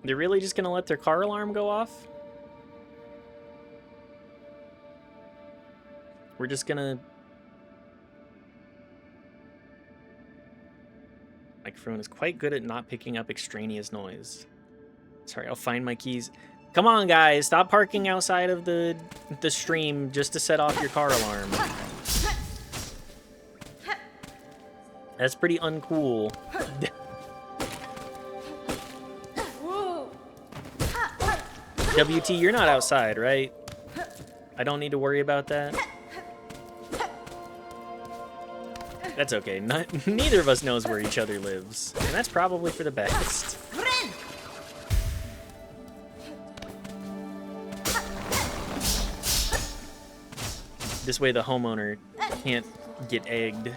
They're really just gonna let their car alarm go off? We're just gonna... Microphone is quite good at not picking up extraneous noise. Sorry, I'll find my keys. Come on, guys, stop parking outside of the stream just to set off your car alarm. That's pretty uncool. WT, you're not outside, right? I don't need to worry about that. That's okay. Neither of us knows where each other lives. And that's probably for the best. This way the homeowner can't get egged.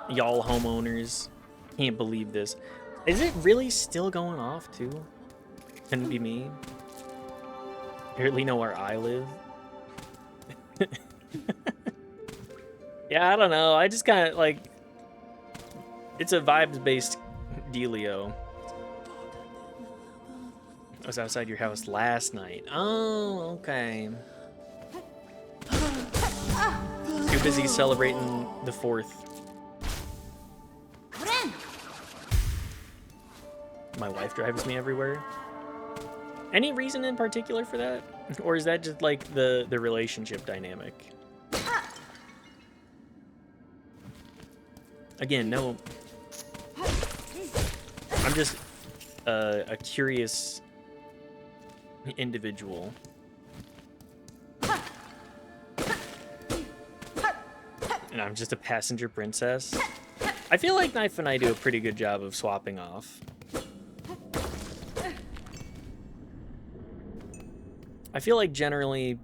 Y'all homeowners. Can't believe this. Is it really still going off too? Couldn't be me. Barely know where I live. Yeah, I don't know. I just kind of like... It's a vibes-based dealio. I was outside your house last night. Oh, okay. Too busy celebrating the 4th. My wife drives me everywhere. Any reason in particular for that? Or is that just like the relationship dynamic? Again, no. I'm just a curious individual. And I'm just a passenger princess. I feel like Knife and I do a pretty good job of swapping off. I feel like generally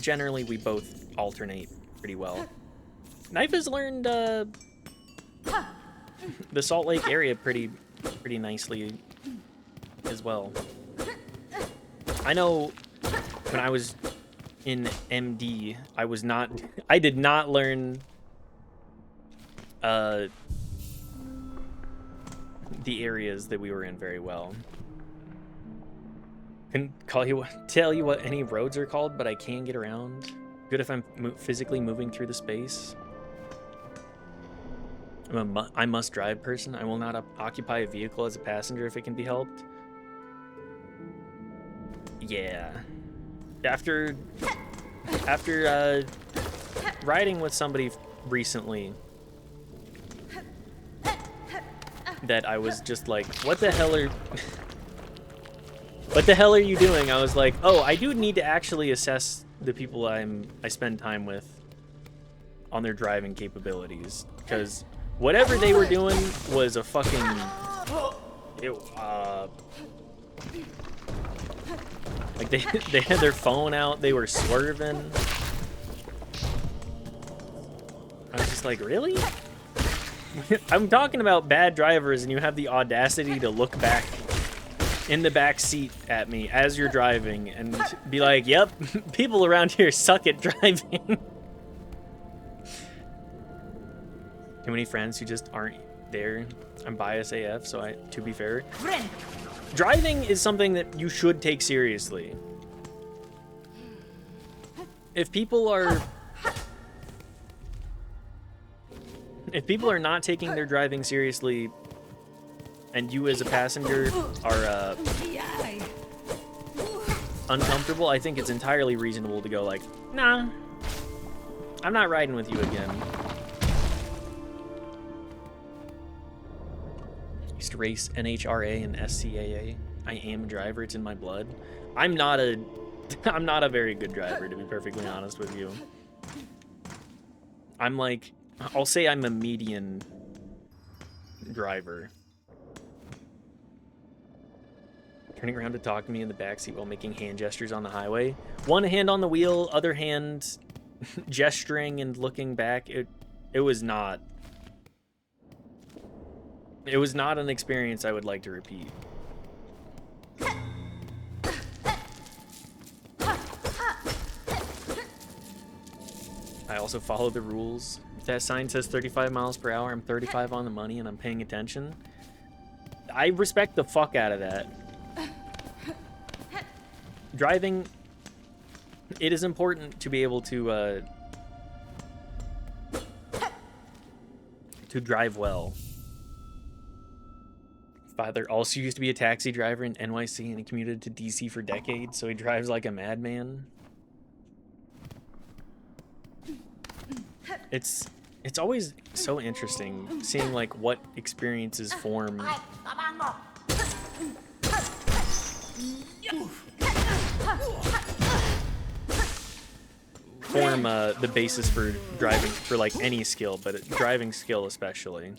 we both alternate pretty well. Knife has learned the Salt Lake area pretty nicely as well. I know when I was in MD, I did not learn the areas that we were in very well. Couldn't tell you what any roads are called, but I can get around. Good if I'm physically moving through the space. I'm a I must drive person. I will not occupy a vehicle as a passenger if it can be helped. Yeah. After riding with somebody recently that I was just like, what the hell are what the hell are you doing? I was like, oh, I do need to actually assess the people I spend time with on their driving capabilities, because whatever they were doing was a fucking like they had their phone out, they were swerving. I was just like, really? I'm talking about bad drivers, and you have the audacity to look back in the back seat at me as you're driving and be like, yep, people around here suck at driving. Too many friends who just aren't there. I'm biased AF, so to be fair. Driving is something that you should take seriously. If people are not taking their driving seriously, and you as a passenger are uncomfortable, I think it's entirely reasonable to go like, nah, I'm not riding with you again. Used to race NHRA and SCAA. I am a driver, it's in my blood. I'm not a very good driver, to be perfectly honest with you. I'm like, I'll say I'm a median driver. Turning around to talk to me in the backseat while making hand gestures on the highway. One hand on the wheel, other hand gesturing and looking back. It was not an experience I would like to repeat. I also follow the rules. If that sign says 35 miles per hour, I'm 35 on the money and I'm paying attention. I respect the fuck out of that. Driving, it is important to be able to drive well. Father also used to be a taxi driver in NYC, and he commuted to DC for decades, so he drives like a madman. It's always so interesting seeing like what experiences form the basis for driving, for like any skill, but driving skill especially.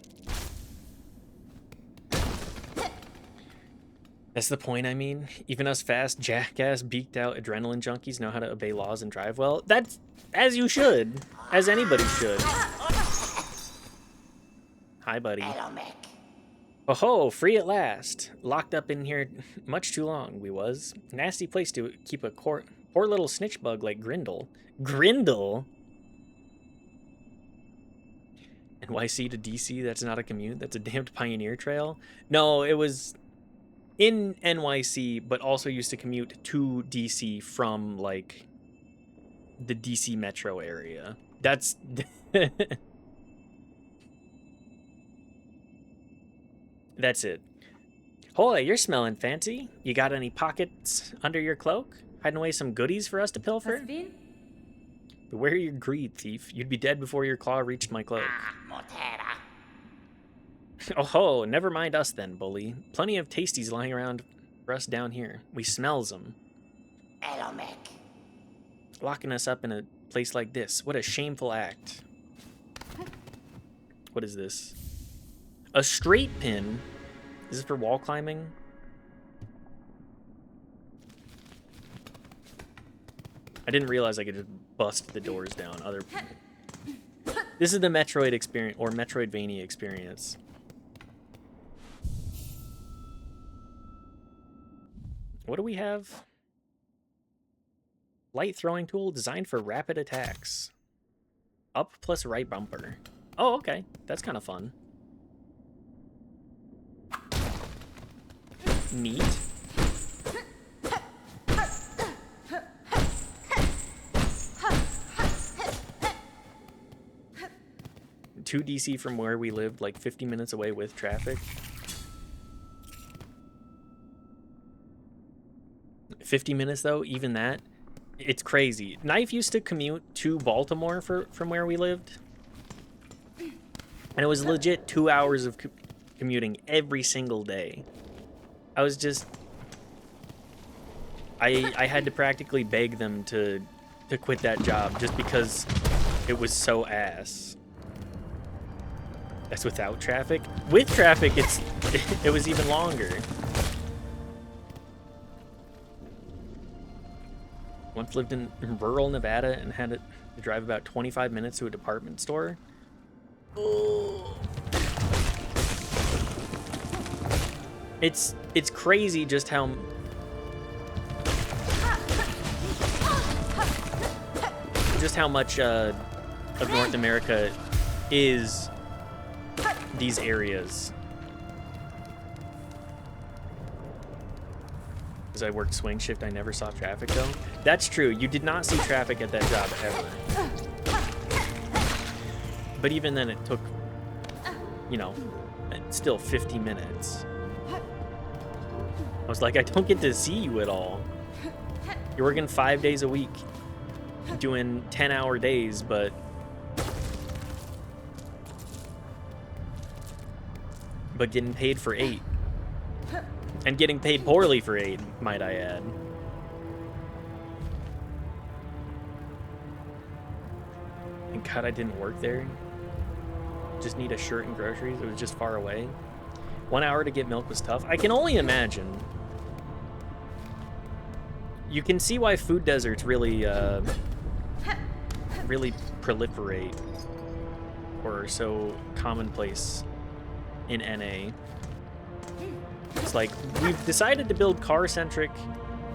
That's the point, I mean. Even us fast, jackass, beaked out adrenaline junkies know how to obey laws and drive well. That's as you should. As anybody should. Hi, buddy. Oh ho, free at last. Locked up in here much too long, we was. Nasty place to keep a poor little snitch bug like Grindle. Grindle? NYC to DC, that's not a commute. That's a damned pioneer trail. No, it was in NYC, but also used to commute to DC from, like, the DC metro area. That's... That's it. Hoy, you're smelling fancy. You got any pockets under your cloak? Hiding away some goodies for us to pilfer? Beware your greed, thief. You'd be dead before your claw reached my cloak. Oh ho, never mind us then, bully. Plenty of tasties lying around for us down here. We smells them. Locking us up in a place like this. What a shameful act. What is this? A straight pin? Is this for wall climbing? I didn't realize I could just bust the doors down. This is the Metroid experience, or Metroidvania experience. What do we have? Light throwing tool designed for rapid attacks. Up plus right bumper. Oh, okay. That's kind of fun. Neat. to DC from where we lived, like 50 minutes away with traffic. 50 minutes though, even that, it's crazy. Knife used to commute to Baltimore from where we lived. And it was legit 2 hours of commuting every single day. I was just... I had to practically beg them to quit that job just because it was so ass. That's without traffic. With traffic, it was even longer. Once lived in rural Nevada and had to drive about 25 minutes to a department store. Oh. It's crazy just how much of North America is these areas. As I worked swing shift, I never saw traffic though. That's true. You did not see traffic at that job ever. But even then it took, you know, still 50 minutes. I was like, I don't get to see you at all. You're working 5 days a week, doing 10-hour days, but getting paid for 8. And getting paid poorly for 8, might I add. And God, I didn't work there. Just need a shirt and groceries. It was just far away. 1 hour to get milk was tough. I can only imagine. You can see why food deserts really proliferate or are so commonplace in NA. It's like, we've decided to build car-centric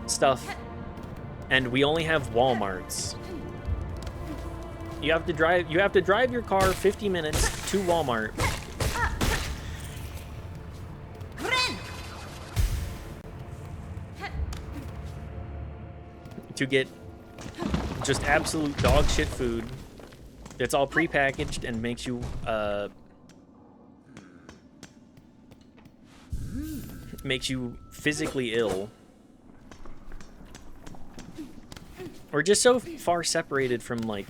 stuff, and we only have Walmarts. You have to drive your car 50 minutes to Walmart. To get just absolute dog shit food that's all prepackaged and makes you physically ill. Or just so far separated from like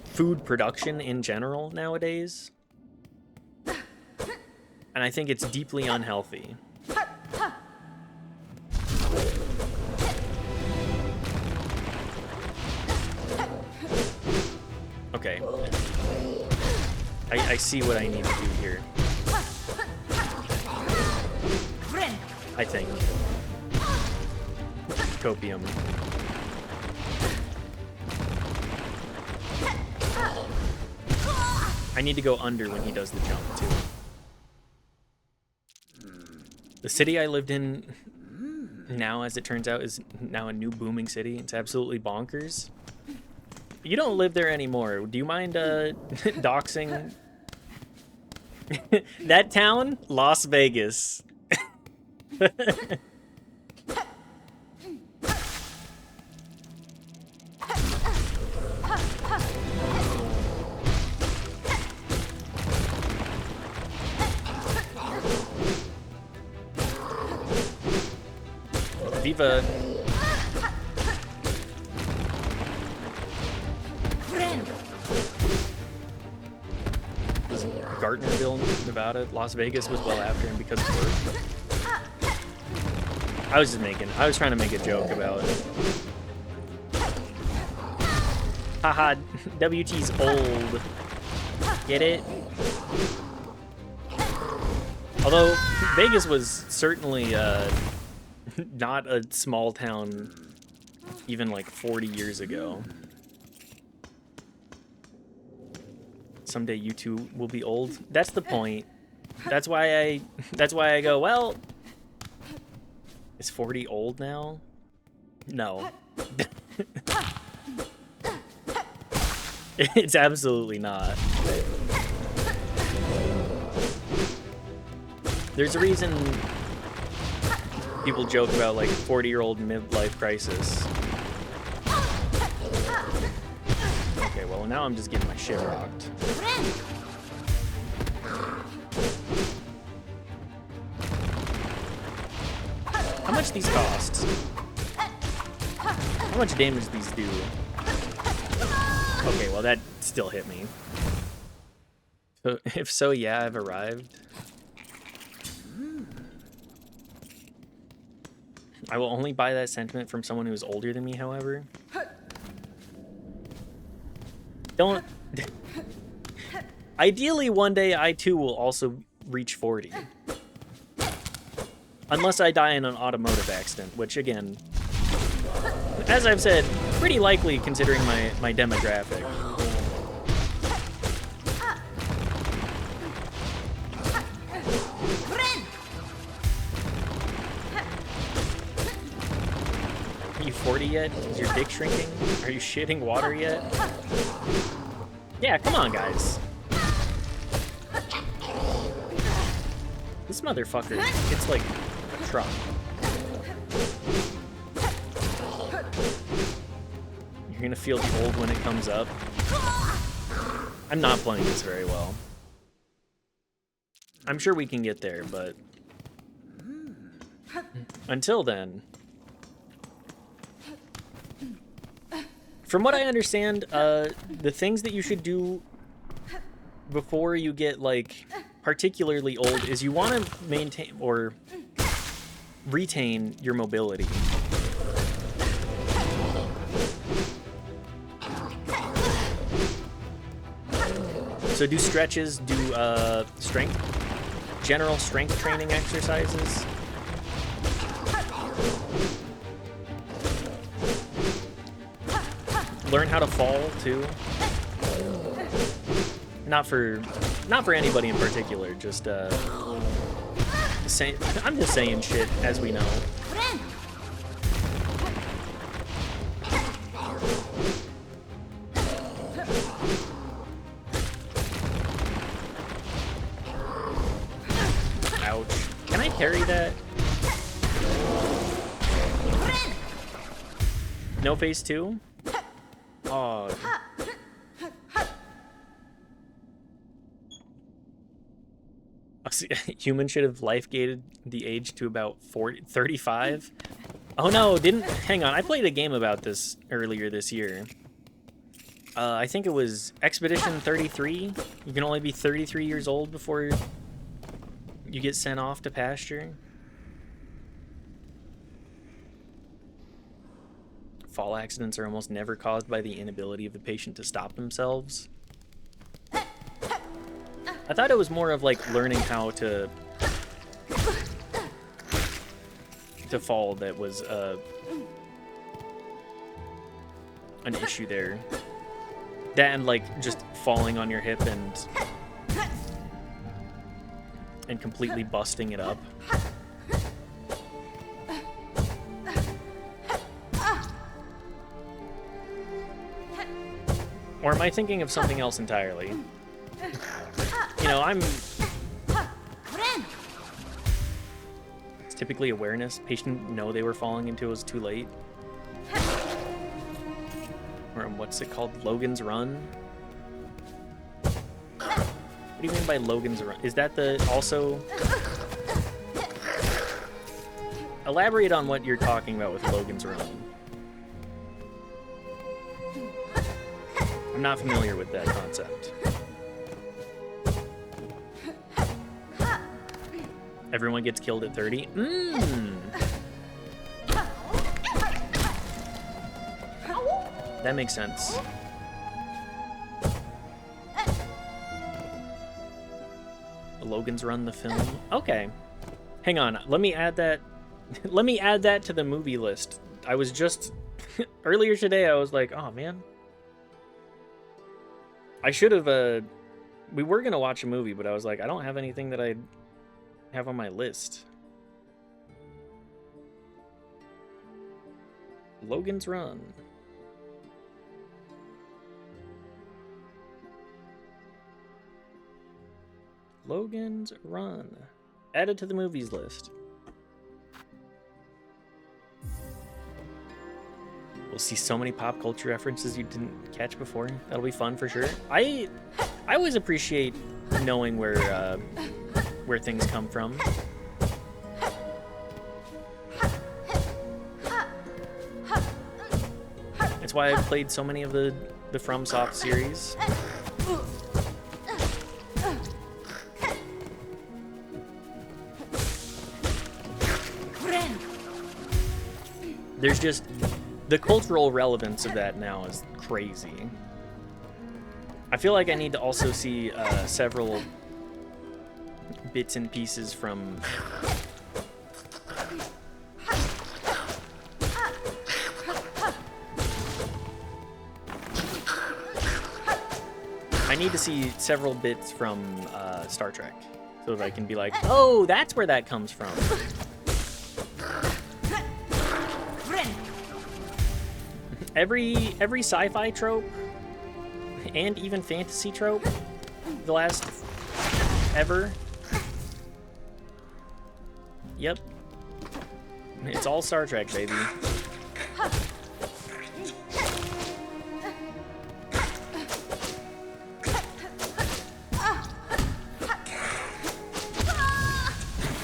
food production in general nowadays. And I think it's deeply unhealthy. Okay. I see what I need to do here. I think. Copium. I need to go under when he does the jump, too. The city I lived in now, as it turns out, is now a new booming city. It's absolutely bonkers. You don't live there anymore. Do you mind doxing that town? Las Vegas. Viva. Was Gardnerville, Nevada. Las Vegas was well after him because of work. I was trying to make a joke about it. Haha, WT's old. Get it? Although, Vegas was certainly not a small town even like 40 years ago. Someday you two will be old. That's the point. That's why I go, well, is 40 old now? No. It's absolutely not. There's a reason people joke about like 40-year-old midlife crisis. Okay, well, now I'm just getting my shit rocked. How much these cost? How much damage these do? Okay, well, that still hit me. So, if so, yeah, I've arrived. I will only buy that sentiment from someone who is older than me, however. Don't... Ideally, one day, I too will also reach 40. Unless I die in an automotive accident, which, again, as I've said, pretty likely considering my demographic. Are you 40 yet? Is your dick shrinking? Are you shitting water yet? Yeah, come on, guys. This motherfucker, it's like a truck. You're gonna feel the old when it comes up. I'm not playing this very well. I'm sure we can get there, but until then, from what I understand, the things that you should do before you get, like, particularly old is you want to maintain or retain your mobility. So do stretches, do general strength training exercises. Learn how to fall too. Not for anybody in particular, just I'm just saying shit as we know. Ouch. Can I carry that? No phase 2? Oh. Human should have life gated the age to about 35. Oh no, hang on. I played a game about this earlier this year. I think it was Expedition 33. You can only be 33 years old before you get sent off to pasture. Fall accidents are almost never caused by the inability of the patient to stop themselves. I thought it was more of like learning how to fall that was an issue there. That and like just falling on your hip and completely busting it up. Or am I thinking of something else entirely? You know, it's typically awareness. Patient know they were falling until it was too late. Or what's it called? Logan's Run? What do you mean by Logan's Run? Is that also... Elaborate on what you're talking about with Logan's Run. I'm not familiar with that concept. Everyone gets killed at 30? That makes sense. Logan's Run the film? Okay. Hang on, let me add that let me add that to the movie list. I was just earlier today I was like, oh man. I should have we were gonna watch a movie, but I was like, I don't have anything that I have on my list. Logan's Run. Logan's Run. Added to the movies list. We'll see so many pop culture references you didn't catch before. That'll be fun for sure. I always appreciate knowing where things come from. That's why I've played so many of the FromSoft series. There's just the cultural relevance of that now is crazy. I feel like I need to also see several bits and pieces from I need to see several bits from Star Trek so that I can be like, oh, that's where that comes from. Every sci-fi trope and even fantasy trope the last ever. Yep. It's all Star Trek, baby.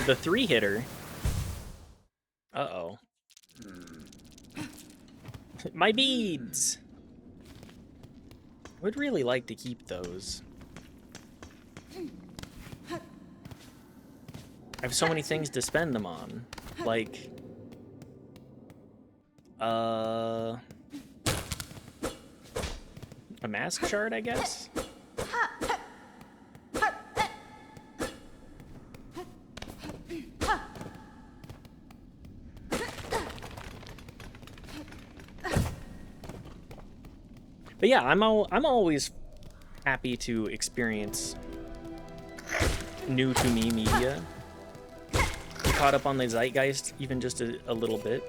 The three-hitter. Uh-oh. My beads! Would really like to keep those. I have so many things to spend them on. Like... a mask shard, I guess? But yeah, I'm always happy to experience new to me media. I'm caught up on the zeitgeist even just a little bit.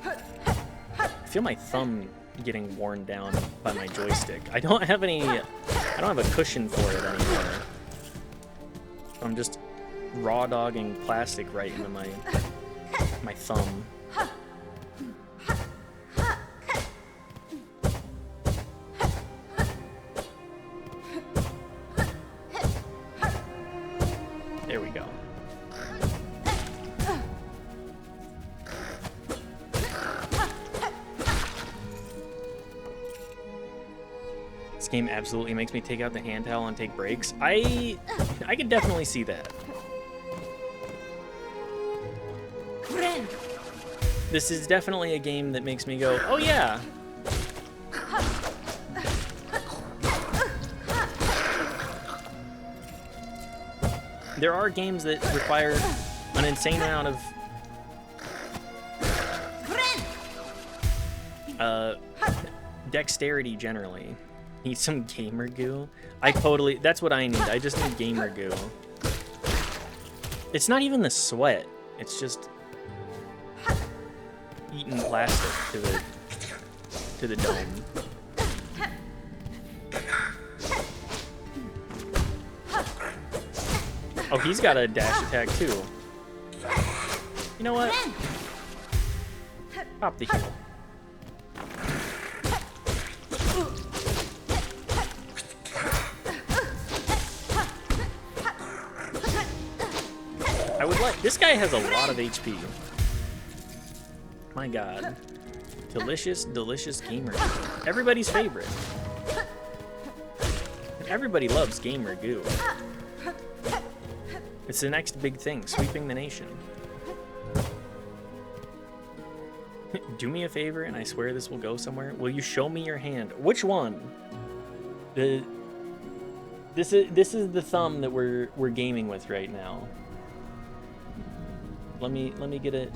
I feel my thumb getting worn down by my joystick. I don't have a cushion for it anymore. I'm just raw dogging plastic right into my thumb. There we go. This game absolutely makes me take out the hand towel and take breaks. I can definitely see that. This is definitely a game that makes me go, oh yeah. There are games that require an insane amount of dexterity generally. Need some gamer goo. That's what I need. I just need gamer goo. It's not even the sweat. It's just eating plastic to the dome. Oh, he's got a dash attack too. You know what? Pop the heal. I would like. This guy has a lot of HP. My God. Delicious, delicious gamer goo. Everybody's favorite. Everybody loves gamer goo. It's the next big thing, sweeping the nation. Do me a favor, and I swear this will go somewhere. Will you show me your hand? Which one? This is the thumb that we're gaming with right now. Let me get it.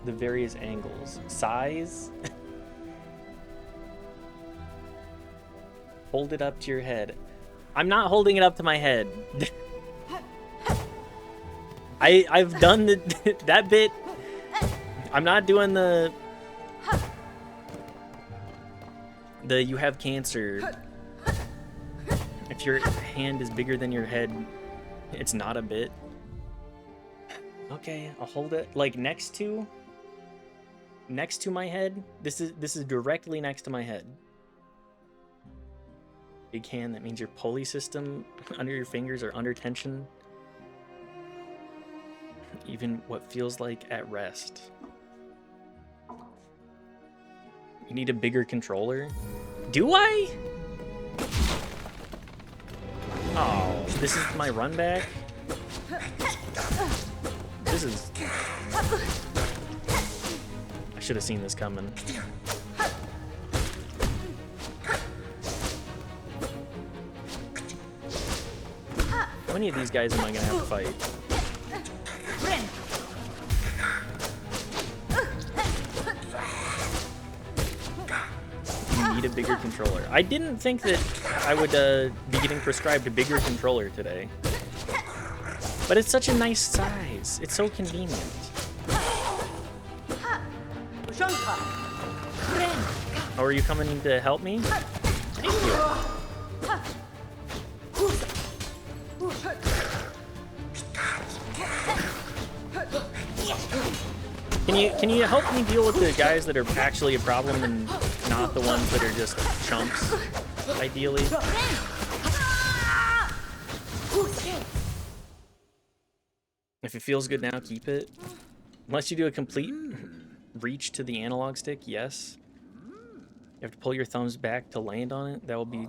The various angles. Size. Hold it up to your head. I'm not holding it up to my head. I've done that bit. I'm not doing the you have cancer. If your hand is bigger than your head, It's not a bit. Okay, I'll hold it like next to my head. This is directly next to my head. Big hand, that means your pulley system under your fingers are under tension. Even what feels like at rest. You need a bigger controller? Do I? Oh, this is my run back? This is... I should have seen this coming. How many of these guys am I gonna have to fight? You need a bigger controller. I didn't think that I would be getting prescribed a bigger controller today. But it's such a nice size. It's so convenient. Oh, are you coming to help me? Thank you. Can you help me deal with the guys that are actually a problem and not the ones that are just chumps, ideally? If it feels good now, keep it. Unless you do a complete reach to the analog stick, yes. You have to pull your thumbs back to land on it. That will be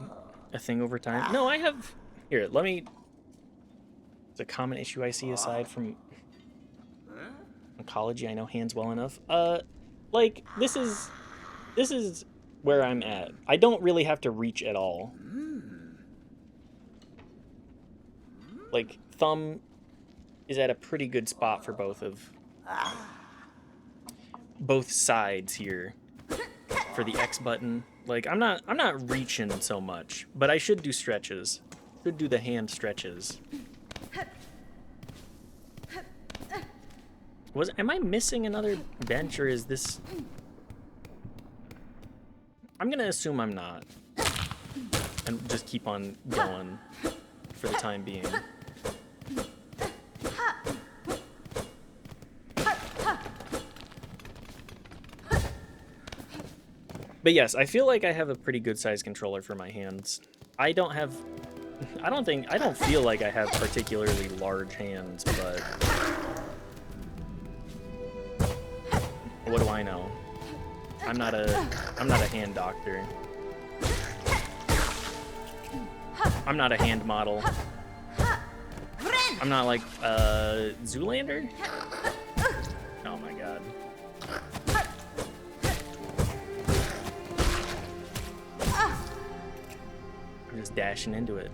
a thing over time. No, I have... Here, let me... It's a common issue I see aside from oncology. I know hands well enough. Like, this is where I'm at. I don't really have to reach at all. Like, thumb is at a pretty good spot for both sides here for the X button. Like, I'm not reaching so much, but I should do stretches. Should do the hand stretches. Am I missing another bench, or is this... I'm gonna assume I'm not. And just keep on going for the time being. But yes, I feel like I have a pretty good size controller for my hands. I don't feel like I have particularly large hands, but what do I know? I'm not a hand doctor. I'm not a hand model. I'm not like Zoolander? Oh my god. I'm just dashing into it.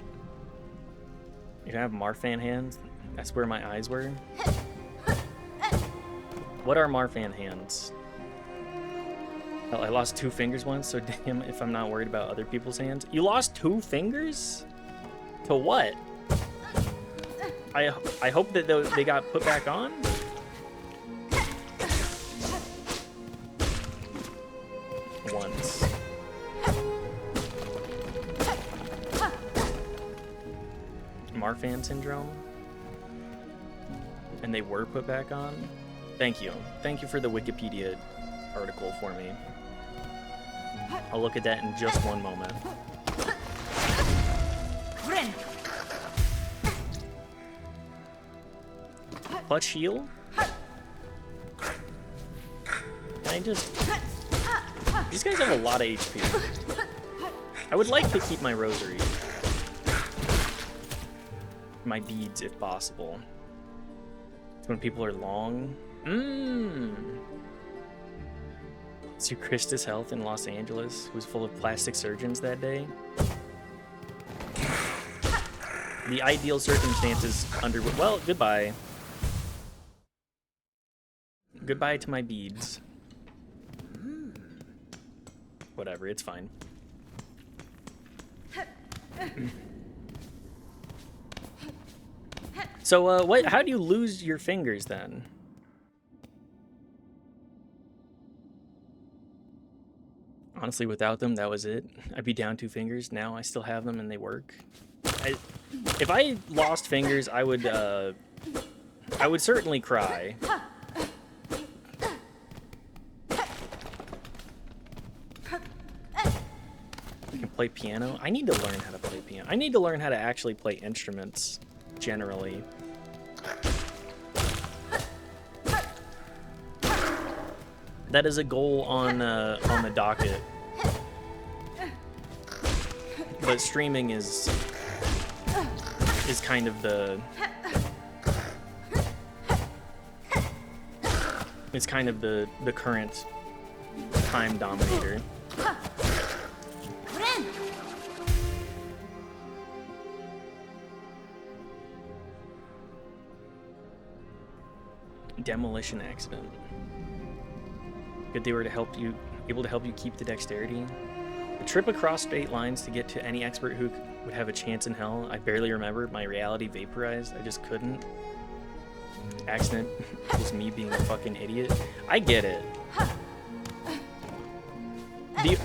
You have Marfan hands? That's where my eyes were. What are Marfan hands? Hell, I lost 2 fingers once, so damn if I'm not worried about other people's hands. You lost 2 fingers? To what? I hope that they got put back on? Once. Marfan syndrome? And they were put back on? Thank you. Thank you for the Wikipedia article for me. I'll look at that in just one moment. Clutch heal? Can I just... These guys have a lot of HP. I would like to keep my rosary. My beads, if possible. It's when people are long. See Christus Health in Los Angeles, who was full of plastic surgeons that day. The ideal circumstances under... Well, goodbye. Goodbye to my beads. Whatever, it's fine. So, how do you lose your fingers then? Honestly, without them, that was it. I'd be down 2 fingers. Now I still have them and they work. If I lost fingers, I would certainly cry. I can play piano. I need to learn how to play piano. I need to learn how to actually play instruments, generally. That is a goal on the docket. But streaming is kind of the current time dominator. Demolition accident. Good they were able to help you keep the dexterity. A trip across state lines to get to any expert who would have a chance in hell. I barely remember. My reality vaporized. I just couldn't. Accident was me being a fucking idiot. I get it.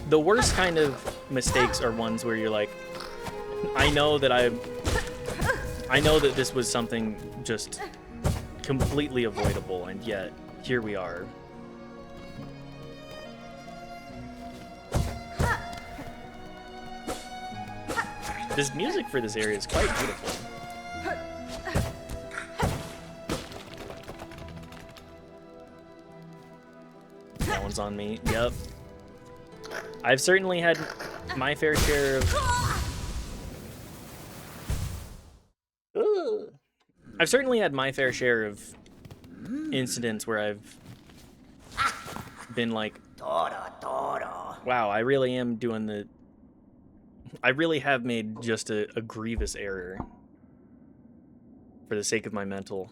The worst kind of mistakes are ones where you're like, I know that this was something just completely avoidable, and yet here we are. This music for this area is quite beautiful. That one's on me. Yep. I've certainly had my fair share of... I've certainly had my fair share of incidents where I've been like, wow, I really am doing the... I really have made just a grievous error for the sake of my mental.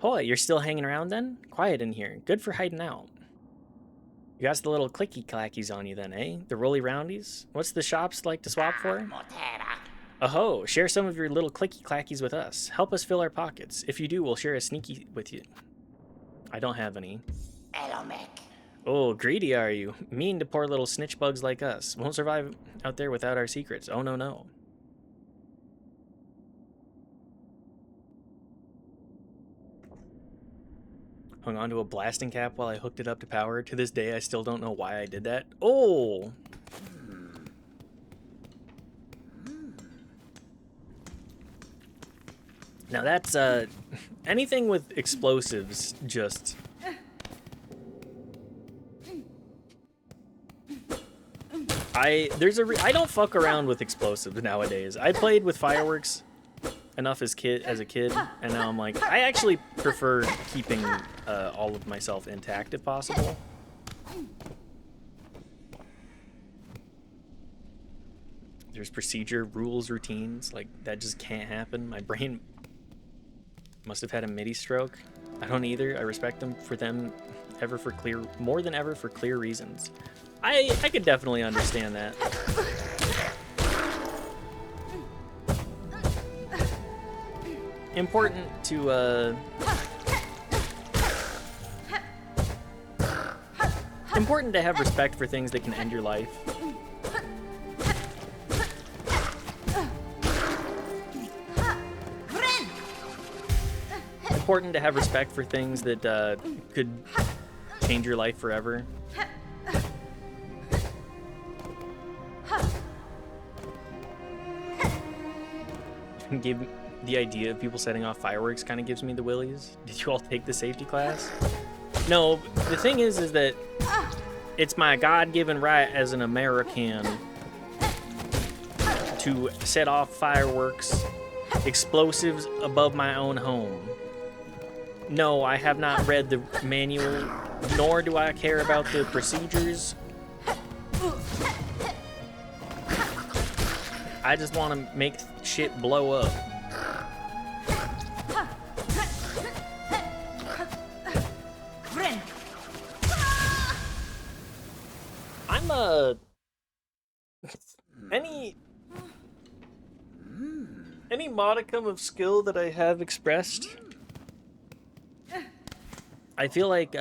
Oh, you're still hanging around then? Quiet in here. Good for hiding out. You got the little clicky clackies on you then, eh? The rolly roundies? What's the shops like to swap for? Oh, share some of your little clicky clackies with us. Help us fill our pockets. If you do, we'll share a sneaky with you. I don't have any. Oh, greedy are you? Mean to poor little snitch bugs like us. Won't survive out there without our secrets. Oh, no, no. Hung onto a blasting cap while I hooked it up to power. To this day, I still don't know why I did that. Oh! Now that's, anything with explosives just... I don't fuck around with explosives nowadays. I played with fireworks enough as a kid, and now I'm like, I actually prefer keeping all of myself intact if possible. There's procedure, rules, routines, like that just can't happen. My brain must have had a MIDI stroke. I don't either. I respect them more than ever for clear reasons. I could definitely understand that. Important to have respect for things that can end your life. Important to have respect for things that could change your life forever. The idea of people setting off fireworks kind of gives me the willies. Did you all take the safety class? No, the thing is that it's my God-given right as an American to set off fireworks, explosives above my own home. No, I have not read the manual, nor do I care about the procedures. I just want to make shit blow up. I'm any modicum of skill that I have expressed, I feel like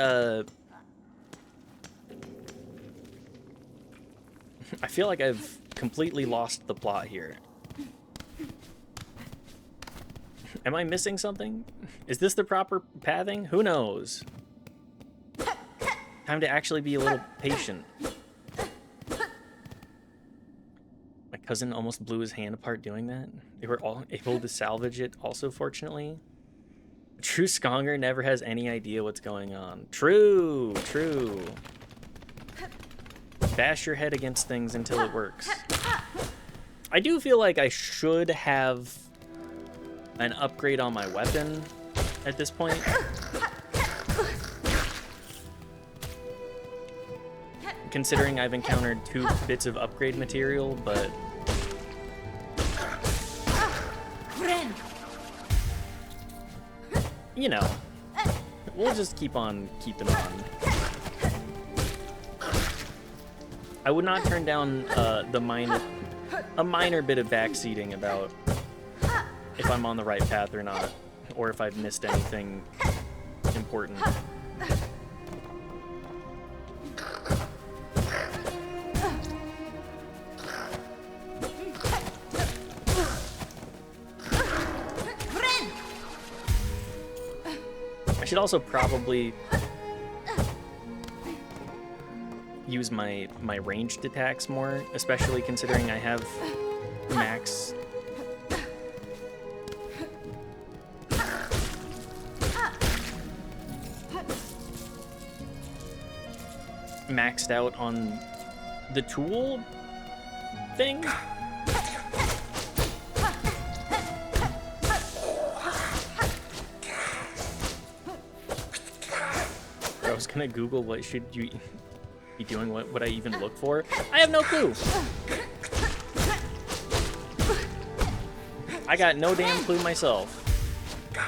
I feel like I've completely lost the plot here. Am I missing something? Is this the proper pathing? Who knows? Time to actually be a little patient. My cousin almost blew his hand apart doing that. They were all able to salvage it also, fortunately. A true Skonger never has any idea what's going on. True, true. Bash your head against things until it works. I do feel like I should have an upgrade on my weapon at this point. Considering I've encountered 2 bits of upgrade material, but... You know, we'll just keep on keeping on. I would not turn down a minor bit of backseating about if I'm on the right path or not, or if I've missed anything important. I should also probably use my ranged attacks more, especially considering I have max. Maxed out on the tool thing. I was gonna Google what should you be doing, what would I even look for? I have no clue. I got no damn clue myself.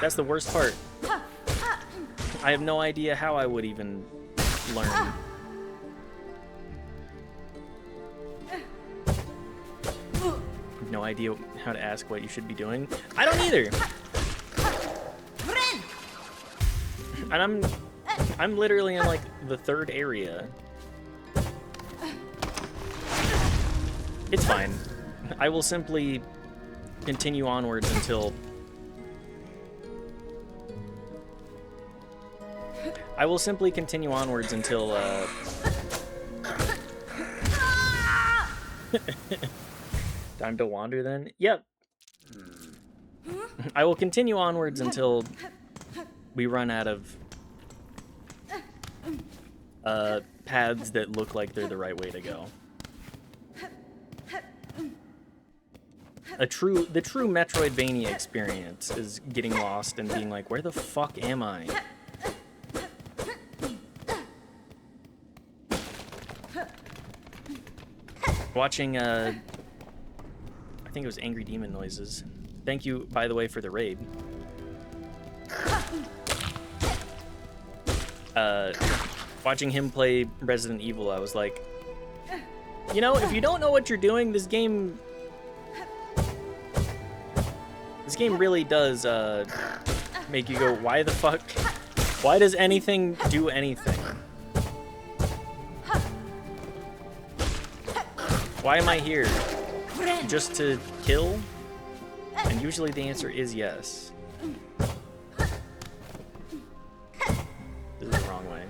That's the worst part. I have no idea how I would even learn. No idea how to ask what you should be doing. I don't either. And I'm literally in like the 3rd area. It's fine. I will simply continue onwards until time to wander then? Yep. I will continue onwards until we run out of paths that look like they're the right way to go. The true Metroidvania experience is getting lost and being like, where the fuck am I? Watching, I think it was Angry Demon Noises. Thank you, by the way, for the raid. Watching him play Resident Evil, I was like, you know, if you don't know what you're doing, this game really does make you go, why the fuck? Why does anything do anything? Why am I here? Just to kill? And usually the answer is yes. This is the wrong way.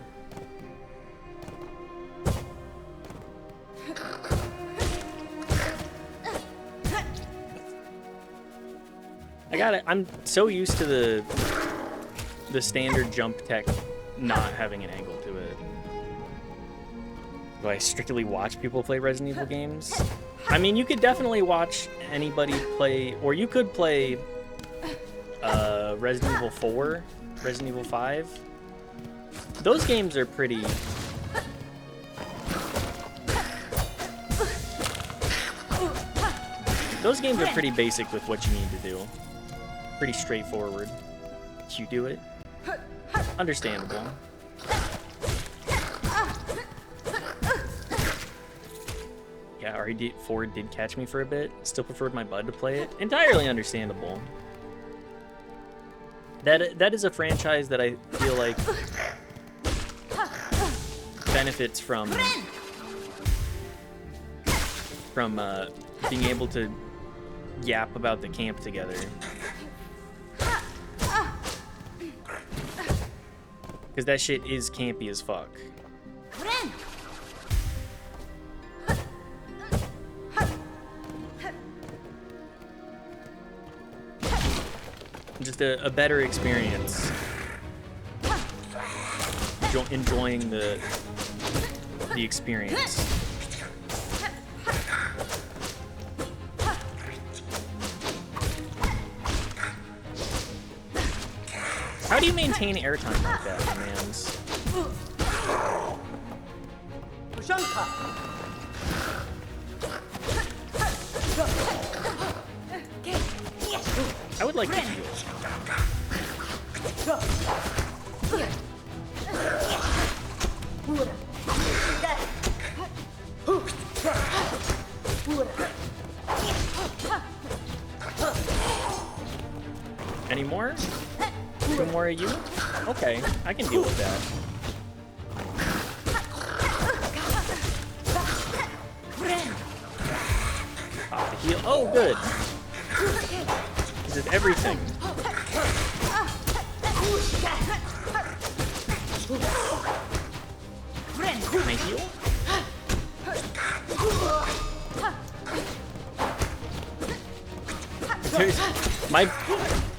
I got it. I'm so used to the standard jump tech not having an angle to it. Do I strictly watch people play Resident Evil games? I mean, you could definitely watch anybody play, or you could play Resident Evil 4, Resident Evil 5. Those games are pretty... Those games are pretty basic with what you need to do. Pretty straightforward. You do it. Understandable. Yeah, RE4 did catch me for a bit. Still preferred my bud to play it. Entirely understandable. That is a franchise that I feel like benefits from from being able to yap about the camp together. Because that shit is campy as fuck. Just a better experience. Enjoying the experience. How do you maintain airtime like that, my mans? I would like to heal. Any more? Two more of you? Okay, I can deal with that. Pop the heal. Oh, good. This is everything. Can I heal?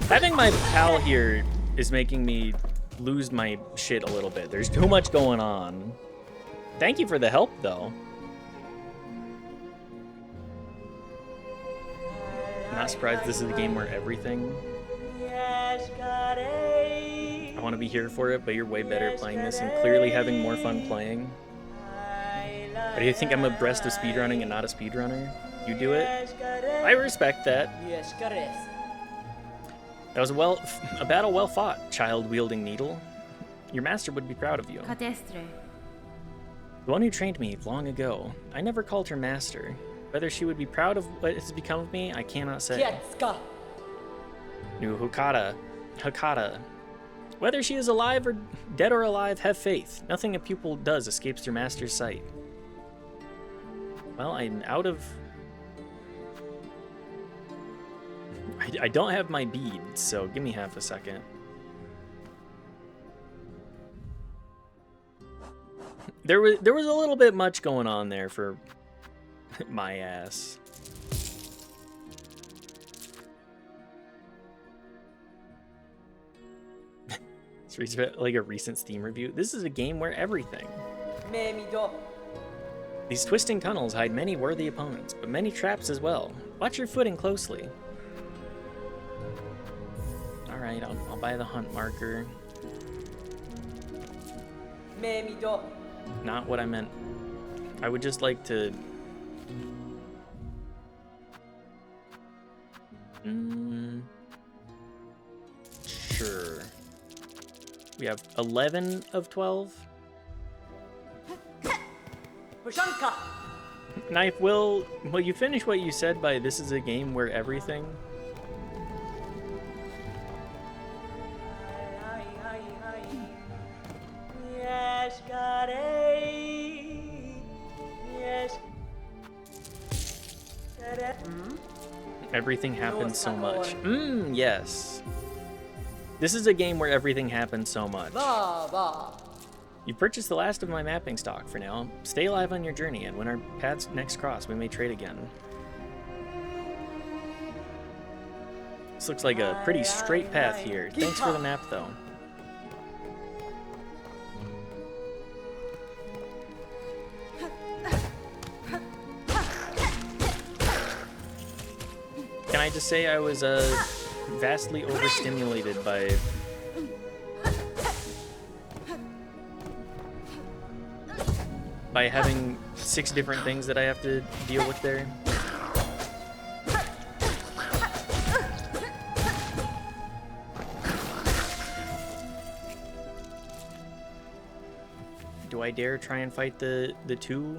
Having my pal here is making me lose my shit a little bit. There's too much going on. Thank you for the help, though. I'm not surprised this is a game where everything... I want to be here for it, but you're way better playing this and clearly having more fun playing. Or do you think I'm abreast of speedrunning and not a speedrunner? You do it? I respect that. That was a battle well fought, child-wielding needle. Your master would be proud of you. Cadestre. The one who trained me long ago. I never called her master. Whether she would be proud of what has become of me, I cannot say. New Hakata. Whether she is alive or dead or alive, have faith. Nothing a pupil does escapes your master's sight. Well, I'm out of... I don't have my beads, so give me half a second. There was a little bit much going on there for my ass. It's like a recent Steam review. This is a game where everything. These twisting tunnels hide many worthy opponents, but many traps as well. Watch your footing closely. Alright, I'll buy the hunt marker. Not what I meant. I would just like to... Sure. We have 11 of 12. Knife, will you finish what you said by this is a game where everything? Everything happens so much. Yes. This is a game where everything happens so much. You've purchased the last of my mapping stock for now. Stay alive on your journey, and when our paths next cross, we may trade again. This looks like a pretty straight path here. Thanks for the map, though. Can I just say I was vastly overstimulated by having 6 different things that I have to deal with there. Do I dare try and fight the 2?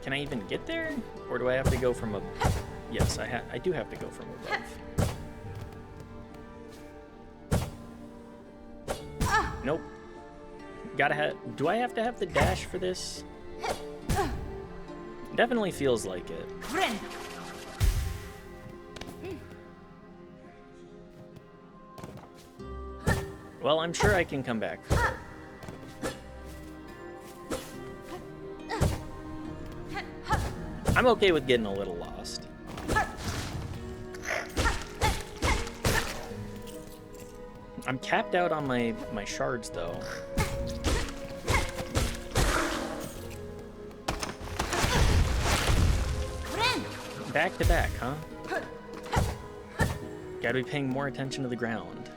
Can I even get there? Or do I have to go from above? Yes, I do have to go from above. Nope. Gotta have... Do I have to have the dash for this? Definitely feels like it. Well, I'm sure I can come back. I'm okay with getting a little lost. I'm capped out on my shards, though. Back to back, huh? Gotta be paying more attention to the ground.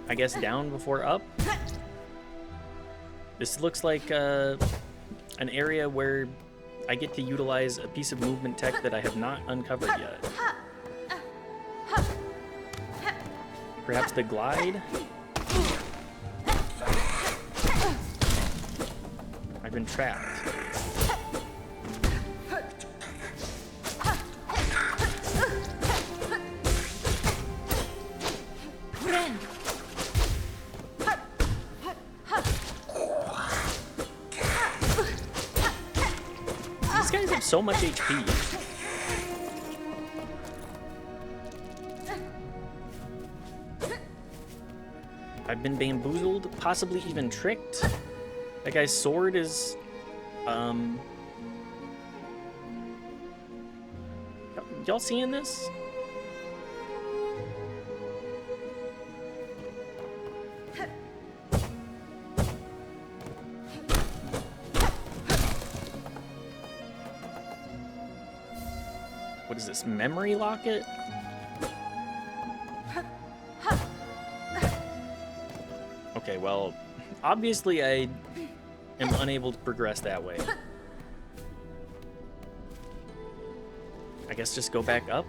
I guess down before up. This looks like an area where I get to utilize a piece of movement tech that I have not uncovered yet. Perhaps the glide? I've been trapped. These guys have so much HP. I've been bamboozled, possibly even tricked. That guy's sword is, y'all seeing this? What is this, memory locket? Okay, well, obviously I am unable to progress that way. I guess just go back up?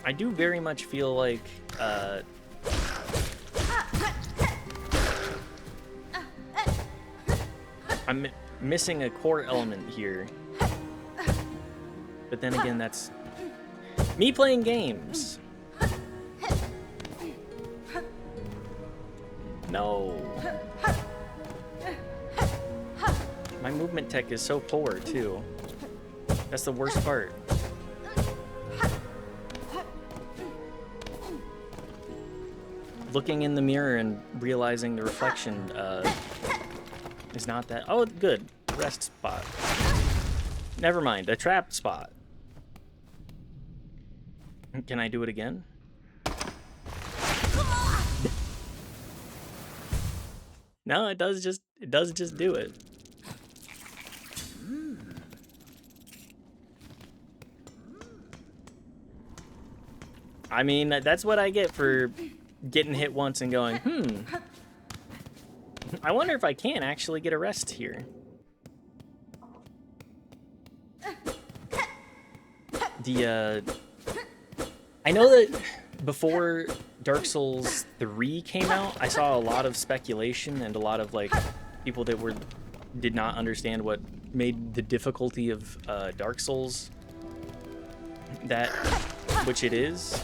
I do very much feel like I'm missing a core element here. But then again, that's me playing games. No. My movement tech is so poor, too. That's the worst part. Looking in the mirror and realizing the reflection is not that... Oh, good. Rest spot. Never mind. A trap spot. Can I do it again? No, it does just do it. I mean, that's what I get for getting hit once and going, I wonder if I can actually get a rest here. I know that before Dark Souls 3 came out, I saw a lot of speculation and a lot of like people that did not understand what made the difficulty of Dark Souls that which it is.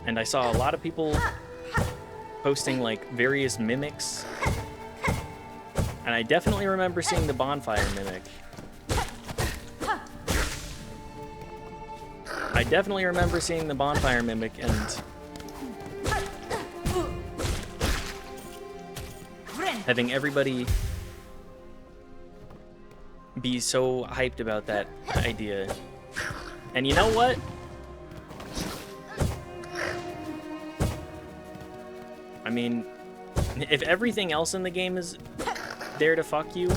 And I saw a lot of people posting like various mimics. And I definitely remember seeing the bonfire mimic. I definitely remember seeing the bonfire mimic and having everybody be so hyped about that idea. And you know what? I mean, if everything else in the game is there to fuck you,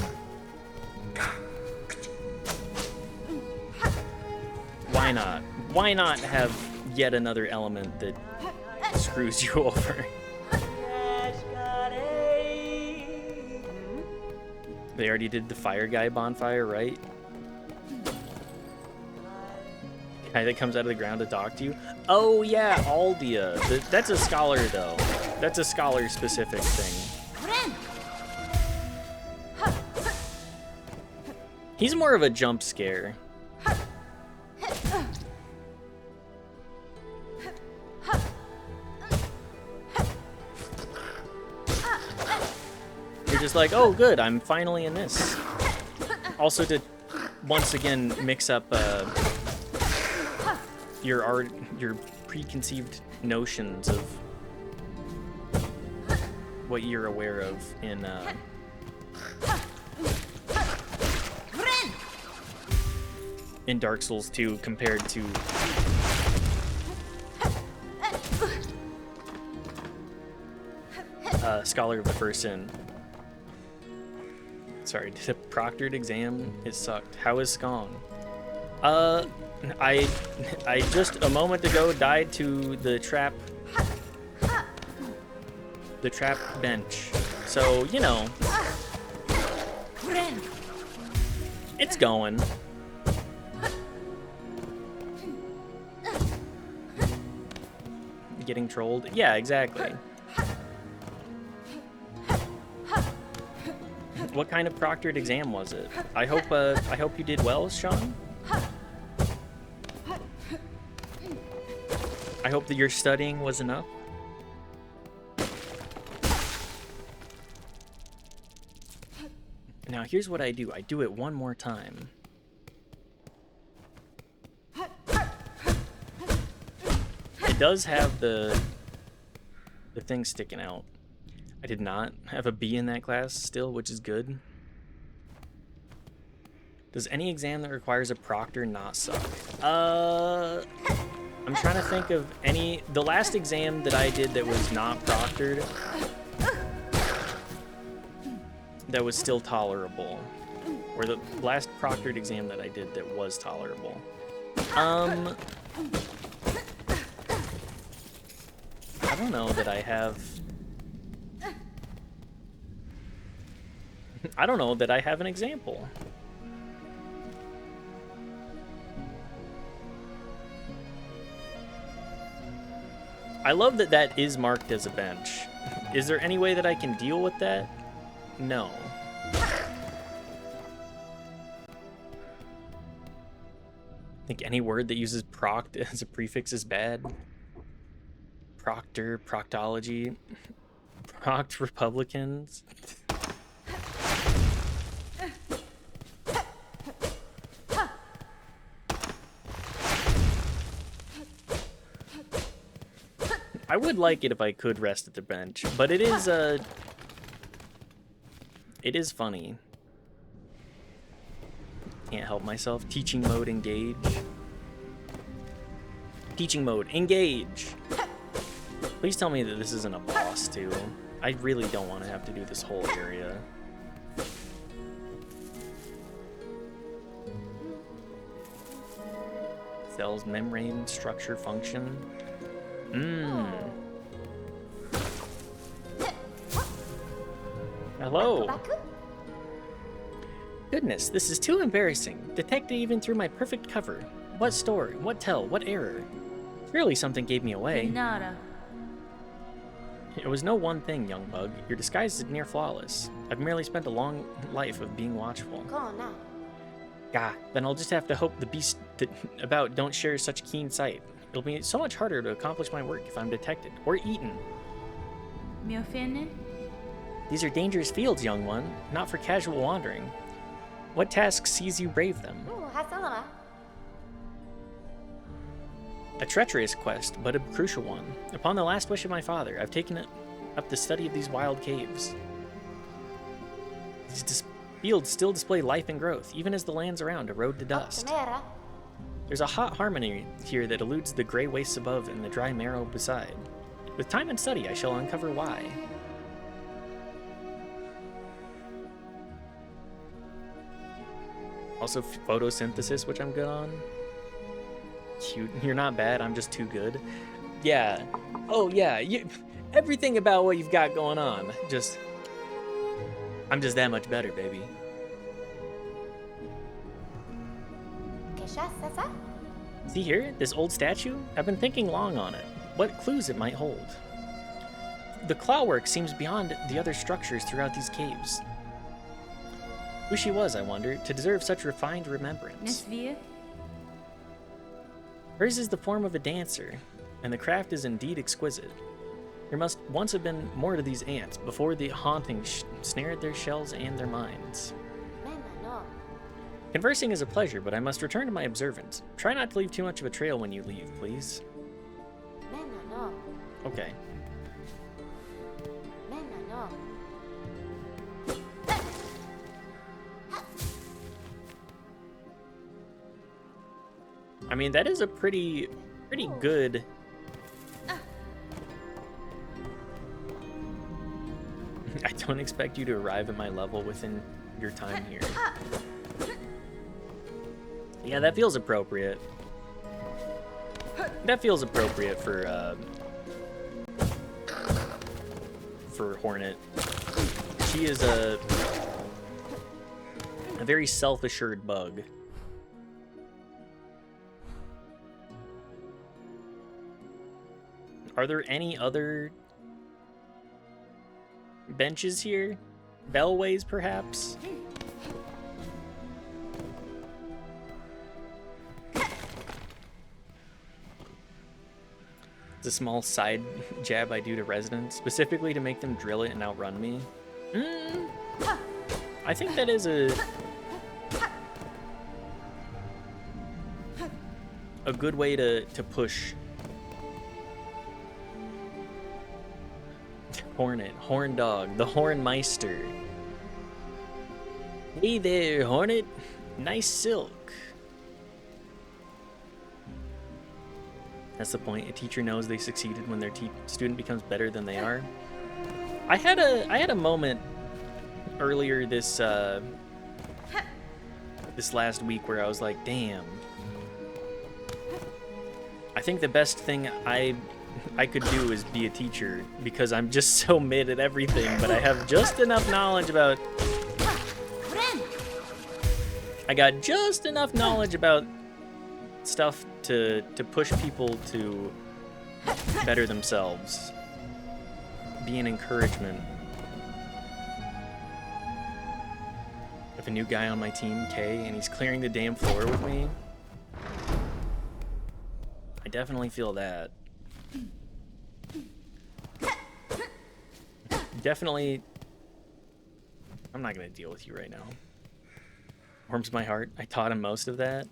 why not? Why not have yet another element that screws you over. They already did the fire guy bonfire, right? Guy that comes out of the ground to talk to you. Oh yeah, Aldia. That's a scholar though. That's a scholar specific thing. He's more of a jump scare. You're just like, oh good, I'm finally in this. Also to once again mix up your preconceived notions of what you're aware of in Dark Souls 2 compared to Scholar of the First Sin. Sorry, did a proctored exam? It sucked. How is Skong? I just a moment ago died to the trap bench. So, you know, it's going. Getting trolled? Yeah, exactly. What kind of proctored exam was it? I hope you did well, Sean. I hope that your studying was enough. Now here's what I do. I do it one more time. It does have the thing sticking out. I did not have a B in that class still, which is good. Does any exam that requires a proctor not suck? I'm trying to think of any... The last exam that I did that was not proctored, that was still tolerable. Or the last proctored exam that I did that was tolerable. I don't know that I have... I don't know that I have an example. I love that that is marked as a bench. Is there any way that I can deal with that? No. I think any word that uses proct as a prefix is bad. Proctor, proctology, proct Republicans. I would like it if I could rest at the bench, but it is funny. Can't help myself. Teaching mode engage. Teaching mode engage. Please tell me that this isn't a boss too. I really don't want to have to do this whole area. Cell's membrane structure function. Hello. Goodness, this is too embarrassing. Detected even through my perfect cover. What story? What tell? What error? Surely something gave me away. Nada. It was no one thing, young bug. Your disguise is near flawless. I've merely spent a long life of being watchful. Gah, then I'll just have to hope the beast about don't share such keen sight. It'll be so much harder to accomplish my work if I'm detected or eaten. Me offended? These are dangerous fields, young one, not for casual wandering. What task sees you brave them? A treacherous quest, but a crucial one. Upon the last wish of my father, I've taken up the study of these wild caves. These fields still display life and growth, even as the lands around erode to dust. There's a hot harmony here that eludes the gray wastes above and the dry marrow beside. With time and study, I shall uncover why. Also, photosynthesis, which I'm good on. Cute. You're not bad, I'm just too good. Yeah. Oh yeah, everything about what you've got going on. I'm just that much better, baby. Que chasse, c'est ça? See here, this old statue? I've been thinking long on it. What clues it might hold. The clawwork seems beyond the other structures throughout these caves. Who she was, I wonder, to deserve such refined remembrance. Nesvir? Hers is the form of a dancer, and the craft is indeed exquisite. There must once have been more to these ants before the haunting snared their shells and their minds. Conversing is a pleasure, but I must return to my observance. Try not to leave too much of a trail when you leave, please. Okay. I mean, that is a pretty good... I don't expect you to arrive at my level within your time here. Yeah, that feels appropriate. That feels appropriate for Hornet. She is a very self-assured bug. Are there any other benches here? Bellways, perhaps? It's a small side jab I do to residents, specifically to make them drill it and outrun me. I think that is a good way to push Hornet, Horn Dog, the Hornmeister. Hey there, Hornet. Nice silk. That's the point. A teacher knows they succeeded when their student becomes better than they are. I had a moment earlier this last week where I was like, damn. I think the best thing I could do is be a teacher because I'm just so mid at everything, but I have just enough knowledge about... I got just enough knowledge about stuff to push people to better themselves. Be an encouragement. If a new guy on my team, Kay, and he's clearing the damn floor with me, I definitely feel that. Definitely, I'm not gonna deal with you right now. Warms my heart. I taught him most of that.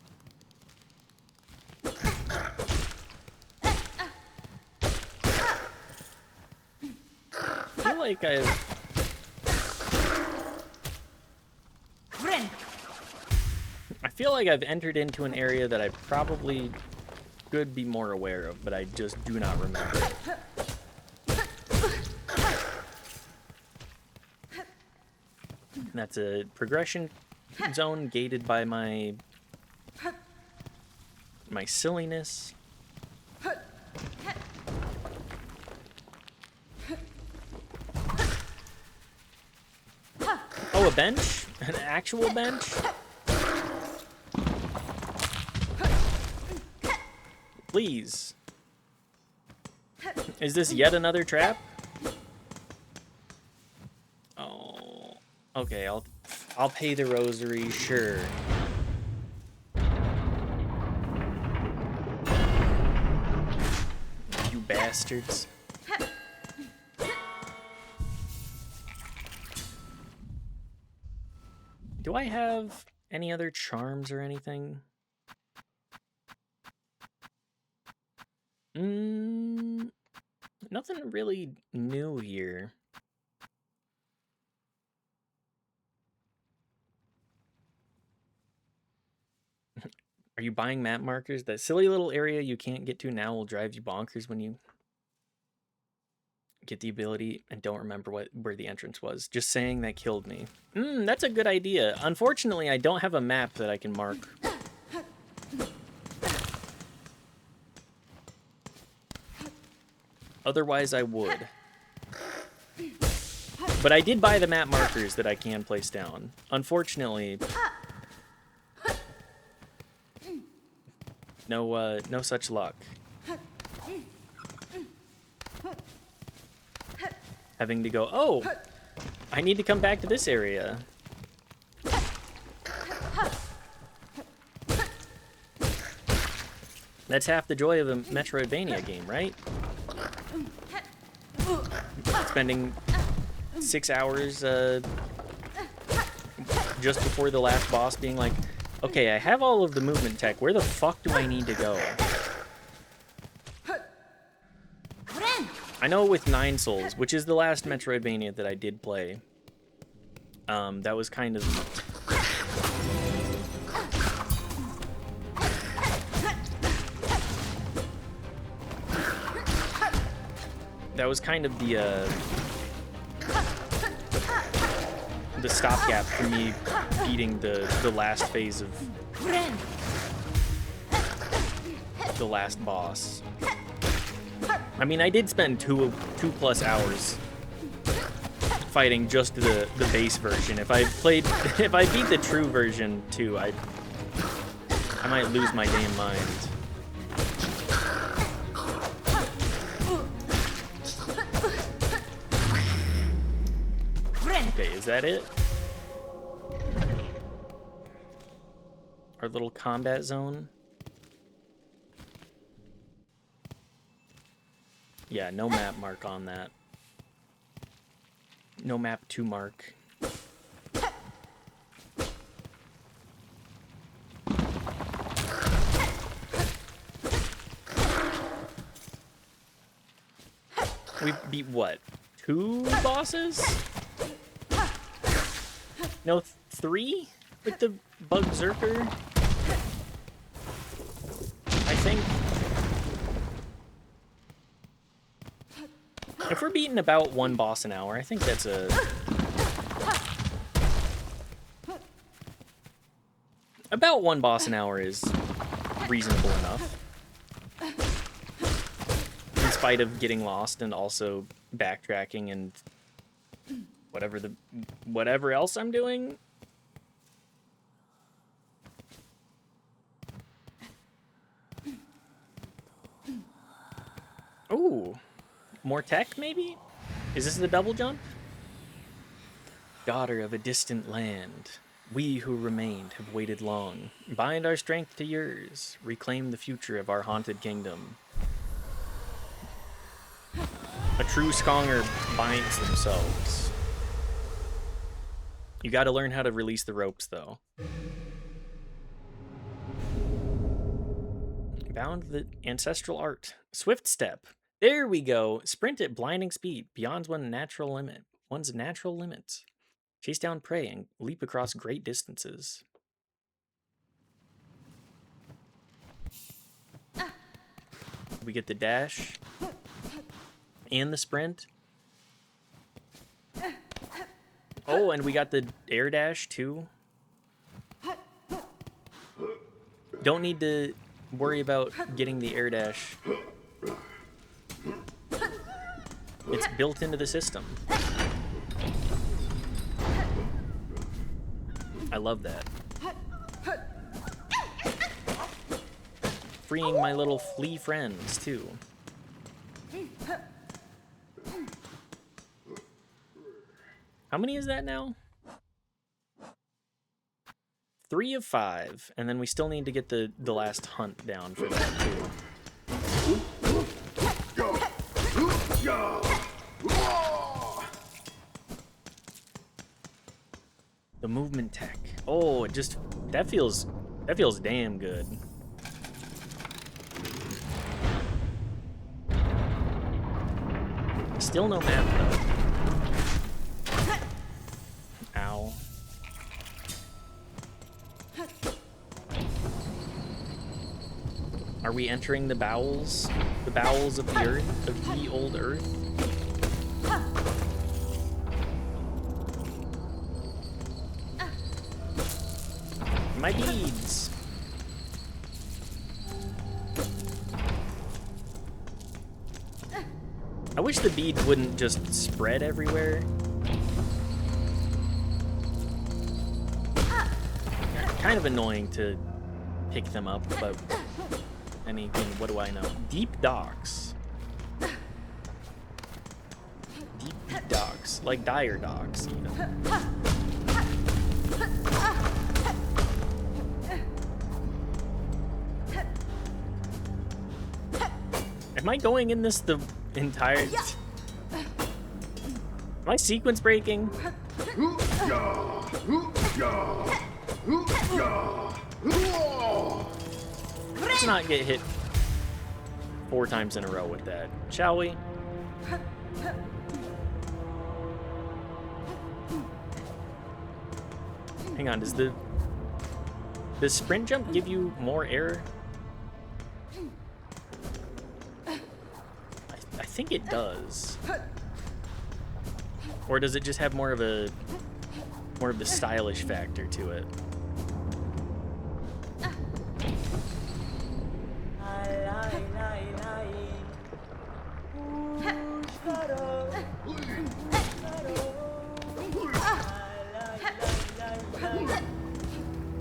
I feel like I've entered into an area that I probably should be more aware of, but I just do not remember. That's a progression zone gated by my silliness. Oh, a bench? An actual bench? Please. Is this yet another trap? Oh, okay, I'll pay the rosary, sure. You bastards. Do I have any other charms or anything? Nothing really new here. Are you buying map markers? That silly little area you can't get to now will drive you bonkers when you get the ability and don't remember where the entrance was. Just saying that killed me. That's a good idea. Unfortunately, I don't have a map that I can mark. Otherwise, I would. But I did buy the map markers that I can place down. Unfortunately, no such luck. Having to go, oh, I need to come back to this area. That's half the joy of a Metroidvania game, right? Spending 6 hours just before the last boss being like, okay, I have all of the movement tech. Where the fuck do I need to go? I know with Nine Souls, which is the last Metroidvania that I did play, that was kind of... That was kind of the stopgap for me beating the last phase of the last boss. I mean, I did spend two plus hours fighting just the base version. If I beat the true version too, I might lose my damn mind. Okay, is that it? Our little combat zone? Yeah, no map mark on that. No map to mark. We beat what? 2 bosses? No, 3? With the Bug Zerker? I think... If we're beating about 1 boss an hour, I think that's a... About 1 boss an hour is reasonable enough. In spite of getting lost and also backtracking and whatever else I'm doing. Ooh. More tech, maybe? Is this the double jump? Daughter of a distant land, we who remained have waited long. Bind our strength to yours. Reclaim the future of our haunted kingdom. A true Skonger binds themselves. You gotta learn how to release the ropes, though. Bound the ancestral art. Swift step. There we go. Sprint at blinding speed, beyond one's natural limits. Chase down prey and leap across great distances. We get the dash and the sprint. Oh, and we got the air dash too. Don't need to worry about getting the air dash. It's built into the system. I love that. Freeing my little flea friends, too. How many is that now? 3 of 5. And then we still need to get the last hunt down for that, too. The movement tech. Oh, it just that feels damn good. Still no map though. Ow. Are we entering the bowels? The bowels of the earth, of the old earth? My beads. wish the beads wouldn't just spread everywhere. Kind of annoying to pick them up, but anything, what do I know? Deep docks. Deep docks, like dire docks, even. Am I going in this the entire... Am I sequence breaking? Let's not get hit 4 times in a row with that, shall we? Hang on, does the sprint jump give you more air? I think it does. Or does it just have more of the stylish factor to it?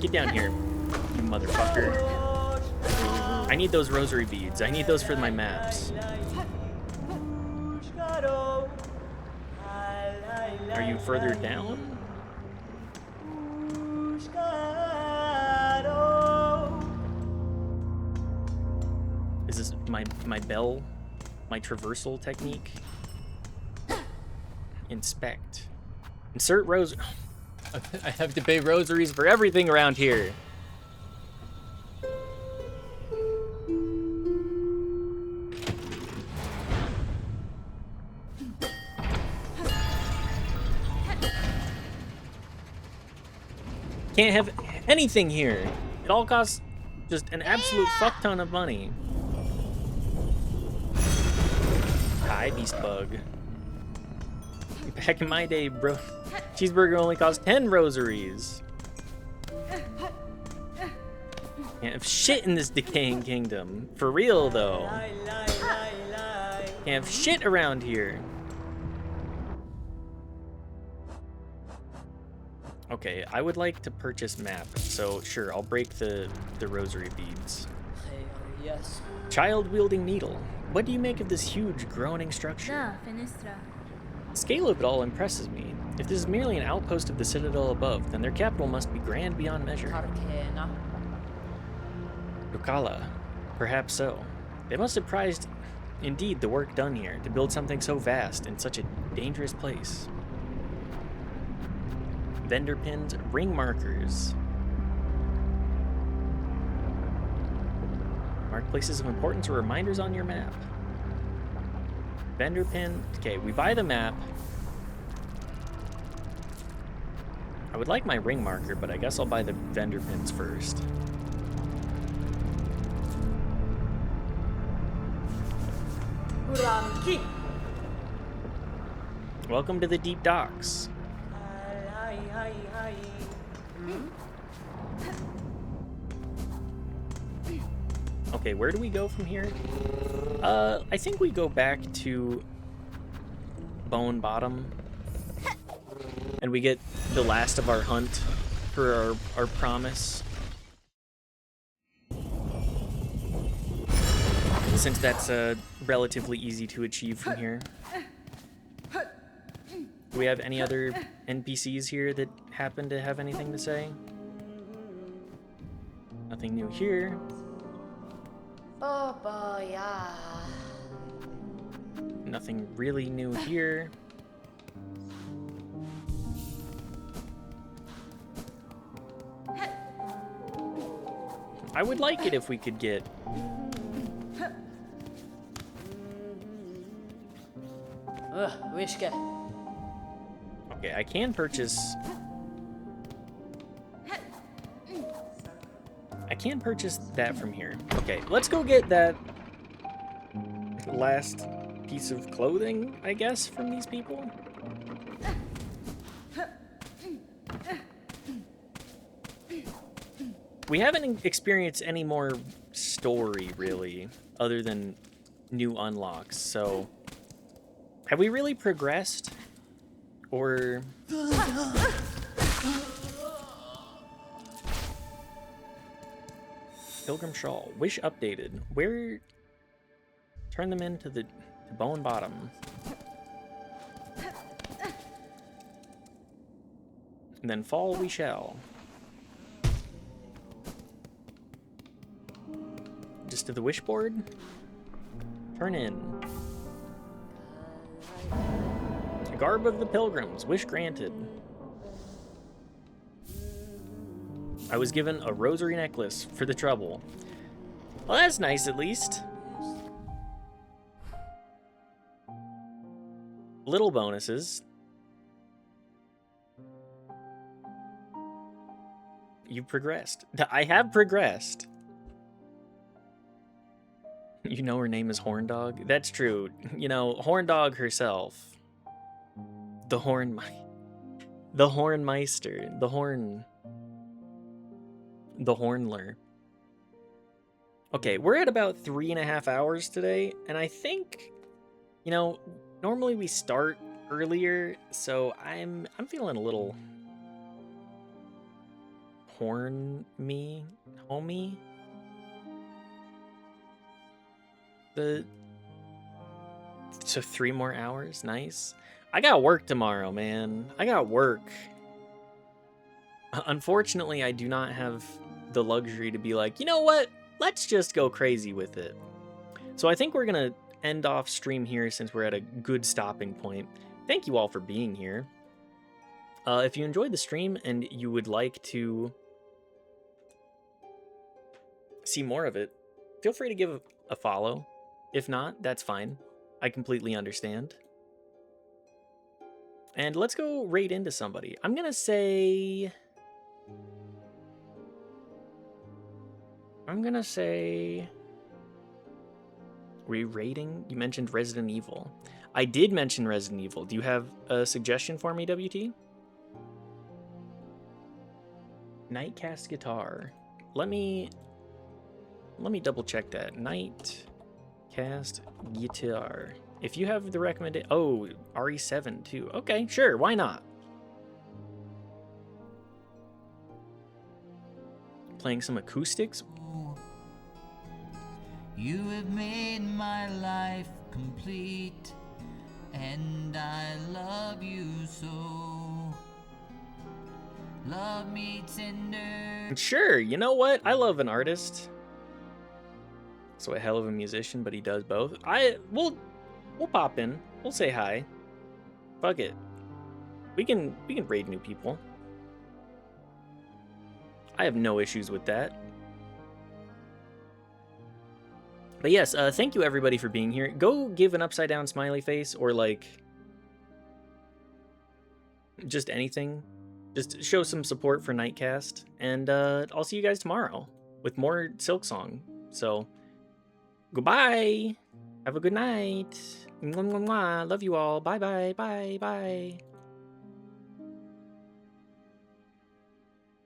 Get down here, you motherfucker. I need those rosary beads. I need those for my maps. Are you further down? Is this my bell? My traversal technique? Inspect. Insert rose... I have to pay rosaries for everything around here. Can't have anything here. It all costs just an absolute fuck ton of money. Hi, beast bug. Back in my day, bro, cheeseburger only cost 10 rosaries. Can't have shit in this decaying kingdom. For real, though. Can't have shit around here. Okay, I would like to purchase map, so sure, I'll break the rosary beads. Child-wielding needle. What do you make of this huge, groaning structure? The scale of it all impresses me. If this is merely an outpost of the citadel above, then their capital must be grand beyond measure. Dokala. Perhaps so. They must have prized, indeed, the work done here to build something so vast in such a dangerous place. Vendor pins, ring markers. Mark places of importance or reminders on your map. Vendor pin. Okay, we buy the map. I would like my ring marker, but I guess I'll buy the vendor pins first. Welcome to the deep docks. Okay, where do we go from here? I think we go back to Bone Bottom. And we get the last of our hunt for our promise. Since that's relatively easy to achieve from here. Do we have any other NPCs here that happen to have anything to say? Nothing new here. Nothing really new here. I would like it if we could get... Okay, I can purchase... I can purchase that from here. Okay, let's go get that last piece of clothing, I guess, from these people. We haven't experienced any more story, really, other than new unlocks, so Have we really progressed? Or... Pilgrim Shawl. Wish updated. Where... Turn them into the bone bottom. And then fall we shall. Just to the wish board. Turn in. Garb of the Pilgrims. Wish granted. I was given a rosary necklace for the trouble. Well, that's nice at least. Little bonuses. You've progressed. I have progressed. You know her name is Horn Dog? That's true. You know, Horn Dog herself. The Hornmeister. The Hornler. Okay, we're at about 3.5 hours today, and I think, you know, normally we start earlier, so I'm feeling a little homie. So 3 more hours, nice. I got work tomorrow, man. I got work. Unfortunately, I do not have the luxury to be like, you know what? Let's just go crazy with it. So I think we're going to end off stream here since we're at a good stopping point. Thank you all for being here. If you enjoyed the stream and you would like to see more of it, feel free to give a follow. If not, that's fine. I completely understand. And let's go raid into somebody. I'm going to say... Were you raiding? You mentioned Resident Evil. I did mention Resident Evil. Do you have a suggestion for me, WT? Nightcast guitar. Let me double check that. Nightcast guitar. If you have the recommendation... Oh, RE7 too. Okay, sure. Why not? Playing some acoustics. You have made my life complete, and I love you so. Love me tender. Sure, you know what? I love an artist. So a hell of a musician, but he does both. We'll pop in. We'll say hi. Fuck it. We can raid new people. I have no issues with that. But yes, thank you everybody for being here. Go give an upside down smiley face or like just anything. Just show some support for Nightcast. And I'll see you guys tomorrow with more Silksong. So goodbye. Have a good night. Mwah, mwah, mwah. Love you all. Bye bye. Bye bye.